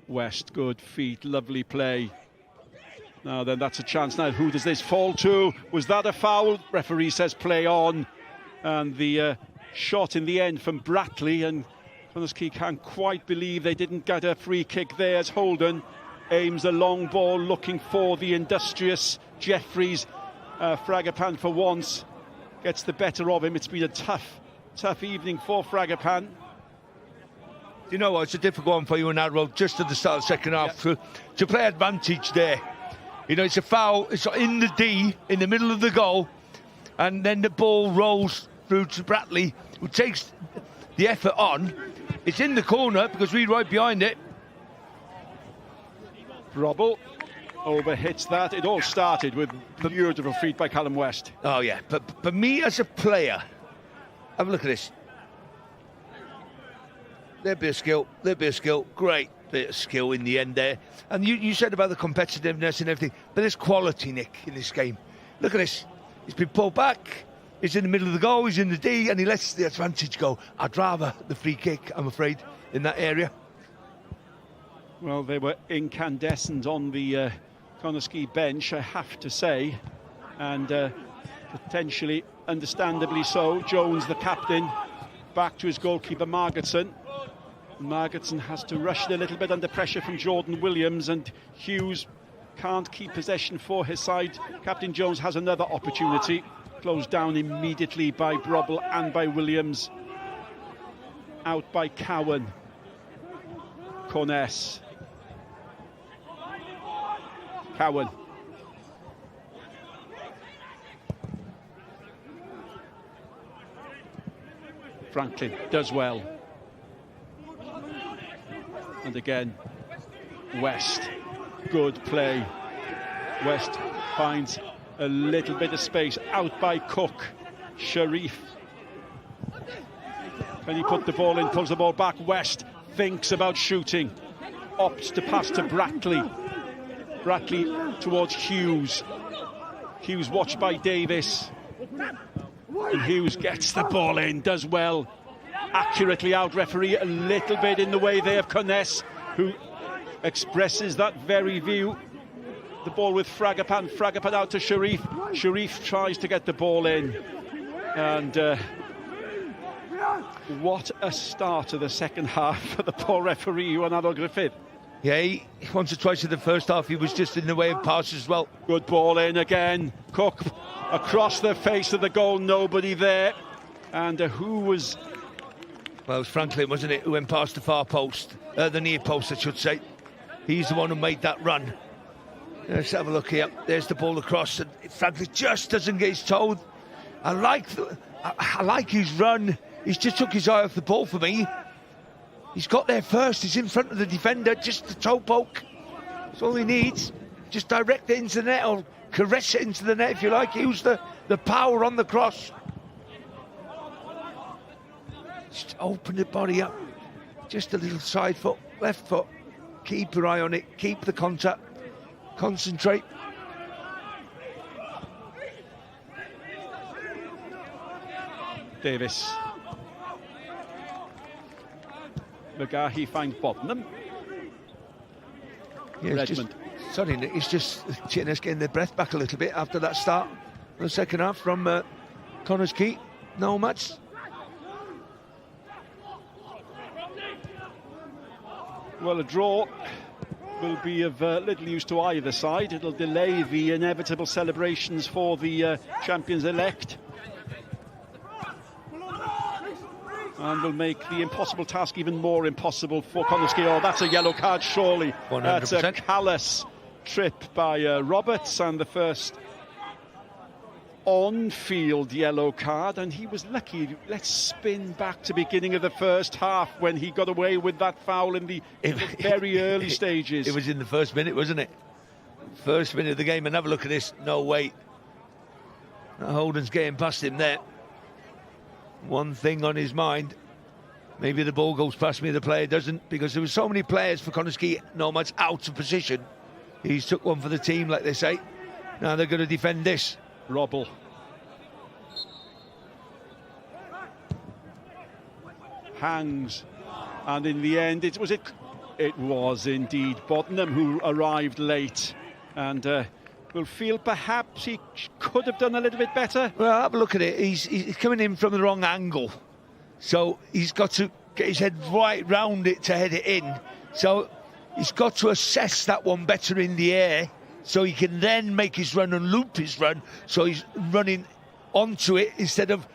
West, good feet, lovely play. Now then, that's a chance now. Who does this fall to? Was that a foul? Referee says play on. And the shot in the end from Brackley, and Connah's Quay can't quite believe they didn't get a free kick there as Holden aims a long ball looking for the industrious Jeffries. Fragapan for once gets the better of him. It's been a tough evening for Fragapan. You know what, it's a difficult one for you in that role just at the start of the second half to play advantage there. You know, it's a foul, it's in the D, in the middle of the goal, and then the ball rolls through to Brackley, who takes the effort on. It's in the corner because we're right behind it. Robble overhits that. It all started with beautiful feet by Callum West. Oh yeah, but me as a player, have a look at this. There'd be a skill, great bit of skill in the end there. And you said about the competitiveness and everything, but there's quality, Nick, in this game. Look at this. He's been pulled back, he's in the middle of the goal, he's in the D, and he lets the advantage go. I'd rather the free kick, I'm afraid, in that area. Well, they were incandescent on the Connah's Quay bench, I have to say, and potentially, understandably so. Jones, the captain, back to his goalkeeper, Margetson. Margetson has to rush it a little bit under pressure from Jordan Williams, and Hughes can't keep possession for his side. Captain Jones has another opportunity, closed down immediately by Brobble and by Williams. Out by Cowan. Connah. Cowan. Franklin does well. And again, West, good play. West finds a little bit of space, out by Cook. Sharif. Can he put the ball in, pulls the ball back. West thinks about shooting, opts to pass to Brackley. Brackley towards Hughes. Hughes watched by Davis. And Hughes gets the ball in, does well. Accurately out referee a little bit in the way there of Connah, who expresses that very view. The ball with Fragapan. Fragapan out to Sharif. Sharif tries to get the ball in. And what a start to the second half for the poor referee, Iwan Adol Griffith. Yeah, once or twice in the first half he was just in the way of passes as well. Good ball in again. Cook across the face of the goal, nobody there. And who was... Well, it was Franklin, wasn't it, who went past the far post, the near post, I should say. He's the one who made that run. Let's have a look here. There's the ball across, and Franklin just doesn't get his toe. I like his run. He's just took his eye off the ball for me. He's got there first. He's in front of the defender. Just the toe poke. That's all he needs. Just direct it into the net, or caress it into the net if you like. Use the power on the cross. Just open the body up. Just a little side foot, left foot. Keep your eye on it. Keep the contact. Concentrate. Davis. Magahi finds Bodnam. Yeah, Redmond. Sorry, Nick, it's just Chinners getting their breath back a little bit after that start in the second half from Connah's Quay Nomads. Well, a draw will be of little use to either side. It'll delay the inevitable celebrations for the champions-elect. And will make the impossible task even more impossible for Connah's Quay. Oh, that's a yellow card, surely. 100%. That's a callous trip by Roberts, and the first on-field yellow card, and he was lucky. Let's spin back to beginning of the first half when he got away with that foul in the very early stages. It was in the first minute, wasn't it? First minute of the game, and have a look at this. No way. Holden's getting past him there. One thing on his mind. Maybe the ball goes past me, the player doesn't, because there were so many players for Connah's Quay Nomads out of position. He's took one for the team, like they say. Now they're going to defend this. Robble. Hangs, and in the end, it was indeed Boddenham who arrived late, and will feel perhaps he could have done a little bit better. Well, have a look at it. He's coming in from the wrong angle, so he's got to get his head right round it to head it in. So he's got to assess that one better in the air, so he can then make his run and loop his run, so he's running onto it instead of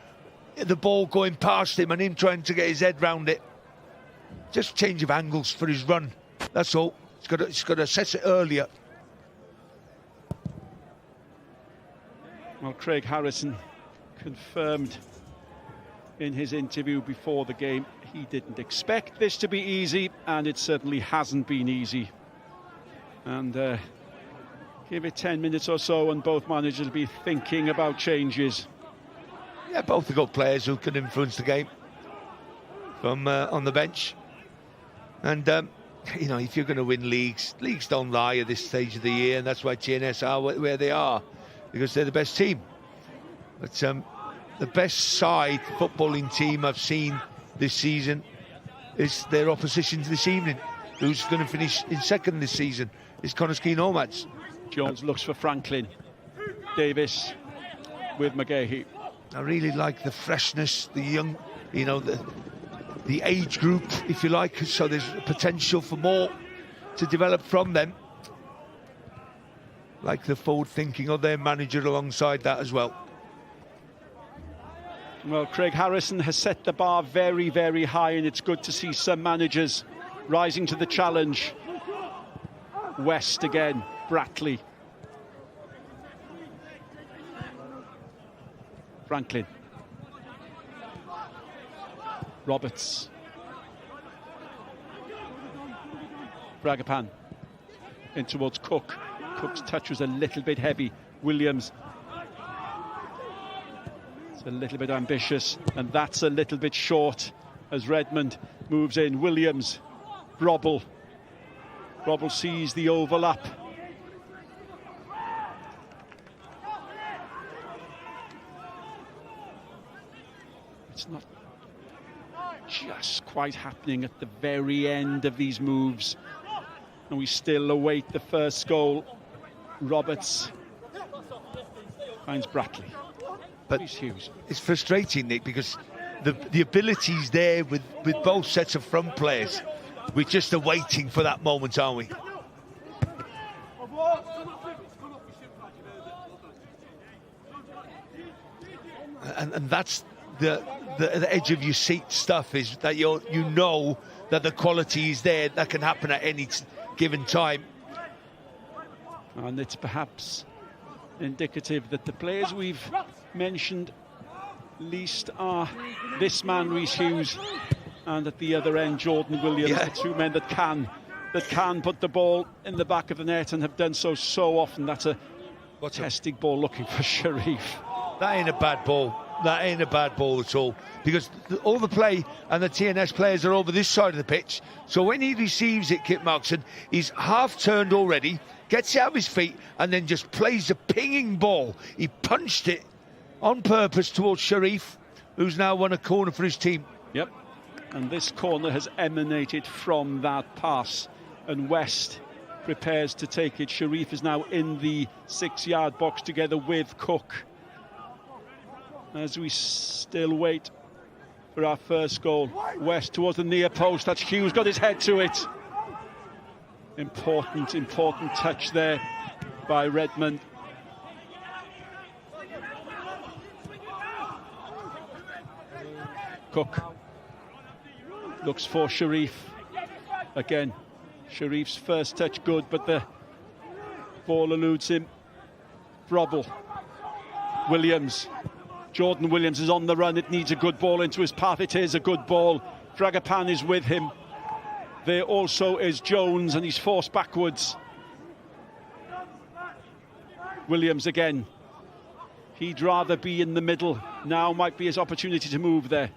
the ball going past him and him trying to get his head round it. Just change of angles for his run, that's all. He's got to assess it earlier. Well, Craig Harrison confirmed in his interview before the game he didn't expect this to be easy, and it certainly hasn't been easy. And give it 10 minutes or so and both managers will be thinking about changes. Yeah, both are good players who can influence the game from on the bench. And, you know, if you're going to win leagues don't lie at this stage of the year, and that's why TNS are where they are, because they're the best team. But the best side footballing team I've seen this season is their opposition this evening. Who's going to finish in second this season is Connah's Quay Nomads. Jones looks for Franklin. Davis with McGahey. I really like the freshness, the young, you know, the age group, if you like, so there's potential for more to develop from them. Like the forward thinking of their manager alongside that as well. Well, Craig Harrison has set the bar very, very high, and it's good to see some managers rising to the challenge. West again, Bratley. Franklin. Roberts. Fragapan in towards Cook. Cook's touch was a little bit heavy. Williams. It's a little bit ambitious, and that's a little bit short as Redmond moves in. Williams. Robble. Robble sees the overlap. It's not just quite happening at the very end of these moves, and we still await the first goal. Roberts finds Bratley. But it's frustrating, Nick, because the ability's there with both sets of front players. We're just awaiting for that moment, aren't we? And that's the edge of your seat stuff, is that you know that the quality is there. That can happen at any given time. And it's perhaps indicative that the players we've mentioned least are this man, Rhys Hughes, and at the other end, Jordan Williams, the two men that can put the ball in the back of the net and have done so often. That's a testing ball looking for Sharif. That ain't a bad ball. That ain't a bad ball at all, because all the play and the TNS players are over this side of the pitch. So when he receives it, Kit Markson, he's half turned already, gets it out of his feet, and then just plays a pinging ball. He punched it on purpose towards Sharif, who's now won a corner for his team. Yep, and this corner has emanated from that pass, and West prepares to take it. Sharif is now in the 6-yard box together with Cook, as we still wait for our first goal. West towards the near post. That's Hughes, got his head to it. Important touch there by Redmond. Cook looks for Sharif. Again, Sharif's first touch good, but the ball eludes him. Robble. Williams. Jordan Williams is on the run. It needs a good ball into his path. It is a good ball. Fragapan is with him. There also is Jones, and he's forced backwards. Williams again. He'd rather be in the middle. Now might be his opportunity to move there.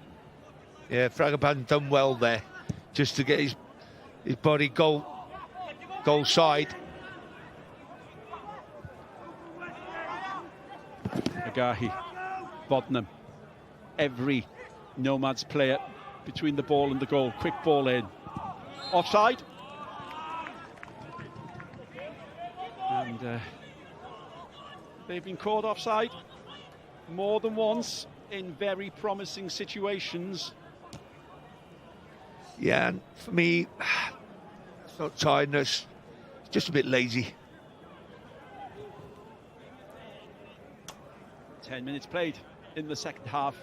Yeah, Fragapan done well there, just to get his body goal side. Agahi, Bodnam, every Nomads player between the ball and the goal. Quick ball in. Offside. And they've been caught offside more than once in very promising situations. Yeah, and for me, it's not tiredness, it's just a bit lazy. 10 minutes played in the second half.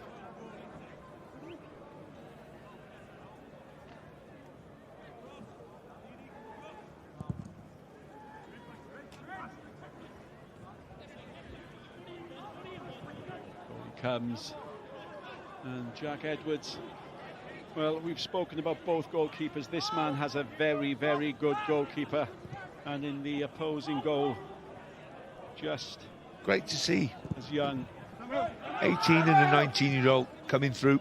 Comes, and Jack Edwards, well, we've spoken about both goalkeepers. This man has a very, very good goalkeeper, and in the opposing goal, just great to see. As young 18 and a 19-year-old coming through.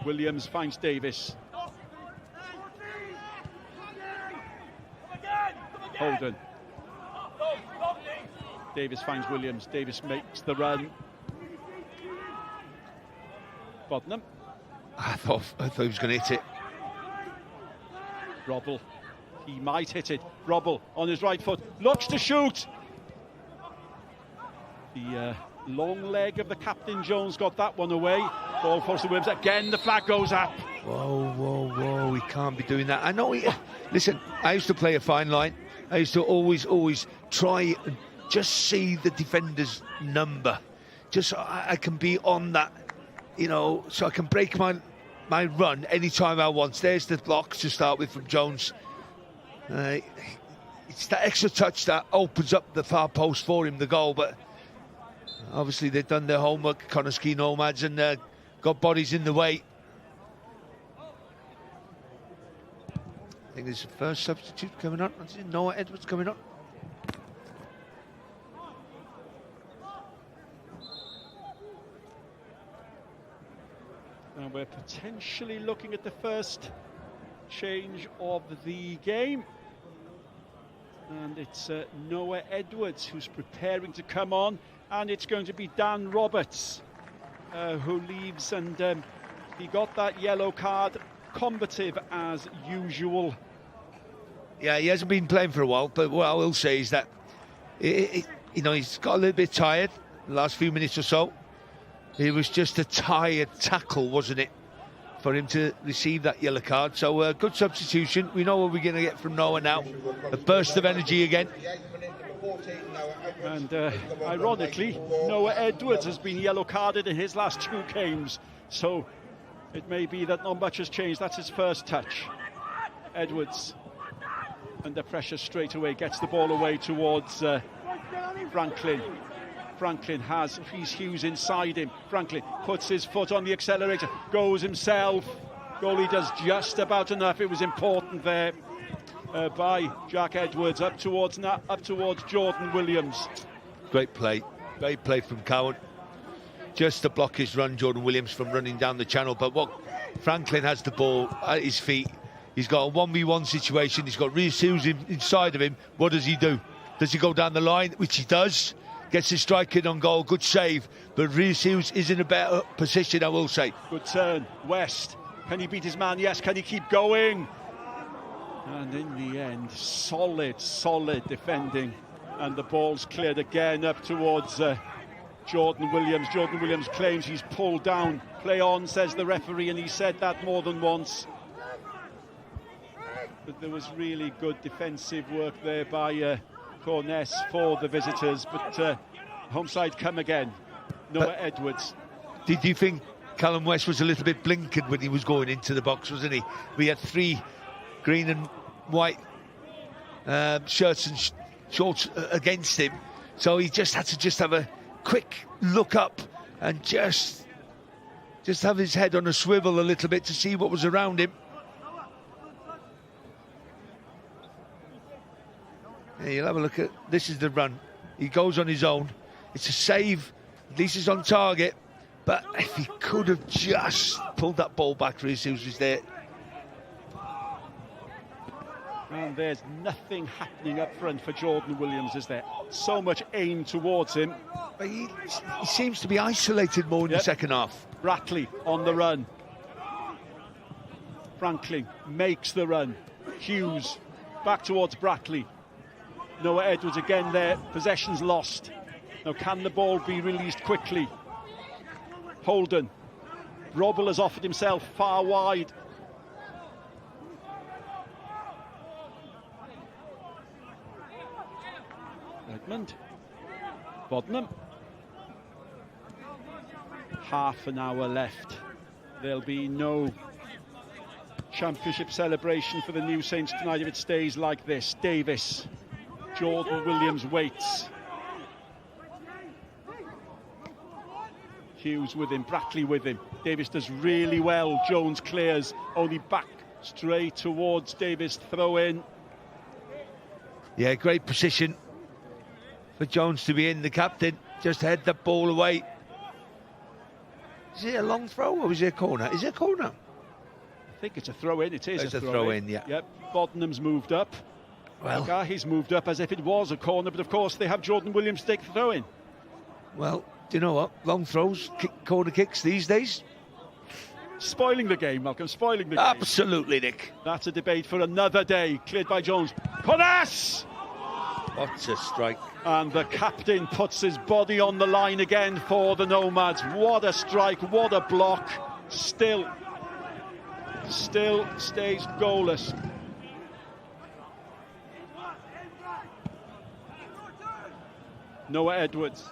Williams finds Davis. Holden. Davis finds Williams. Davis makes the run. Bodnam. I thought he was going to hit it. Robble. He might hit it. Robble on his right foot. Looks to shoot. The long leg of the captain Jones got that one away. Ball forced to Williams. Again, the flag goes up. Whoa, whoa, whoa. He can't be doing that. I know he... Listen, I used to play a fine line. I used to always try and just see the defender's number. Just so I can be on that, you know, so I can break my run anytime I want. There's the block to start with from Jones. It's that extra touch that opens up the far post for him, the goal. But obviously they've done their homework, Connah's Quay Nomads, and got bodies in the way. I think there's the first substitute coming on. Noah Edwards coming on. And we're potentially looking at the first change of the game. And it's Noah Edwards who's preparing to come on. And it's going to be Dan Roberts who leaves. And he got that yellow card, combative as usual. Yeah, he hasn't been playing for a while. But what I will say is that, you know, he's got a little bit tired the last few minutes or so. It was just a tired tackle, wasn't it, for him to receive that yellow card. So good substitution. We know what we're going to get from Noah now. A burst of energy again. And ironically, Noah Edwards has been yellow carded in his last 2 games. So it may be that not much has changed. That's his first touch. Edwards under pressure straight away, gets the ball away towards Franklin. Franklin has Rhys Hughes inside him. Franklin puts his foot on the accelerator, goes himself. Goalie does just about enough. It was important there by Jack Edwards up towards Jordan Williams. Great play from Cowan. Just to block his run, Jordan Williams, from running down the channel. But what Franklin has the ball at his feet. He's got a 1v1 situation. He's got Rhys Hughes inside of him. What does he do? Does he go down the line? Which he does. Gets his strike in on goal, good save, but Rhys Hughes is in a better position, I will say. Good turn, West. Can he beat his man? Yes. Can he keep going? And in the end, solid defending. And the ball's cleared again up towards Jordan Williams. Jordan Williams claims he's pulled down. Play on, says the referee, and he said that more than once. But there was really good defensive work there by Connah for the visitors, but home side come again. Noah Edwards. Did you think Callum West was a little bit blinkered when he was going into the box, wasn't he? We had 3 green and white shirts and shorts against him, so he just had to have a quick look up and just have his head on a swivel a little bit to see what was around him. Yeah, you'll have a look at this. Is the run. He goes on his own. It's a save. At least he's on target. But if he could have just pulled that ball back, Rhys Hughes was there. And there's nothing happening up front for Jordan Williams, is there? So much aim towards him. But he seems to be isolated more in the second half. Brackley on the run. Franklin makes the run. Hughes back towards Brackley. Noah Edwards again there. Possession's lost. Now can the ball be released quickly? Holden. Robble has offered himself far wide. Redmond. Bodnam. Half an hour left. There'll be no championship celebration for the New Saints tonight if it stays like this. Davis. Jordan Williams waits. Hughes with him, Brackley with him. Davis does really well. Jones clears, only back straight towards Davis. Throw in. Yeah, great position for Jones to be in. The captain just head the ball away. Is it a long throw or is it a corner? Is it a corner? I think it's a throw in. It is it's a throw in, yeah. Yep. Bodnam's moved up. Well, he's moved up as if it was a corner, but of course they have Jordan Williams take the throw in. Well, do you know what? Long throws, corner kicks these days. Spoiling the game, Malcolm, spoiling the game. Absolutely, Nick. That's a debate for another day. Cleared by Jones. Connah! What a strike. And the captain puts his body on the line again for the Nomads. What a strike, what a block. Still stays goalless. Noah Edwards.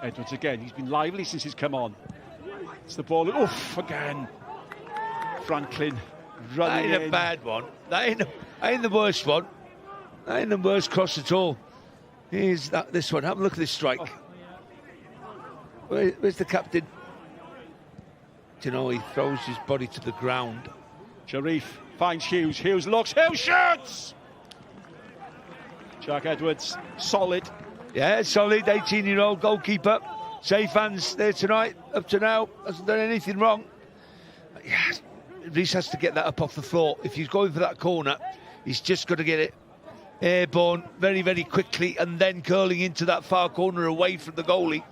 Edwards again, he's been lively since he's come on. It's the ball, oof, again. Franklin running in. That ain't a bad one. That ain't the worst one. That ain't the worst cross at all. Here's this one. Have a look at this strike. Where's the captain? Do you know, he throws his body to the ground. Sharif finds Hughes. Hughes looks. Hughes shoots! Jack Edwards, solid. Yeah, solid 18-year-old goalkeeper. Safe hands there tonight. Up to now, hasn't done anything wrong. Yeah, Reece has to get that up off the floor. If he's going for that corner, he's just got to get it airborne very, very quickly and then curling into that far corner away from the goalie.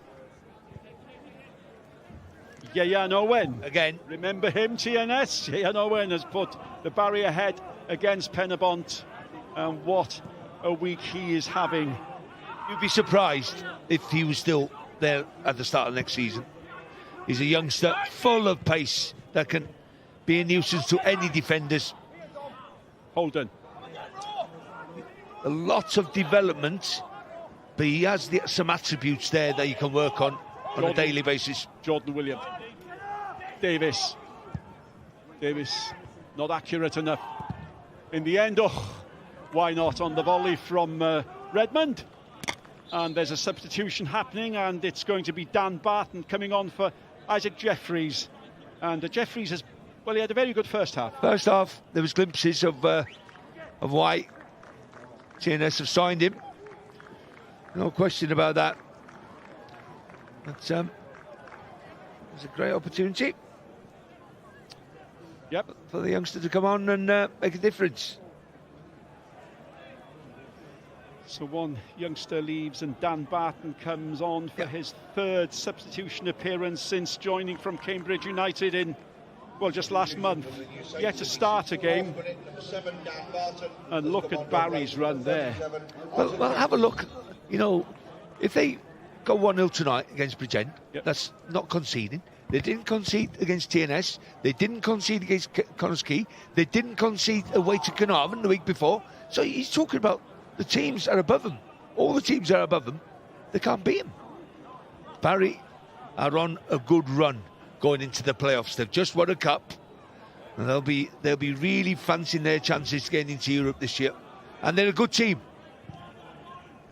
Ieuan Owen. Again. Remember him, TNS? Ieuan Owen has put the barrier head against Penabont. And what a week he is having. You'd be surprised if he was still there at the start of next season. He's a youngster full of pace that can be a nuisance to any defenders. Holden. A lot of development, but he has some attributes there that you can work on a daily basis. Jordan Williams. Davis not accurate enough. In the end, why not on the volley from Redmond? And there's a substitution happening, and it's going to be Dan Barton coming on for Isaac Jeffries. And Jeffries has, well, he had a very good first half. First half, there was glimpses of why TNS have signed him. No question about that. But it's a great opportunity. Yep. For the youngster to come on and make a difference. So one youngster leaves and Dan Barton comes on for his third substitution appearance since joining from Cambridge United in, well, just last month. Yet to start a game. And look at Barry's run there. Well, have a look. You know, if they go 1-0 tonight against Bridgend, that's not conceding. They didn't concede against TNS. They didn't concede against Connah. They didn't concede away to Connah the week before. So he's talking about the teams are above them. All the teams are above them. They can't beat them. Barry are on a good run going into the playoffs. They've just won a cup. And they'll be really fancying their chances getting into Europe this year. And they're a good team.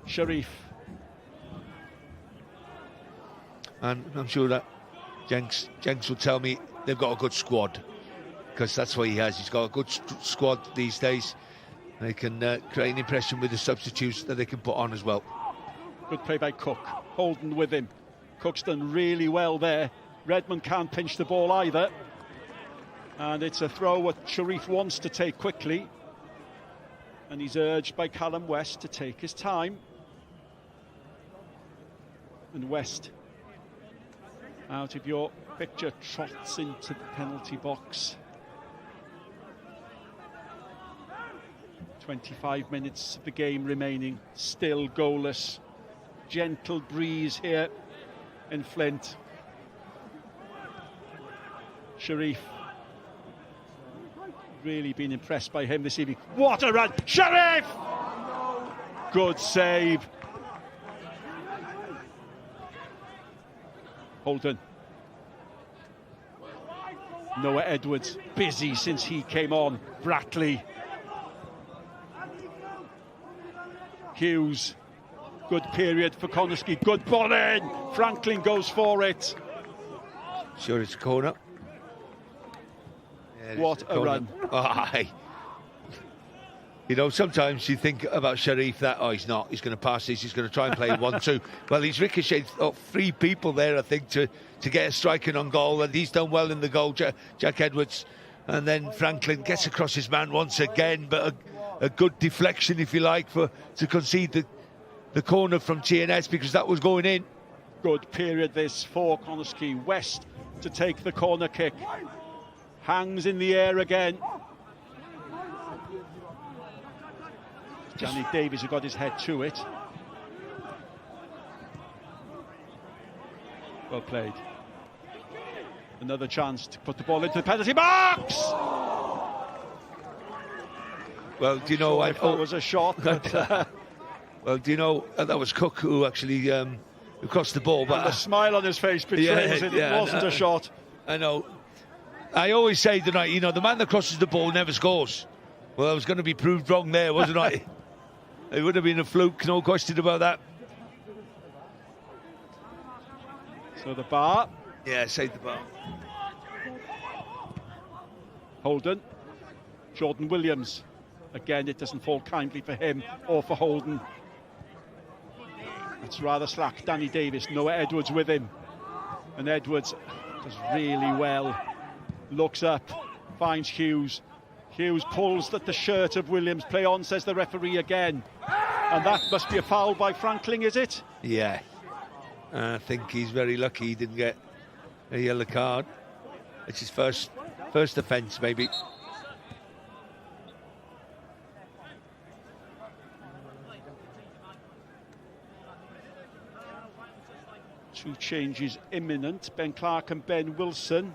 Sharif. And I'm sure that Jenks will tell me they've got a good squad, because that's what he has. He's got a good squad these days. They can create an impression with the substitutes that they can put on as well. Good play by Cook. Holden with him. Cook's done really well there Redmond can't pinch the ball either. And it's a throw what Sharif wants to take quickly. And he's urged by Callum West to take his time. And West, out of your picture, trots into the penalty box. 25 minutes of the game remaining, still goalless. Gentle breeze here in Flint. Sharif, really been impressed by him this evening. What a run! Sharif! Good save. Holden. Noah Edwards, busy since he came on. Bratley. Hughes. Good period for Connah. Good ball in. Franklin goes for it. Sure, it's a corner. Yeah, what a run. Oh, you know, sometimes you think about Sharif that, oh, he's not. He's going to pass this. He's going to try and play 1-2. Well, he's ricocheted off 3 people there, I think, to get a striking on goal. And he's done well in the goal, Jack Edwards. And then Franklin gets across his man once again, but a good deflection, if you like, to concede the corner from TNS, because that was going in. Good period this for Connah. West to take the corner kick. Hangs in the air again. Danny Davies who got his head to it. Well played. Another chance to put the ball into the penalty box. Well, do you know, I thought it was a shot, but well, do you know, that was Cook who actually who crossed the ball, but the smile on his face betrays it. It wasn't a shot. I know. I always say tonight, you know, the man that crosses the ball never scores. Well, I was going to be proved wrong there, wasn't I? It would have been a fluke, no question about that. So the bar. Yeah, save the bar. Holden. Jordan Williams. Again, it doesn't fall kindly for him or for Holden. It's rather slack. Danny Davies, Noah Edwards with him. And Edwards does really well. Looks up, finds Hughes. Hughes pulls at the shirt of Williams. Play on, says the referee again. And that must be a foul by Franklin, is it? Yeah. I think he's very lucky he didn't get a yellow card. It's his first offence, maybe. Two changes imminent. Ben Clark and Ben Wilson.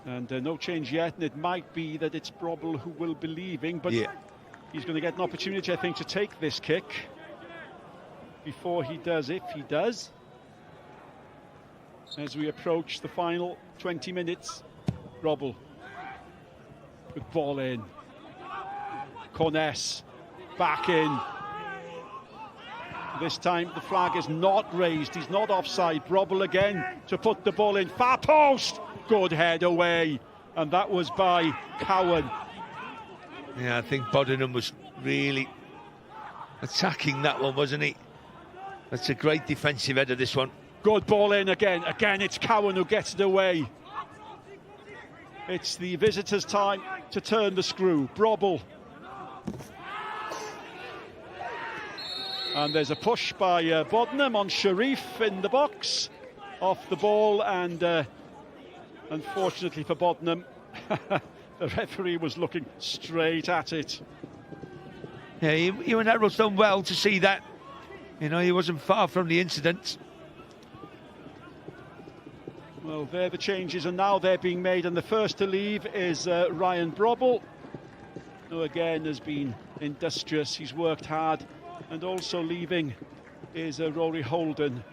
And no change yet, and it might be that it's Brobble who will be leaving, but yeah, he's going to get an opportunity, I think, to take this kick before he does, if he does. As we approach the final 20 minutes, Brobble. Good ball in. Connah back in. This time the flag is not raised, he's not offside. Brobble again to put the ball in. Far post! Good head away, and that was by Cowan. Yeah, I think Bodenham was really attacking that one, wasn't he? That's a great defensive header, this one. Good ball in again. Again, it's Cowan who gets it away. It's the visitors' time to turn the screw. Brobble. And there's a push by Bodenham on Sharif in the box. Off the ball, and unfortunately for Bodenham, the referee was looking straight at it. Yeah, Ewan Errol's done well to see that. You know, he wasn't far from the incident. Well, there the changes, and now they're being made, and the first to leave is Ryan Brobble, who again has been industrious. He's worked hard, and also leaving is Rory Holden.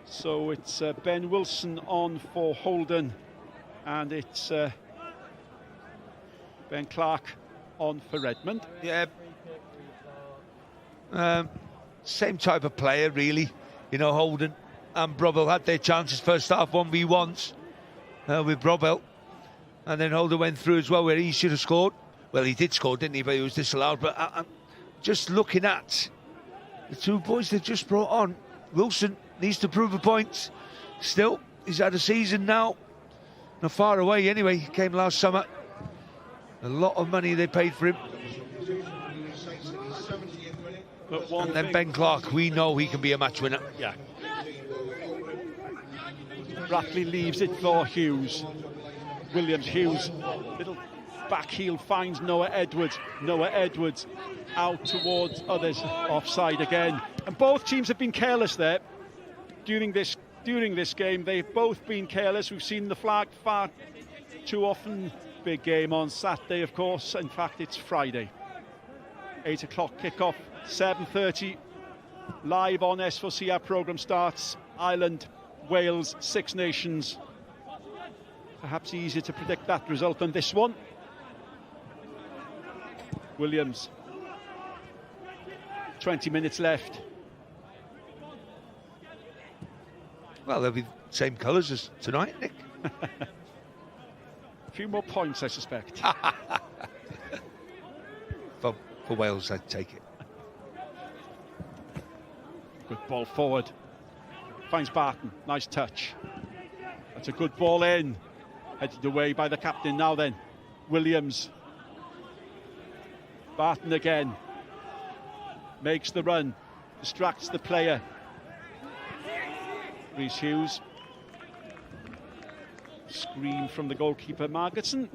So it's Ben Wilson on for Holden, and it's Ben Clark on for Redmond. Yeah. Same type of player, really. You know, Holden and Brobble had their chances first half, 1v1s with Brobble. And then Holden went through as well, where he should have scored. Well, he did score, didn't he? But he was disallowed. But I'm just looking at the two boys they just brought on. Wilson needs to prove a point. Still, he's had a season now. Not far away anyway. He came last summer. A lot of money they paid for him. And then Ben Clark, we know he can be a match winner. Yeah. Brackley leaves it for Hughes. Hughes, little back heel, finds Noah Edwards. Noah Edwards out towards others, offside again. And both teams have been careless there during this game. They've both been careless. We've seen the flag far too often. Big game on Saturday, of course. In fact, it's Friday. 8 o'clock kickoff, 7:30. Live on S4C, our programme starts. Ireland, Wales, Six Nations. Perhaps easier to predict that result than this one. Williams. 20 minutes left. Well, they'll be the same colours as tonight, Nick. A few more points, I suspect. For Wales, I'd take it. Good ball forward. Finds Barton. Nice touch. That's a good ball in. Headed away by the captain now then. Williams. Barton again. Makes the run. Distracts the player. Rhys Hughes. Screen from the goalkeeper Margetson.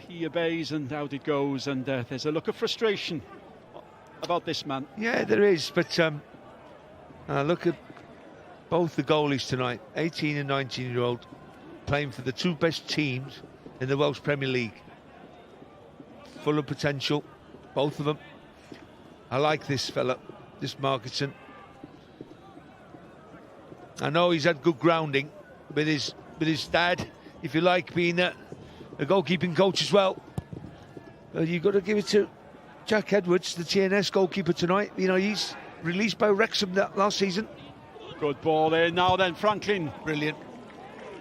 He obeys and out it goes, and there's a look of frustration about this man. Yeah, there is, but look at both the goalies tonight, 18 and 19-year-old, playing for the two best teams in the Welsh Premier League. Full of potential, both of them. I like this fella, this Margetson. I know he's had good grounding with his dad, if you like, being a goalkeeping coach as well. But you've got to give it to Jack Edwards, the TNS goalkeeper tonight. You know, he's released by Wrexham that last season. Good ball there now then. Franklin. Brilliant.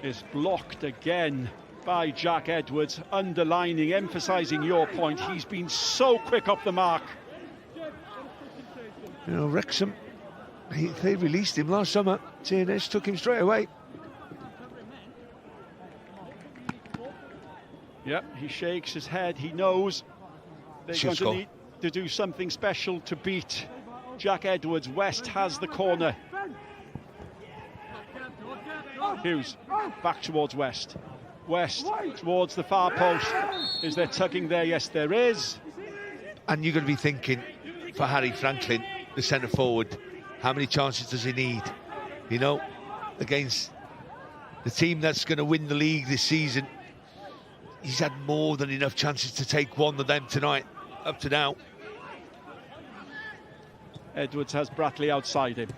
Is blocked again by Jack Edwards, underlining, emphasising your point. He's been so quick up the mark. You know, Wrexham, they released him last summer. TNS took him straight away. Yep, he shakes his head. He knows they're going to need to do something special to beat Jack Edwards. West has the corner. Hughes back towards West. West towards the far post. Is there tugging there? Yes, there is. And you're going to be thinking, for Harry Franklin, the centre forward, how many chances does he need? You know, against the team that's going to win the league this season. He's had more than enough chances to take one of them tonight, up to now. Edwards has Brackley outside him.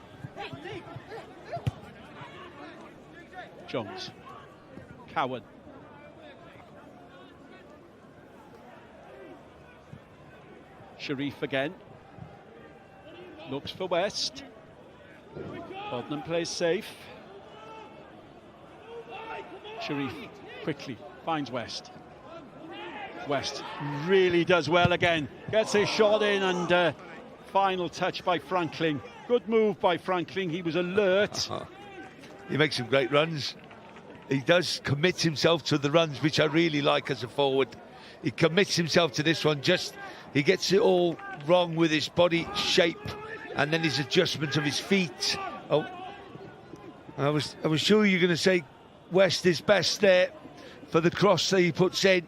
Jones. Cowan. Sharif again. Looks for West. Bodnan plays safe. Sharif quickly finds West. West really does well again. Gets his shot in, and final touch by Franklin. Good move by Franklin. He was alert. He makes some great runs. He does commit himself to the runs, which I really like as a forward. He commits himself to this one. Just he gets it all wrong with his body shape, and then his adjustment of his feet. Oh, I was sure you were going to say West is best there for the cross that he puts in,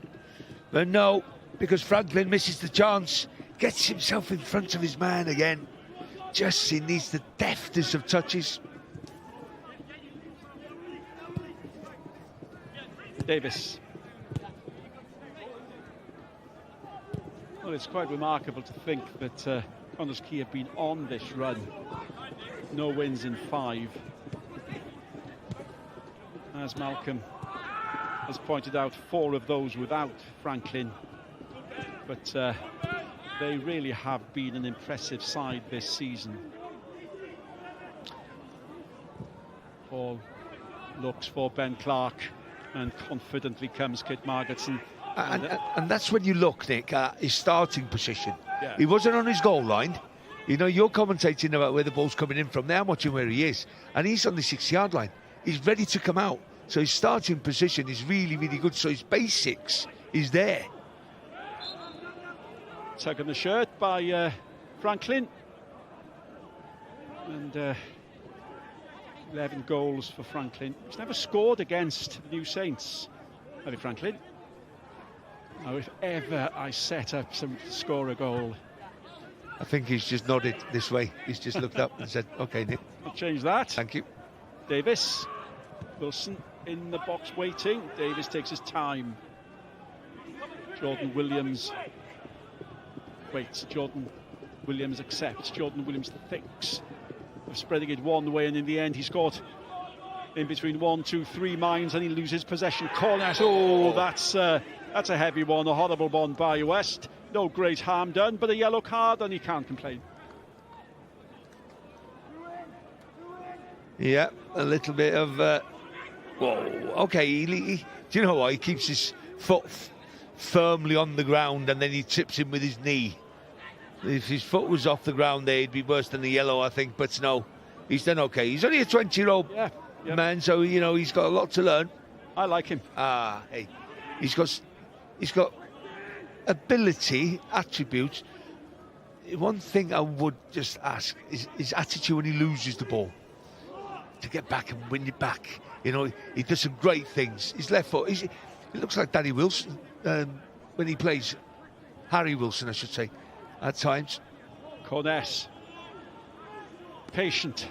but no, because Franklin misses the chance, gets himself in front of his man again. Just he needs the deftest of touches. Davis. Well, it's quite remarkable to think that Connah's Quay have been on this run. No wins in 5. As Malcolm has pointed out, 4 of those without Franklin. But they really have been an impressive side this season. Paul looks for Ben Clark, and confidently comes Kit Margetson. And that's when you look, Nick, at his starting position. Yeah. He wasn't on his goal line. You know, you're commentating about where the ball's coming in from. Now I'm watching where he is, and he's on the 6-yard line. He's ready to come out. So his starting position is really, really good. So his basics is there. Tugging the shirt by Franklin. And 11 goals for Franklin. He's never scored against the New Saints. Have you, Franklin? Now, if ever I set up some to score a goal. I think he's just nodded this way. He's just looked up and said, OK, Nick. I'll change that. Thank you. Davis. Wilson in the box waiting. Davis takes his time. Jordan Williams waits. Jordan Williams accepts. Jordan Williams thinks of spreading it one way, and in the end he's got in between 1, 2, 3 minds, and he loses possession. Connah. Oh, that's a heavy one, a horrible one by West. No great harm done, but a yellow card, and he can't complain. Yeah, a little bit of whoa, okay, do you know what? He keeps his foot firmly on the ground, and then he tips him with his knee. If his foot was off the ground there, he'd be worse than the yellow, I think. But no, he's done okay. He's only a 20-year-old man, so, you know, he's got a lot to learn. I like him. Hey, he's got ability, attributes. One thing I would just ask is his attitude when he loses the ball. To get back and win it back. You know, he does some great things. His left foot, he looks like Danny Wilson when he plays. Harry Wilson, I should say, at times. Connah, patient,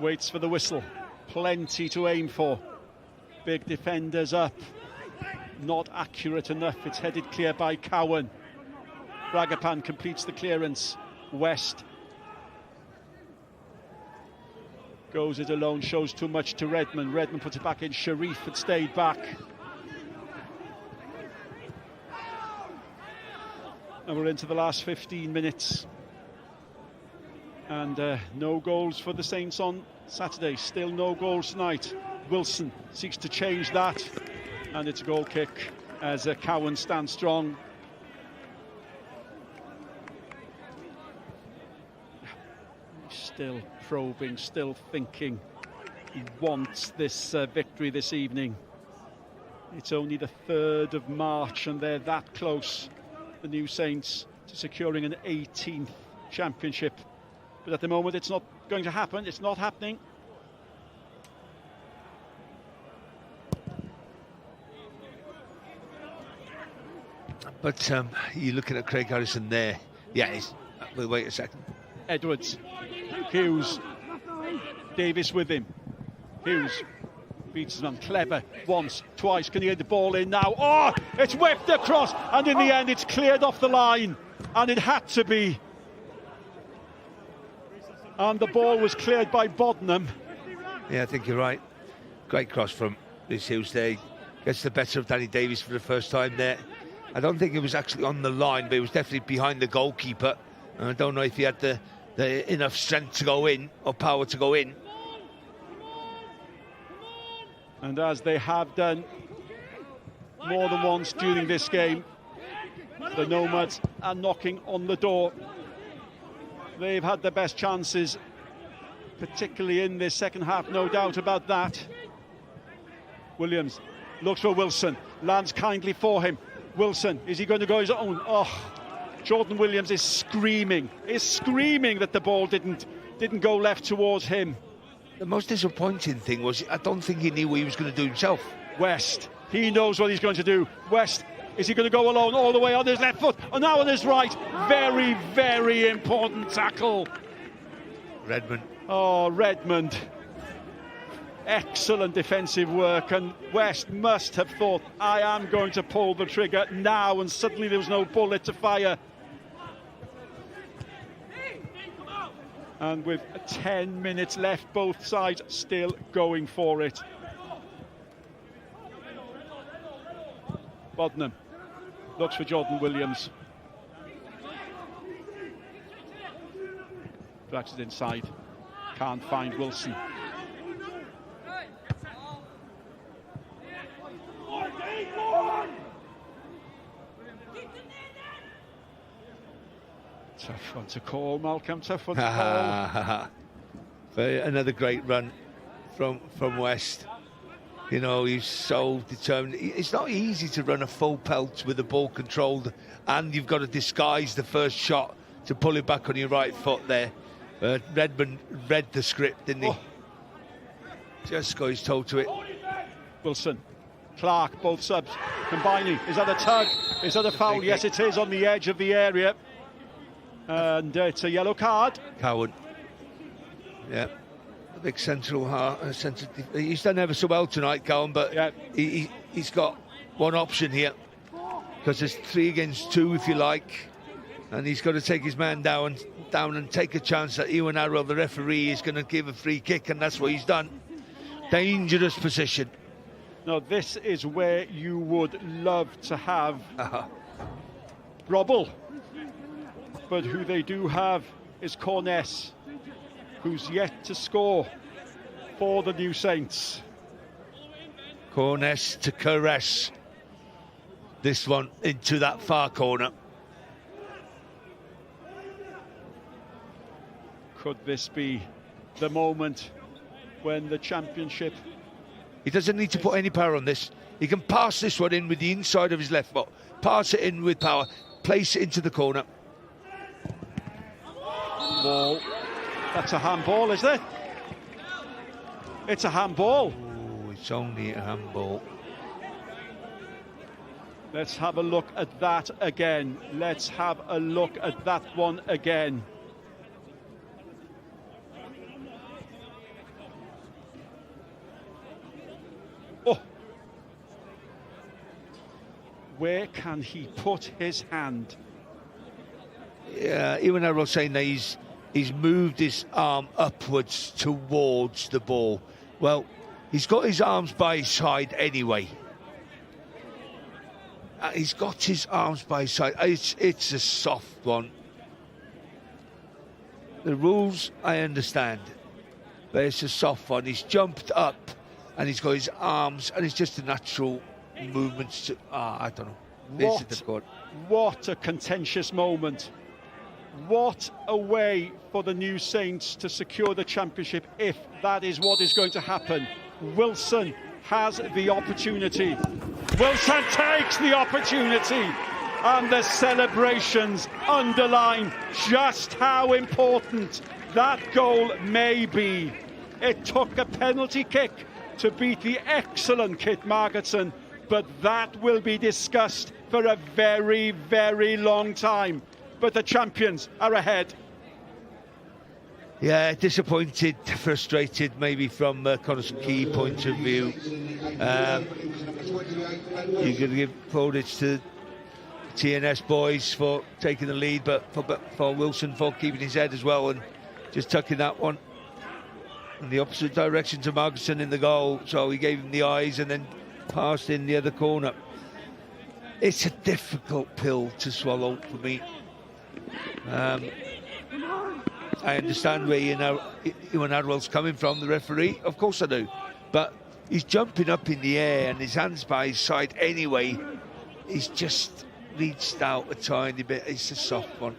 waits for the whistle. Plenty to aim for. Big defenders up. Not accurate enough. It's headed clear by Cowan. Ragapan completes the clearance. West goes it alone, shows too much to Redmond. Redmond puts it back in. Sharif had stayed back. And we're into the last 15 minutes. And no goals for the Saints on Saturday. Still no goals tonight. Wilson seeks to change that. And it's a goal kick as Cowan stands strong. Still probing, still thinking. He wants this victory this evening. It's only the 3rd of March and they're that close, the New Saints, to securing an 18th championship. But at the moment it's not going to happen. It's not happening. But you're looking at Craig Harrison there. Yeah, wait a second. Edwards, Hughes, Davis with him. Hughes beats him on. Clever once, twice. Can he get the ball in now? Oh, it's whipped across, and in the end it's cleared off the line, and it had to be. And the ball was cleared by Bodnam. Yeah, I think you're right. Great cross from Rhys Hughes there. Gets the better of Danny Davis for the first time there. I don't think it was actually on the line, but it was definitely behind the goalkeeper. And I don't know if he had the enough strength to go in, or power to go in. And as they have done more than once during this game, the Nomads are knocking on the door. They've had the best chances, particularly in this second half, no doubt about that. Williams looks for Wilson, lands kindly for him. Wilson, is he going to go his own? Oh, Jordan Williams is screaming that the ball didn't go left towards him. The most disappointing thing was, I don't think he knew what he was going to do himself. West, he knows what he's going to do. West, is he going to go alone all the way on his left foot? And now on his right. Very, very important tackle. Redmond. Oh, Redmond. Excellent defensive work, and West must have thought, I am going to pull the trigger now, and suddenly there was no bullet to fire. And with 10 minutes left, both sides still going for it. Bodnam looks for Jordan Williams. Drags it inside. Can't find Wilson. Tough one to call, Malcolm, tough one to call. Another great run from West. You know, he's so determined. It's not easy to run a full pelt with the ball controlled, and you've got to disguise the first shot to pull it back on your right foot there. Redmond read the script, didn't he? Just got his toe to it. Wilson, Clark, both subs combining. Is that a tug? Is that a foul? Yes, it is, on the edge of the area. And it's a yellow card. Cowan. Yeah. A big central he's done ever so well tonight, Cowan, but yeah, he's got one option here, because there's 3 against 2, if you like, and he's got to take his man down and take a chance that Ewan Arrow, the referee, is going to give a free kick, and that's what he's done. Dangerous position. Now, this is where you would love to have Robble, but who they do have is Connah, who's yet to score for the New Saints. Connah to caress this one into that far corner. Could this be the moment when the championship... He doesn't need to put any power on this. He can pass this one in with the inside of his left foot, pass it in with power, place it into the corner. Ball. That's a handball, is it? It's a handball. Oh, it's only a handball. Let's have a look at that again. Let's have a look at that one again. Oh. Where can he put his hand? Yeah, even though I was saying that he's moved his arm upwards towards the ball. Well, he's got his arms by his side anyway. He's got his arms by his side. It's a soft one. The rules, I understand, but it's a soft one. He's jumped up and he's got his arms, and it's just a natural movement to... I don't know. What a contentious moment. What a way for the New Saints to secure the championship, if that is what is going to happen. Wilson has the opportunity. Wilson takes the opportunity, and the celebrations underline just how important that goal may be. It took a penalty kick to beat the excellent Kit Margetson, but that will be discussed for a very, very long time. But the champions are ahead. Yeah, disappointed, frustrated, maybe from Connah's Quay point of view. You're going to give plaudits to TNS boys for taking the lead, but for Wilson for keeping his head as well and just tucking that one in the opposite direction to Margetson in the goal. So he gave him the eyes and then passed in the other corner. It's a difficult pill to swallow for me. I understand where Ewan Adwell's coming from, the referee. Of course I do. But he's jumping up in the air and his hand's by his side anyway. He's just reached out a tiny bit. It's a soft one.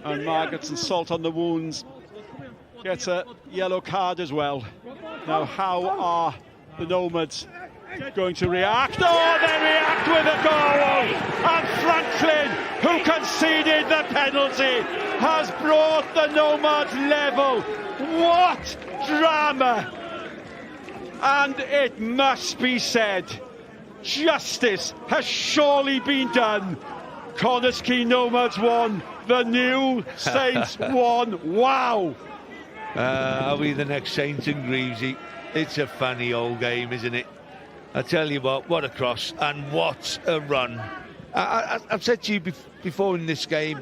And Margetson, salt on the wounds, gets a yellow card as well. Now, how are the Nomads going to react? Oh, they react with a goal! And Franklin, who conceded the penalty, has brought the Nomads level. What drama! And it must be said, justice has surely been done. Connah's Quay Nomads won, the New Saints won. Wow! Are we the next Saints and Greavesy? It's a funny old game, isn't it? I tell you what a cross and what a run. I've said to you before in this game,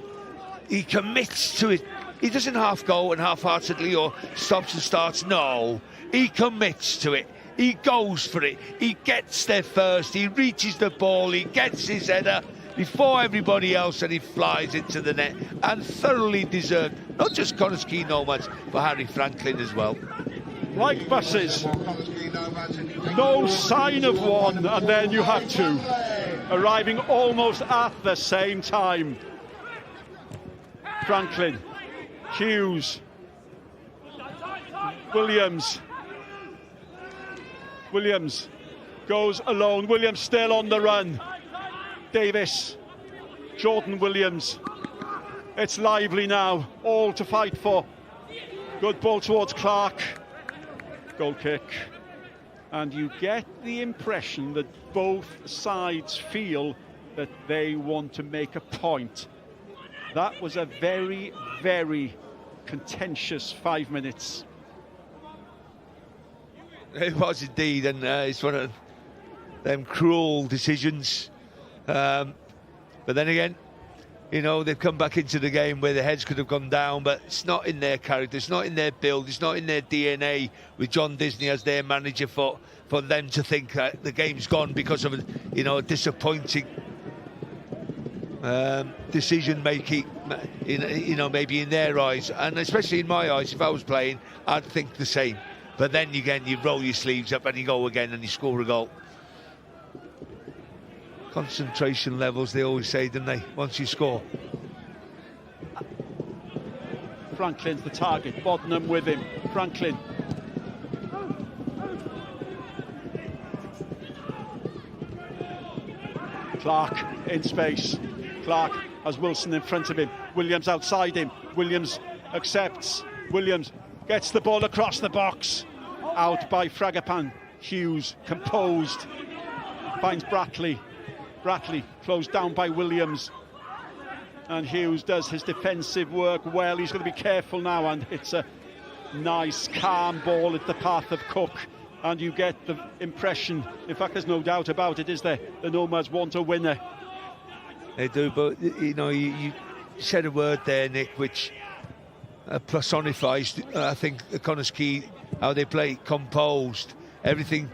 he commits to it. He doesn't half go and half-heartedly or stops and starts. No, he commits to it. He goes for it. He gets there first. He reaches the ball. He gets his header before everybody else, and he flies into the net, and thoroughly deserved. Not just Connah's Quay Nomads, but Harry Franklin as well. Like buses, no sign of one, and then you have two, Franklin, Hughes, Williams goes alone. Williams still on the run. Davis, Jordan Williams. It's lively now, all to fight for. Good ball towards Clark. Goal kick. And you get the impression that both sides feel that they want to make a point. That was a very, very contentious 5 minutes. It was indeed, and it's one of them cruel decisions. But then again, you know, they've come back into the game where their heads could have gone down, but it's not in their character, it's not in their build, it's not in their DNA with John Disney as their manager for them to think the game's gone because of a disappointing decision making, maybe in their eyes, and especially in my eyes. If I was playing, I'd think the same. But then again, you roll your sleeves up and you go again and you score a goal. Concentration levels, they always say, don't they, once you score. Franklin's the target, Bodnam with him. Franklin. Clark in space. Clark has Wilson in front of him. Williams outside him. Williams accepts. Williams gets the ball across the box. Out by Fragapan. Hughes composed. Finds Bratley. Bratley closed down by Williams. And Hughes does his defensive work well. He's going to be careful now, and it's a nice, calm ball at the path of Cook. And you get the impression, in fact, there's no doubt about it, is there? The Nomads want a winner. They do, but you said a word there, Nick, which personifies, I think, the Connah's key, how they play, composed. Everything,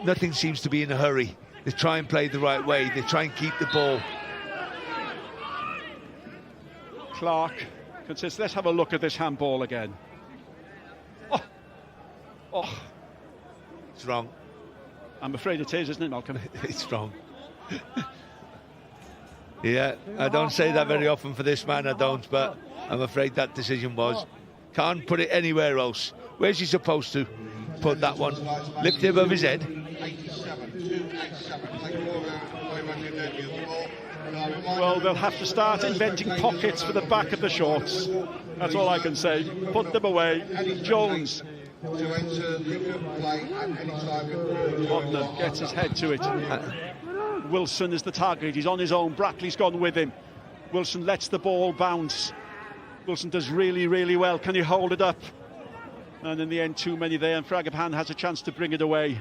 nothing seems to be in a hurry. They try and play the right way. They try and keep the ball. Clark consists. Let's have a look at this handball again. Oh. It's wrong. I'm afraid it is, isn't it, Malcolm? It's wrong. Yeah, I don't say that very often for this man, I don't, but I'm afraid that decision was. Can't put it anywhere else. Where's he supposed to put that one? Lift it above his head. Well, they'll have to start inventing pockets for the back of the shorts. That's all I can say. Put them away. Jones. Bodnam gets his head to it. Wilson is the target. He's on his own. Bratley's gone with him. Wilson lets the ball bounce. Wilson does really, really well. Can he hold it up? And in the end, too many there, and Fragapan has a chance to bring it away.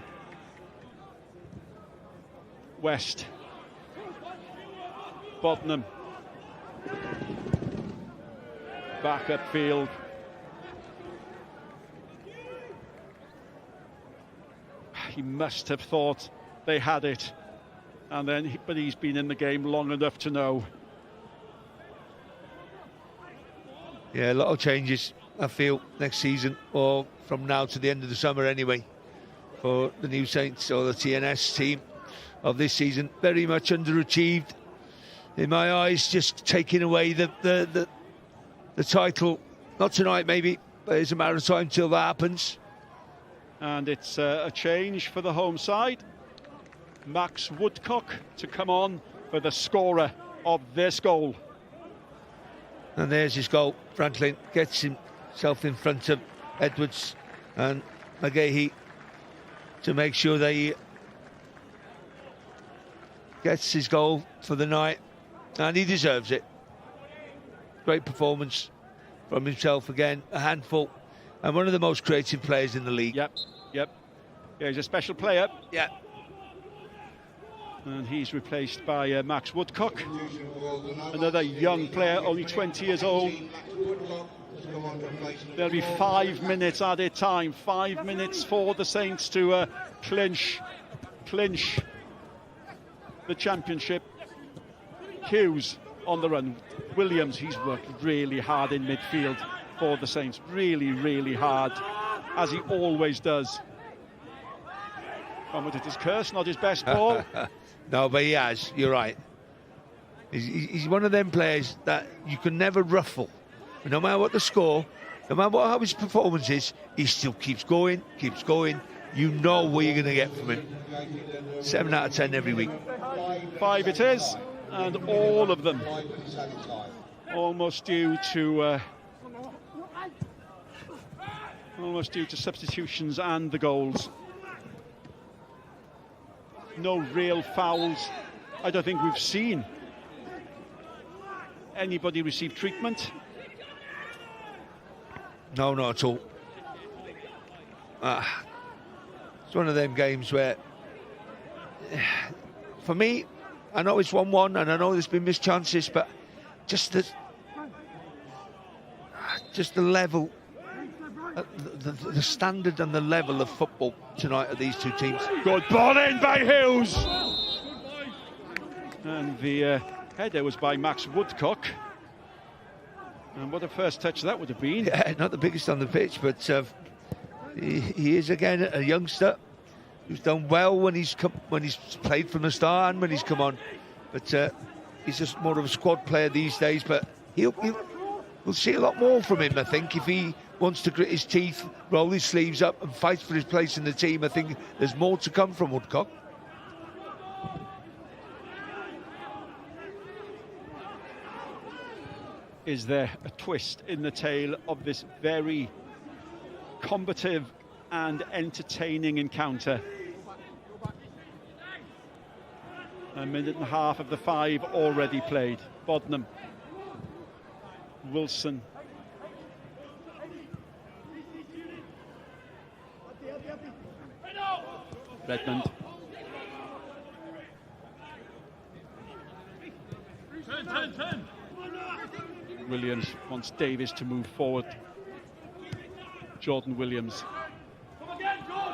West. Bodnam. Back upfield. He must have thought they had it, and then, but he's been in the game long enough to know. Yeah, a lot of changes, I feel, next season, or from now to the end of the summer anyway, for the New Saints or the TNS team of this season. Very much underachieved in my eyes, just taking away the title. Not tonight maybe, but it's a matter of time till that happens. And it's a change for the home side. Max Woodcock to come on for the scorer of this goal. And there's his goal. Franklin gets himself in front of Edwards and McGahey to make sure that he gets his goal for the night, and he deserves it. Great performance from himself again, a handful, and one of the most creative players in the league. Yep. Yeah, he's a special player. Yeah. And he's replaced by Max Woodcock, another young player, only 20 years old. There'll be 5 minutes added time, 5 minutes for the Saints to clinch the championship. Hughes on the run. Williams, he's worked really hard in midfield for the Saints, really, really hard, as he always does. Commentator's curse, not his best ball. No, but he has, you're right. He's one of them players that you can never ruffle. No matter what the score, no matter how his performance is, he still keeps going. You know what you're going to get from him. 7 out of 10 every week. 5 it is, and all of them almost due to substitutions and the goals. No real fouls. I don't think we've seen anybody receive treatment. No, not at all. It's one of them games where, for me, I know it's 1-1 and I know there's been missed chances, but just the level, the standard and the level of football tonight of these two teams. Good ball in by Hughes. And the header was by Max Woodcock. And what a first touch that would have been. Yeah, not the biggest on the pitch, but he is again a youngster who's done well when he's played from the start and when he's come on. But he's just more of a squad player these days. But we'll see a lot more from him, I think, if he wants to grit his teeth, roll his sleeves up and fight for his place in the team. I think there's more to come from Woodcock. Is there a twist in the tale of this very combative and entertaining encounter? A minute and a half of the 5 already played. Bodnam, Wilson, Redmond. Williams wants Davis to move forward. Jordan Williams.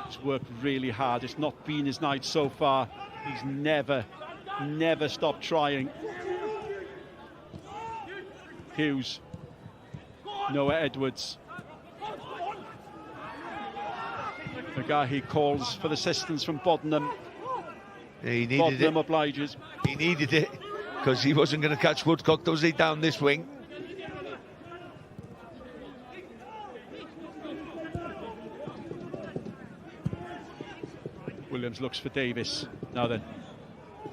He's worked really hard. It's not been his night so far. He's never stopped trying. Hughes. Noah Edwards. The guy he calls for assistance from Bodnam. He needed Bodnam it. Obliges. He needed it because he wasn't going to catch Woodcock, was he, down this wing? Williams looks for Davis. Now then,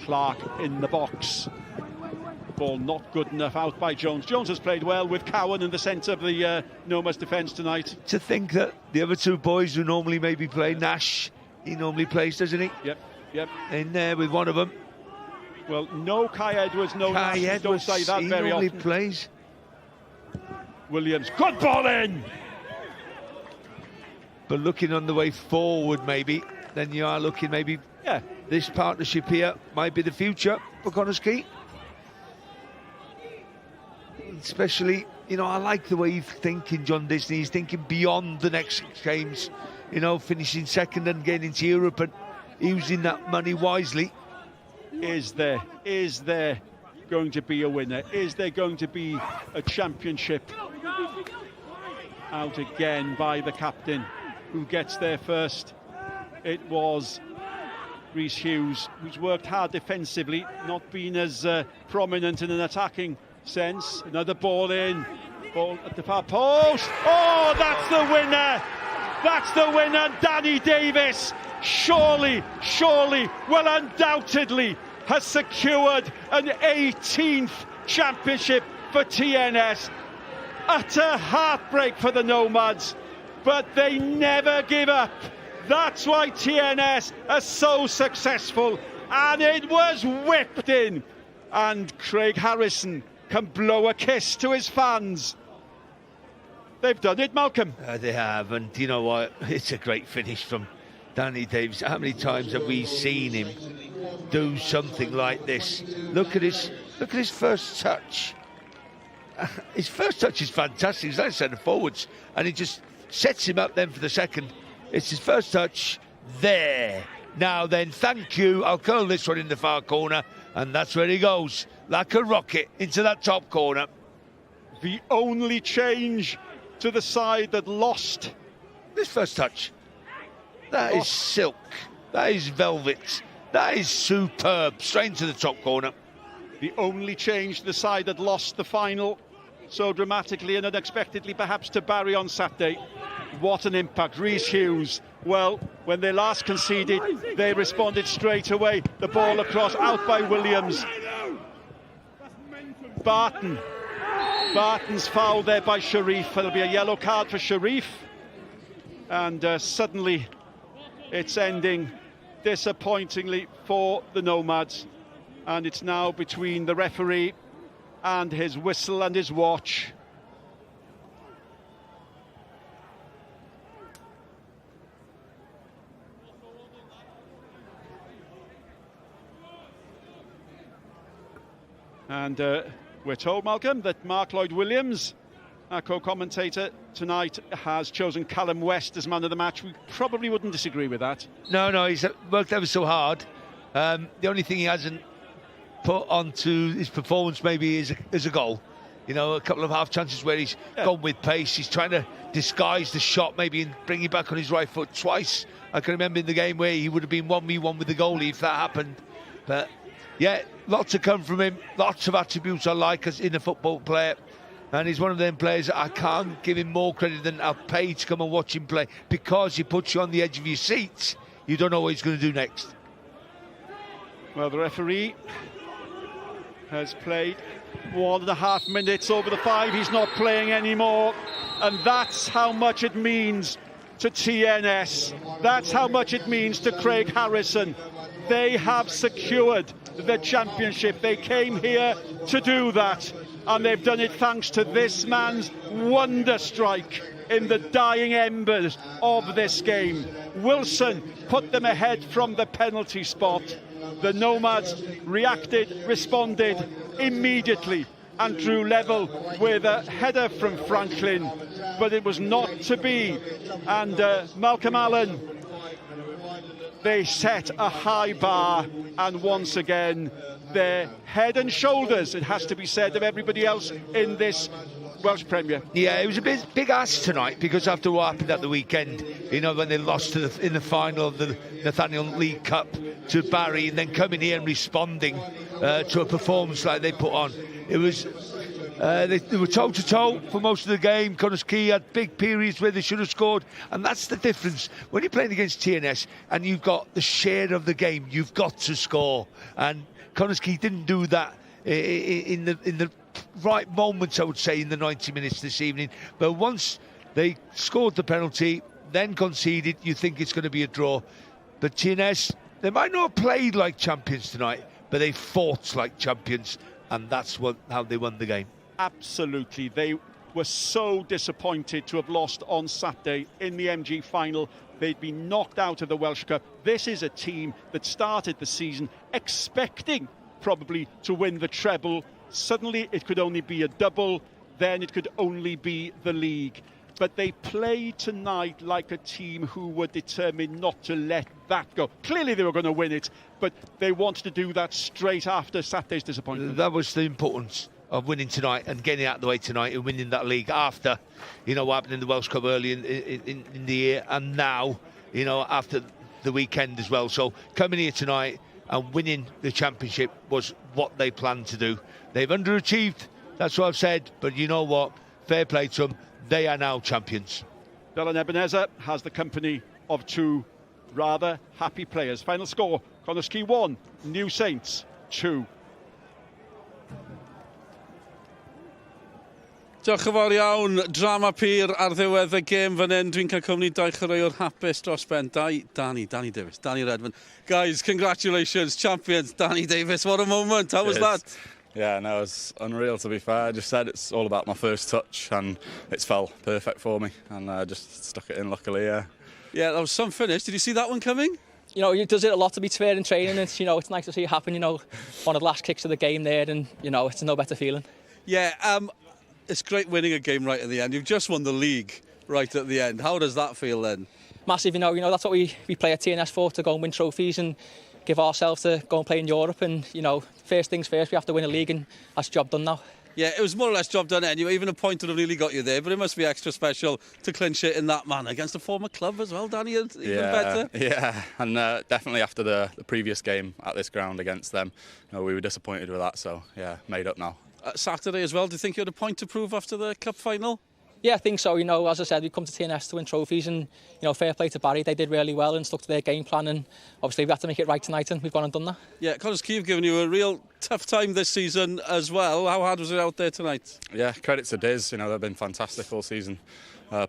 Clark in the box. Ball not good enough, out by Jones. Jones has played well with Cowan in the centre of the Nomads defence tonight. To think that the other two boys who normally maybe play, Nash, he normally plays, doesn't he? Yep. In there with one of them. Well, no Kai Edwards, no Nash. Kai Edwards, don't say that very normally often. Plays. Williams, good ball in! But looking on the way forward, maybe, then you are looking maybe, yeah, this partnership here might be the future for Connah. Especially, you know, I like the way he's thinking, John Disney. He's thinking beyond the next games, you know, finishing second and getting into Europe and using that money wisely. Is there going to be a winner? Is there going to be a championship? Out again by the captain, who gets there first. It was Rhys Hughes, who's worked hard defensively, not been as prominent in an attacking sense. Another ball in, ball at the far post. Oh, that's the winner! That's the winner, Danny Davis. Surely, well, undoubtedly has secured an 18th championship for TNS. Utter heartbreak for the Nomads, but they never give up. That's why TNS are so successful, and it was whipped in. And Craig Harrison can blow a kiss to his fans. They've done it, Malcolm. They have, and you know what? It's a great finish from Danny Davis. How many times have we seen him do something like this? Look at his first touch. His first touch is fantastic. He's like centre forwards, and he just sets him up then for the second. It's his first touch there. Now then, thank you. I'll curl this one in the far corner, and that's where he goes, like a rocket into that top corner. The only change to the side that lost this first touch. That is silk. That is velvet. That is superb. Straight into the top corner. The only change, the side that lost the final so dramatically and unexpectedly perhaps to Barry on Saturday. What an impact. Rhys Hughes, well, when they last conceded, they responded straight away. The ball across, out by Williams. Barton's foul there by Sharif. There'll be a yellow card for Sharif. And suddenly it's ending disappointingly for the Nomads. And it's now between the referee and his whistle and his watch. And we're told, Malcolm, that Mark Lloyd-Williams, our co-commentator tonight, has chosen Callum West as man of the match. We probably wouldn't disagree with that. No, he's worked ever so hard. The only thing he hasn't put onto his performance maybe is a goal. You know, a couple of half chances where he's gone with pace. He's trying to disguise the shot maybe and bring it back on his right foot twice. I can remember in the game where he would have been 1v1 with the goalie if that happened. But yeah, lots to come from him. Lots of attributes I like as in a football player. And he's one of them players that I can't give him more credit than I'll pay to come and watch him play, because he puts you on the edge of your seat. You don't know what he's going to do next. Well, the referee has played 1.5 minutes over the 5. He's not playing anymore. And that's how much it means to TNS. That's how much it means to Craig Harrison. They have secured the championship. They came here to do that. And they've done it thanks to this man's wonder strike in the dying embers of this game. Wilson put them ahead from the penalty spot. The Nomads reacted, responded immediately and drew level with a header from Franklin, but it was not to be. And Malcolm Allen, they set a high bar, and once again they're head and shoulders, it has to be said, of everybody else in this Welsh Premier. Yeah, it was a big ask tonight, because after what happened at the weekend, you know, when they lost in the final of the Nathaniel MG Cup to Barry, and then coming here and responding to a performance like they put on, it was they were toe-to-toe for most of the game. Connah had big periods where they should have scored, and that's the difference when you're playing against TNS and you've got the share of the game. You've got to score, and Connah didn't do that in the right moments, I would say, in the 90 minutes this evening. But once they scored the penalty, then conceded, you think it's going to be a draw. But TNS, they might not have played like champions tonight, but they fought like champions, and that's how they won the game. Absolutely. They were so disappointed to have lost on Saturday in the MG final. They'd been knocked out of the Welsh Cup. This is a team that started the season expecting probably to win the treble. Suddenly it could only be a double, then it could only be the league. But they played tonight like a team who were determined not to let that go. Clearly they were going to win it, but they wanted to do that straight after Saturday's disappointment. That was the importance of winning tonight and getting out of the way tonight and winning that league after, you know, what happened in the Welsh Cup early in the year, and now, you know, after the weekend as well. So coming here tonight and winning the championship was what they planned to do. They've underachieved, that's what I've said, but you know what? Fair play to them. They are now champions. Dylan Ebenezer has the company of two rather happy players. Final score, Connah 1, New Saints 2. Diolch yn fawr iawn, drama pur ar ddiwedd y gêm fan hyn. Dwi'n cael cwmni dau chwaraewr hapus dros ben. Danny Davies, Danny Redmond. Guys, congratulations, champions, Danny Davies. What a moment, how was that? Yeah, no, it was unreal, to be fair. I just said it's all about my first touch, and it's fell perfect for me, and I just stuck it in, luckily, yeah. Yeah, that was some finish. Did you see that one coming? You know, he does it a lot, to be fair, in training. It's, you know, it's nice to see it happen, you know, one of the last kicks of the game there, and, you know, it's no better feeling. Yeah, it's great winning a game right at the end. You've just won the league right at the end. How does that feel then? Massive, you know, that's what we play at TNS for, to go and win trophies and give ourselves to go and play in Europe. And, you know, first things first, we have to win a league, and that's the job done now. Yeah, it was more or less job done anyway. Even a point would have really got you there, but it must be extra special to clinch it in that manner against a former club as well, Danny. Even better. Yeah, and definitely after the previous game at this ground against them, we were disappointed with that. So yeah, made up now. Saturday as well. Do you think you had a point to prove after the cup final? Yeah, I think so. As I said, we come to TNS to win trophies, and fair play to Barry. They did really well and stuck to their game plan, and obviously we had to make it right tonight, and we've gone and done that. Yeah, Connah's Quay have given you a real tough time this season as well. How hard was it out there tonight? Yeah, credit to Diz. They've been fantastic all season.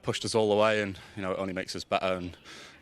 Pushed us all the way, and it only makes us better. And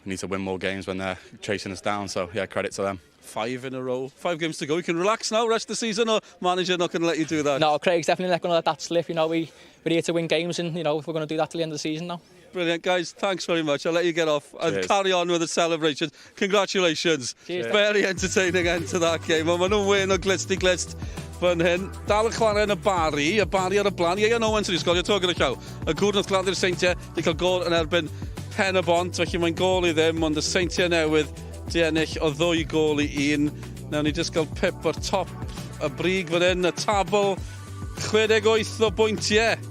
we need to win more games when they're chasing us down. So yeah, credit to them. 5 in a row, 5 games to go. You can relax now, rest of the season, or manager not going to let you do that? No, Craig's definitely not going to let that slip. We're here to win games, and we're going to do that till the end of the season now. Brilliant, guys. Thanks very much. I'll let you get off and carry on with the celebrations. Congratulations. Cheers. Very entertaining end to that game. Ond maen nhw'n wyn o glitst fan hyn. Dal y chwarae yn y Bari ar y blaen. Ie, no one sy'n Sgorio to gyda llaw. Y gŵr nath gladdu'r Seintiau, di cael gol yn erbyn pen y bont, felly mae'n gol i ddim, ond y Seintiau newydd di ennill o 2 gol i 1. Nawn ni just gael pip o'r top y brig fan hyn, y tabl 68 o bwyntiau.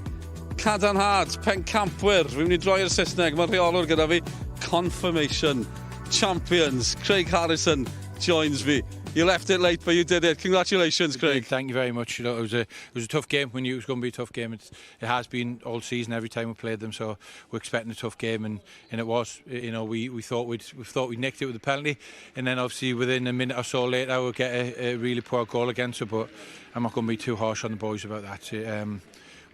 Cadarnhad, pencampwyr. Fi'n mynd i droi i'r Saesneg, mae'r rheolwr gyda fi. Confirmation. Champions. Craig Harrison joins me. You left it late, but you did it. Congratulations, Craig. Thank you very much. It was a tough game. We knew it was going to be a tough game. It has been all season, every time we played them. So we're expecting a tough game, and it was. We thought we nicked it with a penalty, and then obviously within a minute or so later we'll get a really poor goal against it. But I'm not going to be too harsh on the boys about that.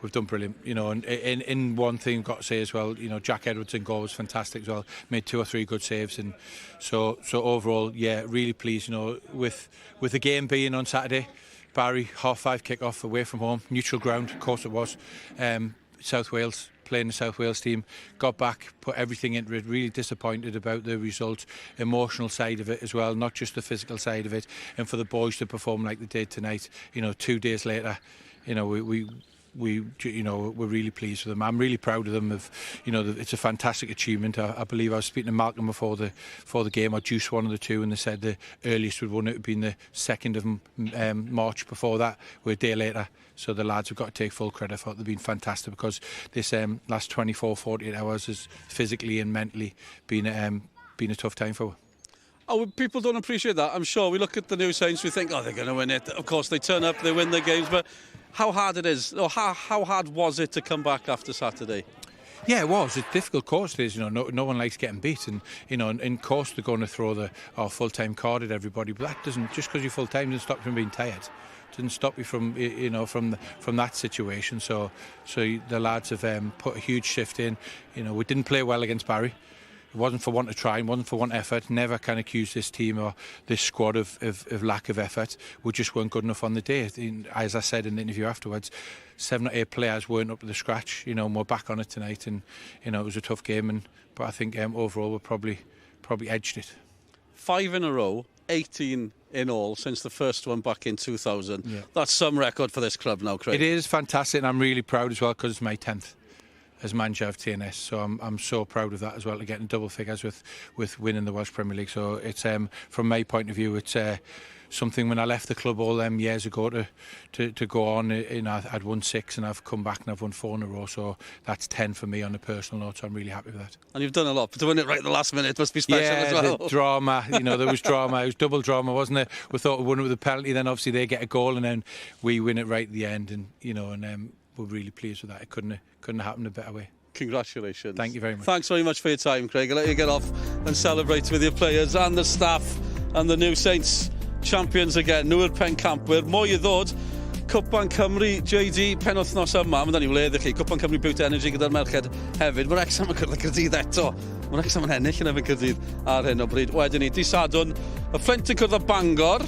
We've done brilliant, and in one thing I've got to say as well, Jack Edwards in goal was fantastic as well, made 2 or 3 good saves, and so overall, yeah, really pleased, with the game being on Saturday. Barry, 5:30 kick-off away from home, neutral ground, of course it was, South Wales, playing the South Wales team, got back, put everything into it, really disappointed about the result, emotional side of it as well, not just the physical side of it, and for the boys to perform like they did tonight, 2 days later, we're really pleased with them. I'm really proud of them. It's a fantastic achievement. I believe I was speaking to Malcolm before the game, or Juice, one of the two, and they said the earliest we'd won it would been the 2nd of March. Before that, we're a day later. So the lads have got to take full credit for it. They've been fantastic, because this last 24, 48 hours has physically and mentally been a tough time for them. Oh, people don't appreciate that. I'm sure we look at the new Saints, we think, they're going to win it. Of course, they turn up, they win their games, but how hard it is, or how hard was it to come back after Saturday? Yeah, it was. It's difficult, of course it is. No one likes getting beat, and in course they're going to throw our full-time card at everybody, but that doesn't, just because you're full-time doesn't stop you from being tired. Didn't stop you from from that situation. So the lads have put a huge shift in. We didn't play well against Barry. It wasn't for want of trying, wasn't for want of effort. Never can accuse this team or this squad of lack of effort. We just weren't good enough on the day. As I said in the interview afterwards, 7 or 8 players weren't up to the scratch. And we're back on it tonight, and it was a tough game. But I think overall we probably edged it. 5 in a row, 18 in all since the first one back in 2000. Yeah. That's some record for this club now, Craig. It is fantastic, and I'm really proud as well, because it's my 10th. As manager of TNS, so I'm so proud of that as well, to get in double figures with winning the Welsh Premier League. So it's from my point of view, it's something. When I left the club all them years ago to go on, I'd won 6 and I've come back and I've won 4 in a row. So that's 10 for me on a personal note. So I'm really happy with that. And you've done a lot, but to win it right at the last minute must be special as well. The drama, there was drama. It was double drama, wasn't it? We thought we won it with a penalty, then obviously they get a goal, and then we win it right at the end, and we're really pleased with that. It couldn't have happened a better way. Congratulations. Thank you very much. Thanks very much for your time, Craig. I'll let you get off and celebrate with your players and the staff and the new Saints champions again. Nw'r pencampwyr. Mwy I ddod. Cwpan Cymru, JD, penwythnos yma. Mae'n dda ni wledd I chi. Cwpan Cymru Beauty Energy gyda'r merched hefyd. Mae'r Exam yn cyrraedd Caerdydd eto. Mae'r Exam yn ennill yn efo'n Caerdydd ar hyn o bryd. Wedyn ni, Dydd Sadwrn. Y Fflint yn cwrdd â Bangor.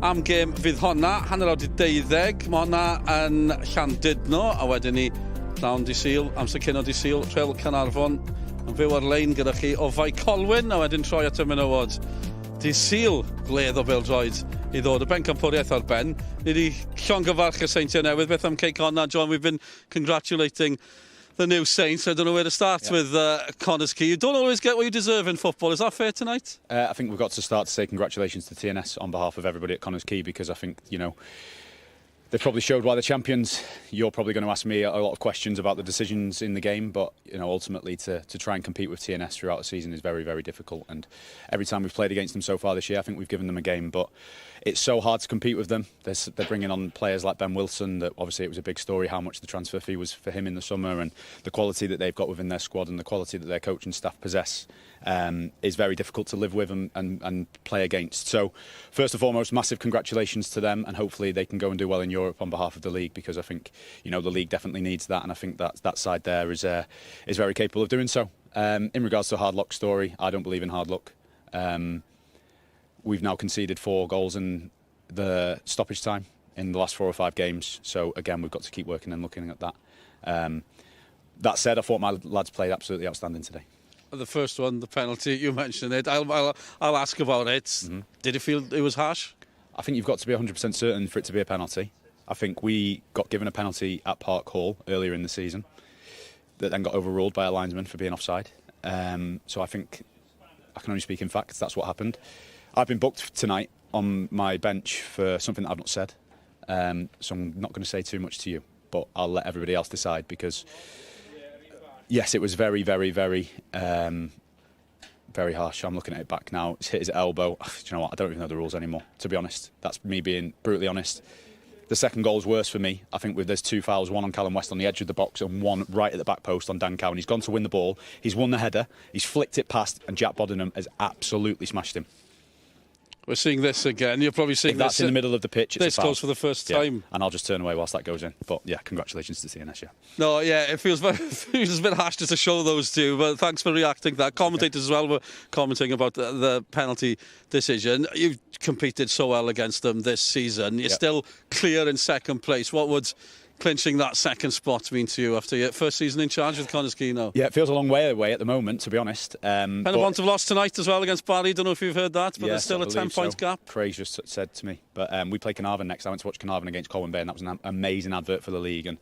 Am gêm fydd honna, hanner awr 12. Mae honna yn Llandudno. A wedyn ni, llawn Dydd Sul, amser cyn o Dydd Sul, Trel Canarfon, yn fyw ar lein gyda chi o Fai Colwyn, a wedyn troi at y menywod. Dydd Sul, gledd o bêl-droed I ddod, y bencampwriaeth ar ben. Ni wedi llongyfarch y Seintiau newydd, beth am Connah, John, we've been congratulating the new Saints. I don't know where to start with Connah's Quay. You don't always get what you deserve in football. Is that fair tonight? I think we've got to start to say congratulations to TNS on behalf of everybody at Connah's Quay, because I think, they've probably showed why they're champions. You're probably going to ask me a lot of questions about the decisions in the game, but ultimately to try and compete with TNS throughout the season is very, very difficult. And every time we've played against them so far this year, I think we've given them a game, but it's so hard to compete with them. They're bringing on players like Ben Wilson, that obviously it was a big story how much the transfer fee was for him in the summer, and the quality that they've got within their squad and the quality that their coaching staff possess is very difficult to live with and play against. So first and foremost, massive congratulations to them, and hopefully they can go and do well in Europe on behalf of the league, because I think the league definitely needs that, and I think that side there is very capable of doing so. In regards to a hard luck story, I don't believe in hard luck. We've now conceded 4 goals in the stoppage time in the last 4 or 5 games. So again, we've got to keep working and looking at that. That said, I thought my lads played absolutely outstanding today. The first one, the penalty, you mentioned it. I'll ask about it. Mm-hmm. Did you feel it was harsh? I think you've got to be 100% certain for it to be a penalty. I think we got given a penalty at Park Hall earlier in the season that then got overruled by a linesman for being offside. So I think I can only speak in facts. That's what happened. I've been booked tonight on my bench for something that I've not said. So I'm not going to say too much to you, but I'll let everybody else decide, because yes, it was very, very, very, very harsh. I'm looking at it back now. It's hit his elbow. Do you know what? I don't even know the rules anymore, to be honest. That's me being brutally honest. The second goal's worse for me. I think there's 2 fouls, one on Callum West on the edge of the box and one right at the back post on Dan Cowan. He's gone to win the ball. He's won the header. He's flicked it past, and Jack Bodenham has absolutely smashed him. We're seeing this again. You're probably seeing that's in the middle of the pitch. This goes for the first time. And I'll just turn away whilst that goes in. But yeah, congratulations to TNS. Yeah. No, yeah, it feels a bit harsh just to show those two. But thanks for reacting to that. Commentators as well were commenting about the penalty decision. You've competed so well against them this season. You're still clear in second place. What would clinching that second spot mean to you after your first season in charge with Connah's Quay now? Yeah, it feels a long way away at the moment, to be honest. Penabont have lost tonight as well against Barry. Don't know if you've heard that, but there's still a 10-point gap. Craig just said to me. But we play Carnarvon next. I went to watch Carnarvon against Colwyn Bay, and that was an amazing advert for the league. And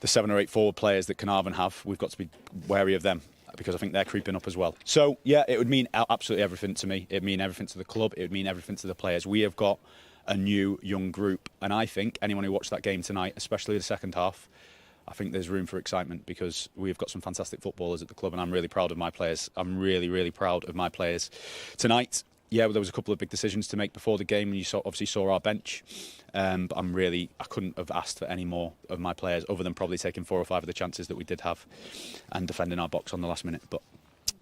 the 7 or 8 forward players that Carnarvon have, we've got to be wary of them, because I think they're creeping up as well. So, yeah, it would mean absolutely everything to me. It would mean everything to the club. It would mean everything to the players. We have got a new, young group. And I think anyone who watched that game tonight, especially the second half, I think there's room for excitement, because we've got some fantastic footballers at the club, and I'm really proud of my players. I'm really, really proud of my players. Tonight, yeah, there was a couple of big decisions to make before the game, and you obviously saw our bench. But I couldn't have asked for any more of my players, other than probably taking 4 or 5 of the chances that we did have and defending our box on the last minute. But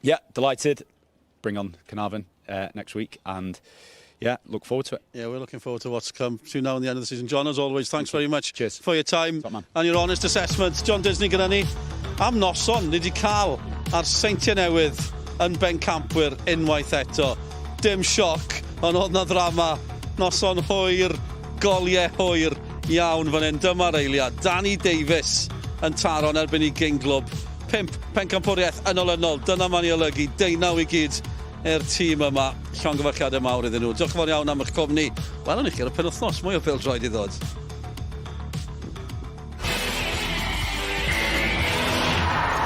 yeah, delighted. Bring on Carnarvon next week, and yeah, look forward to it. Yeah, we're looking forward to what's come to now in the end of the season. John, as always, thanks very much. Cheers for your time and your honest assessment. John Disney gyda ni. Am noson, ni di cael ar seintiau newydd yn bencampwyr unwaith eto. Dim sioc, ond oedd na ddrama. Noson hwyr, goliau hwyr iawn fan hyn. Dyma'r eiliad. Danny Davies yn taro'n erbyn I Ginglwb. 5 pencampwriaeth yn olynol. Dyna ma'n ei olygu. 19 I gyd tîm yma. Llongyfarchiadau mawr iddyn nhw. Diolch yn fawr iawn am eich cwmni. Welwn I chi ar y penwythnos. Mwy o bêl-droed I ddod.